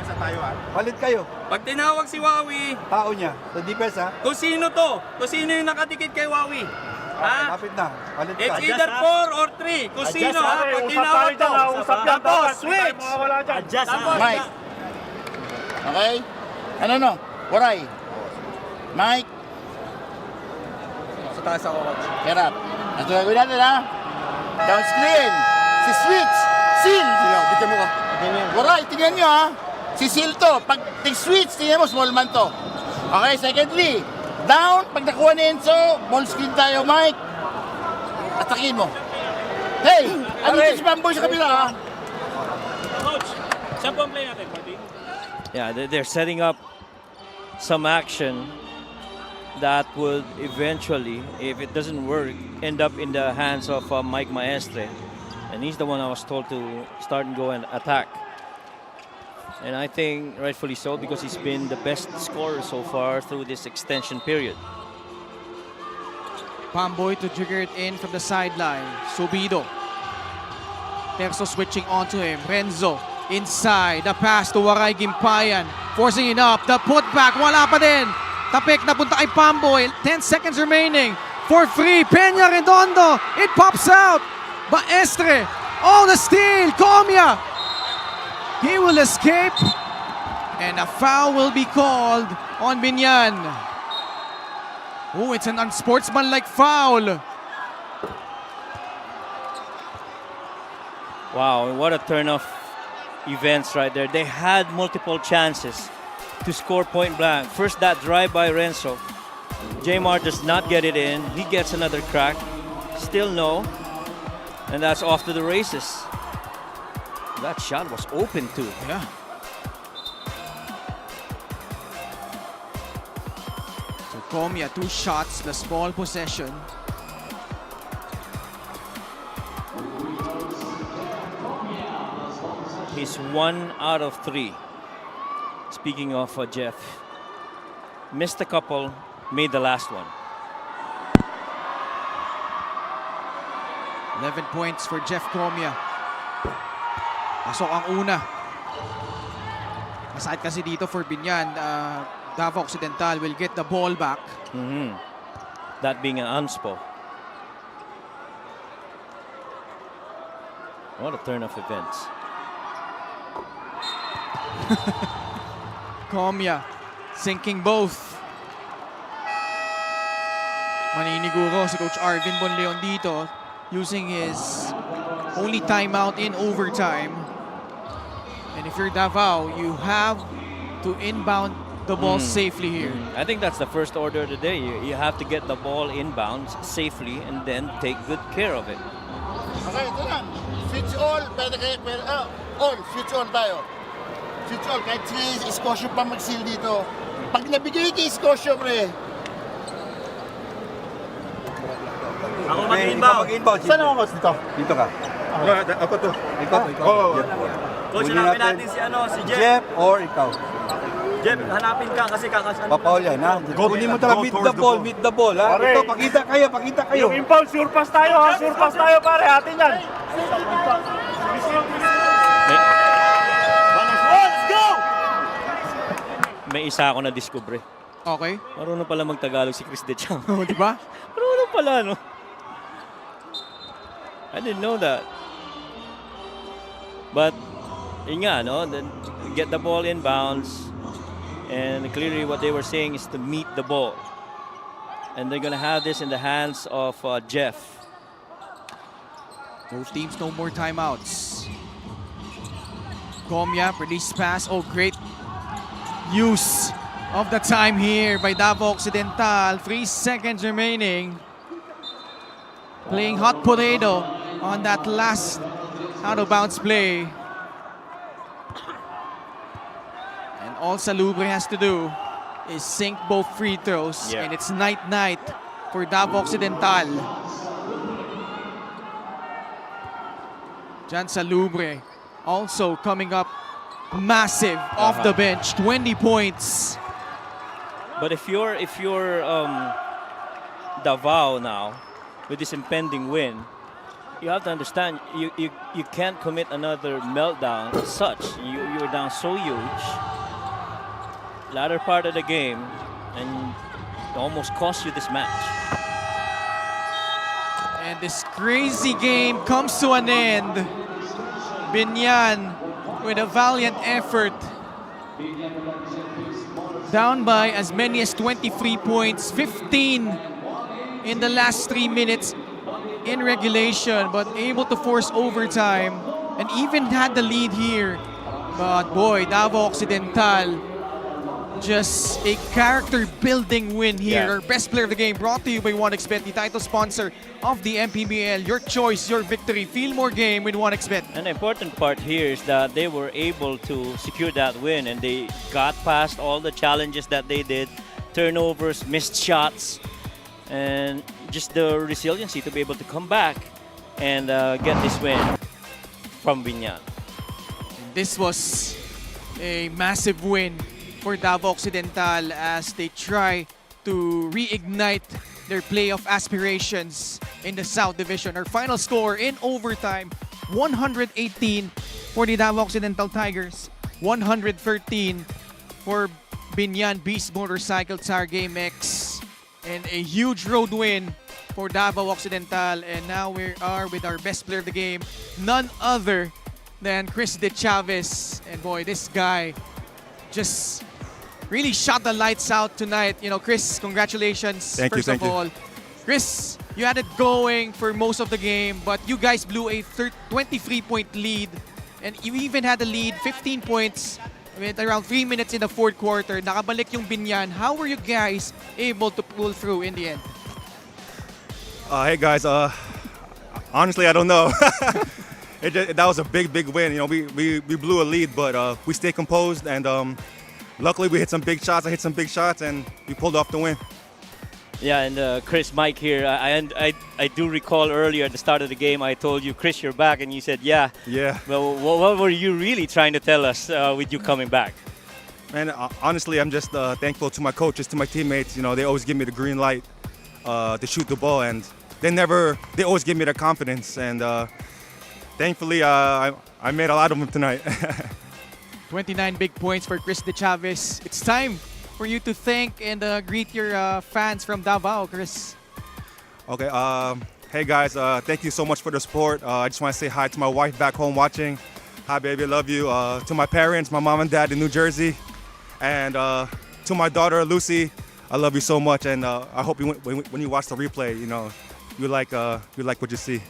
Palit kayo. Pag tinawag si Wawi, Tao niya. Sa defense ha. kung sino to, kung sino yung nakadikit kay Wawi. Ha? Lapit na. Palit ka. It's either 4 or 3. Kung sino ha, pag tinawag to. Tapos, switch. Tapos, Mike. Okay? Ano? Waray. Mike. Sa taas ako, coach. Kerap. Ito gagawin natin ha. Down screen. Si Switch. Seal. Bigyan mo ka. Waray, tingnan nyo ha. Si Seal to. Pag switch, tingnan mo, small man to. Okay, secondly. Down. Pag nakuha ni Enzo, ball screen tayo, Mike. Atakin mo. Hey! Ano dito si Bamboy sa kabila ha? Coach, saan po ang play natin? Yeah, they're setting up some action that would eventually, if it doesn't work, end up in the hands of Mike Maestre. And he's the one I was told to start and go and attack. And I think rightfully so, because he's been the best scorer so far through this extension period. Pamboy to trigger it in from the sideline. Subido. Terzo switching onto him. Renzo inside. The pass to Waray Gimpayan. Forcing it up. The putback. Wala pa din. Tapik na punta kay Pamboy. 10 seconds remaining. For free. Peña Redondo. It pops out. Maestre. Oh, the steal. Comia. He will escape. And a foul will be called on Biñan. Oh, it's an unsportsmanlike foul. Wow, what a turn of events right there. They had multiple chances to score point blank. First, that drive by Renzo. Jamar does not get it in. He gets another crack. Still no. And that's off to the races. That shot was open too. Yeah. So Comia, 2 shots, the small possession. He's 1 out of 3. Speaking of Jeff, missed a couple, made the last one. 11 points for Jeff Comia. Pasok ang una. Masakit kasi dito for Biñan. Davao Occidental will get the ball back. That being an unspo. What a turn of events. Comia sinking both. Maniniguro si Coach Arvin Bonleon dito using his only timeout in overtime. And if you're Davao, you have to inbound the ball safely here. I think that's the first order of the day. You have to get the ball inbounds safely and then take good care of it. Okay, ito na. Switch all. All. Switch on tayo. Switch all. Kahit si Scotia pa mag-seal dito. Pag nabigay kay Scotia, pre. Ako mag-inbound. Saan ako coach dito? Dito ka. Ako to. Ikaw. Coach, hanapin natin si Jeff. Jeff or ikaw. Jeff, hanapin ka kasi kakasyan. Papaul yan ha. Kunin mo talaga meet the ball ha. Pare. Ito, pakita kayo. Yung impulse, surpass tayo ha. Surpass tayo pare, atin yan. Let's go! May isa ako na discover. Okay. Marunong pala mag-Tagalog si Chris Dechang. Oh, di ba? Marunong pala, no? I didn't know that. But, yun nga, no? Then get the ball in bounds. And clearly what they were saying is to meet the ball. And they're going to have this in the hands of Jeff. Both teams no more timeouts. Gomya, release pass. Oh, great use of the time here by Davao Occidental. 3 seconds remaining. Playing hot potato on that last out-of-bounds play. And all Salubre has to do is sink both free throws. Yeah. And it's night-night for Davao Occidental. Jan Salubre also coming up massive off the bench, 20 points. But if you're Davao now, with this impending win, you have to understand you can't commit another meltdown as such. You're down so huge. Latter part of the game, and it almost cost you this match. And this crazy game comes to an end. Biñan with a valiant effort. Down by as many as 23 points, 15 in the last 3 minutes in regulation, but able to force overtime and even had the lead here. But boy, Davao Occidental, just a character-building win here. Yeah. Our best player of the game brought to you by 1xBet, the title sponsor of the MPBL. Your choice, your victory. Feel more game with 1xBet. And the important part here is that they were able to secure that win, and they got past all the challenges that they did, turnovers, missed shots, and just the resiliency to be able to come back and get this win from Biñan. This was a massive win for Davao Occidental as they try to reignite their playoff aspirations in the South Division. Our final score in overtime, 118 for the Davao Occidental Tigers, 113 for Biñan Beast Motorcycle Tsar Game X, and a huge road win for Davao Occidental. And now we are with our best player of the game, none other than Chris De Chavez. And boy, this guy just really shot the lights out tonight. You know, Chris, congratulations. Thank you, first of all. Chris, you had it going for most of the game, but you guys blew a 23-point lead, and you even had the lead 15 points with around 3 minutes in the fourth quarter. Nakabalik yung Biñan. How were you guys able to pull through in the end? Hey guys, honestly I don't know. That was a big win. You know, we blew a lead, but we stayed composed, and luckily we hit some big shots. I hit some big shots, and we pulled off the win. Yeah, and Chris, Mike here. I do recall earlier at the start of the game, I told you, Chris, you're back, and you said, yeah. Yeah. Well, what were you really trying to tell us with you coming back? Man, honestly, I'm just thankful to my coaches, to my teammates. You know, they always give me the green light to shoot the ball, and they always give me the confidence, and thankfully I made a lot of them tonight. 29 big points for Chris De Chavez. It's time for you to thank and greet your fans from Davao, Chris. Okay, hey guys, thank you so much for the support. I just want to say hi to my wife back home watching. Hi baby, I love you. To my parents, my mom and dad in New Jersey, and to my daughter Lucy, I love you so much, and I hope when you watch the replay, you know, you like what you see.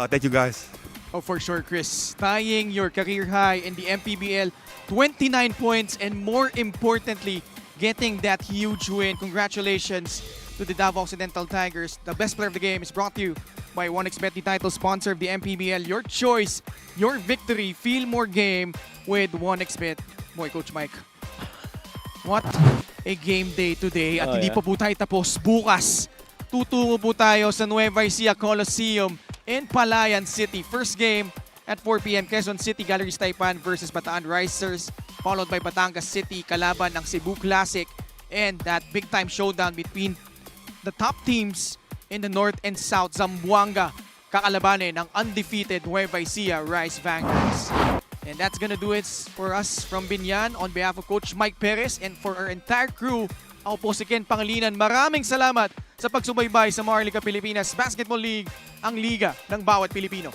Thank you guys. Oh, for sure, Chris. Tying your career high in the MPBL, 29 points, and more importantly, getting that huge win. Congratulations to the Davao Occidental Tigers. The best player of the game is brought to you by 1xBet, the title sponsor of the MPBL. Your choice, your victory. Feel more game with 1xBet. Boy, Coach Mike, what a game day today. At hindi pa po tayo tapos. Bukas, tutungo po tayo sa Nueva Ecija Coliseum in Palayan City. First game at 4 p.m. Quezon City Galleries Taipan versus Bataan Risers, followed by Batangas City, kalaban ng Cebu Classic, and that big-time showdown between the top teams in the North and South. Zamboanga kakalabanin ng undefeated Nueva Ecija Rice Vanguards. And that's gonna do it for us from Biñan. On behalf of Coach Mike Perez and for our entire crew, ako po si Ken Pangilinan. Maraming salamat sa pagsubaybay sa Maharlika Pilipinas Basketball League, ang liga ng bawat Pilipino.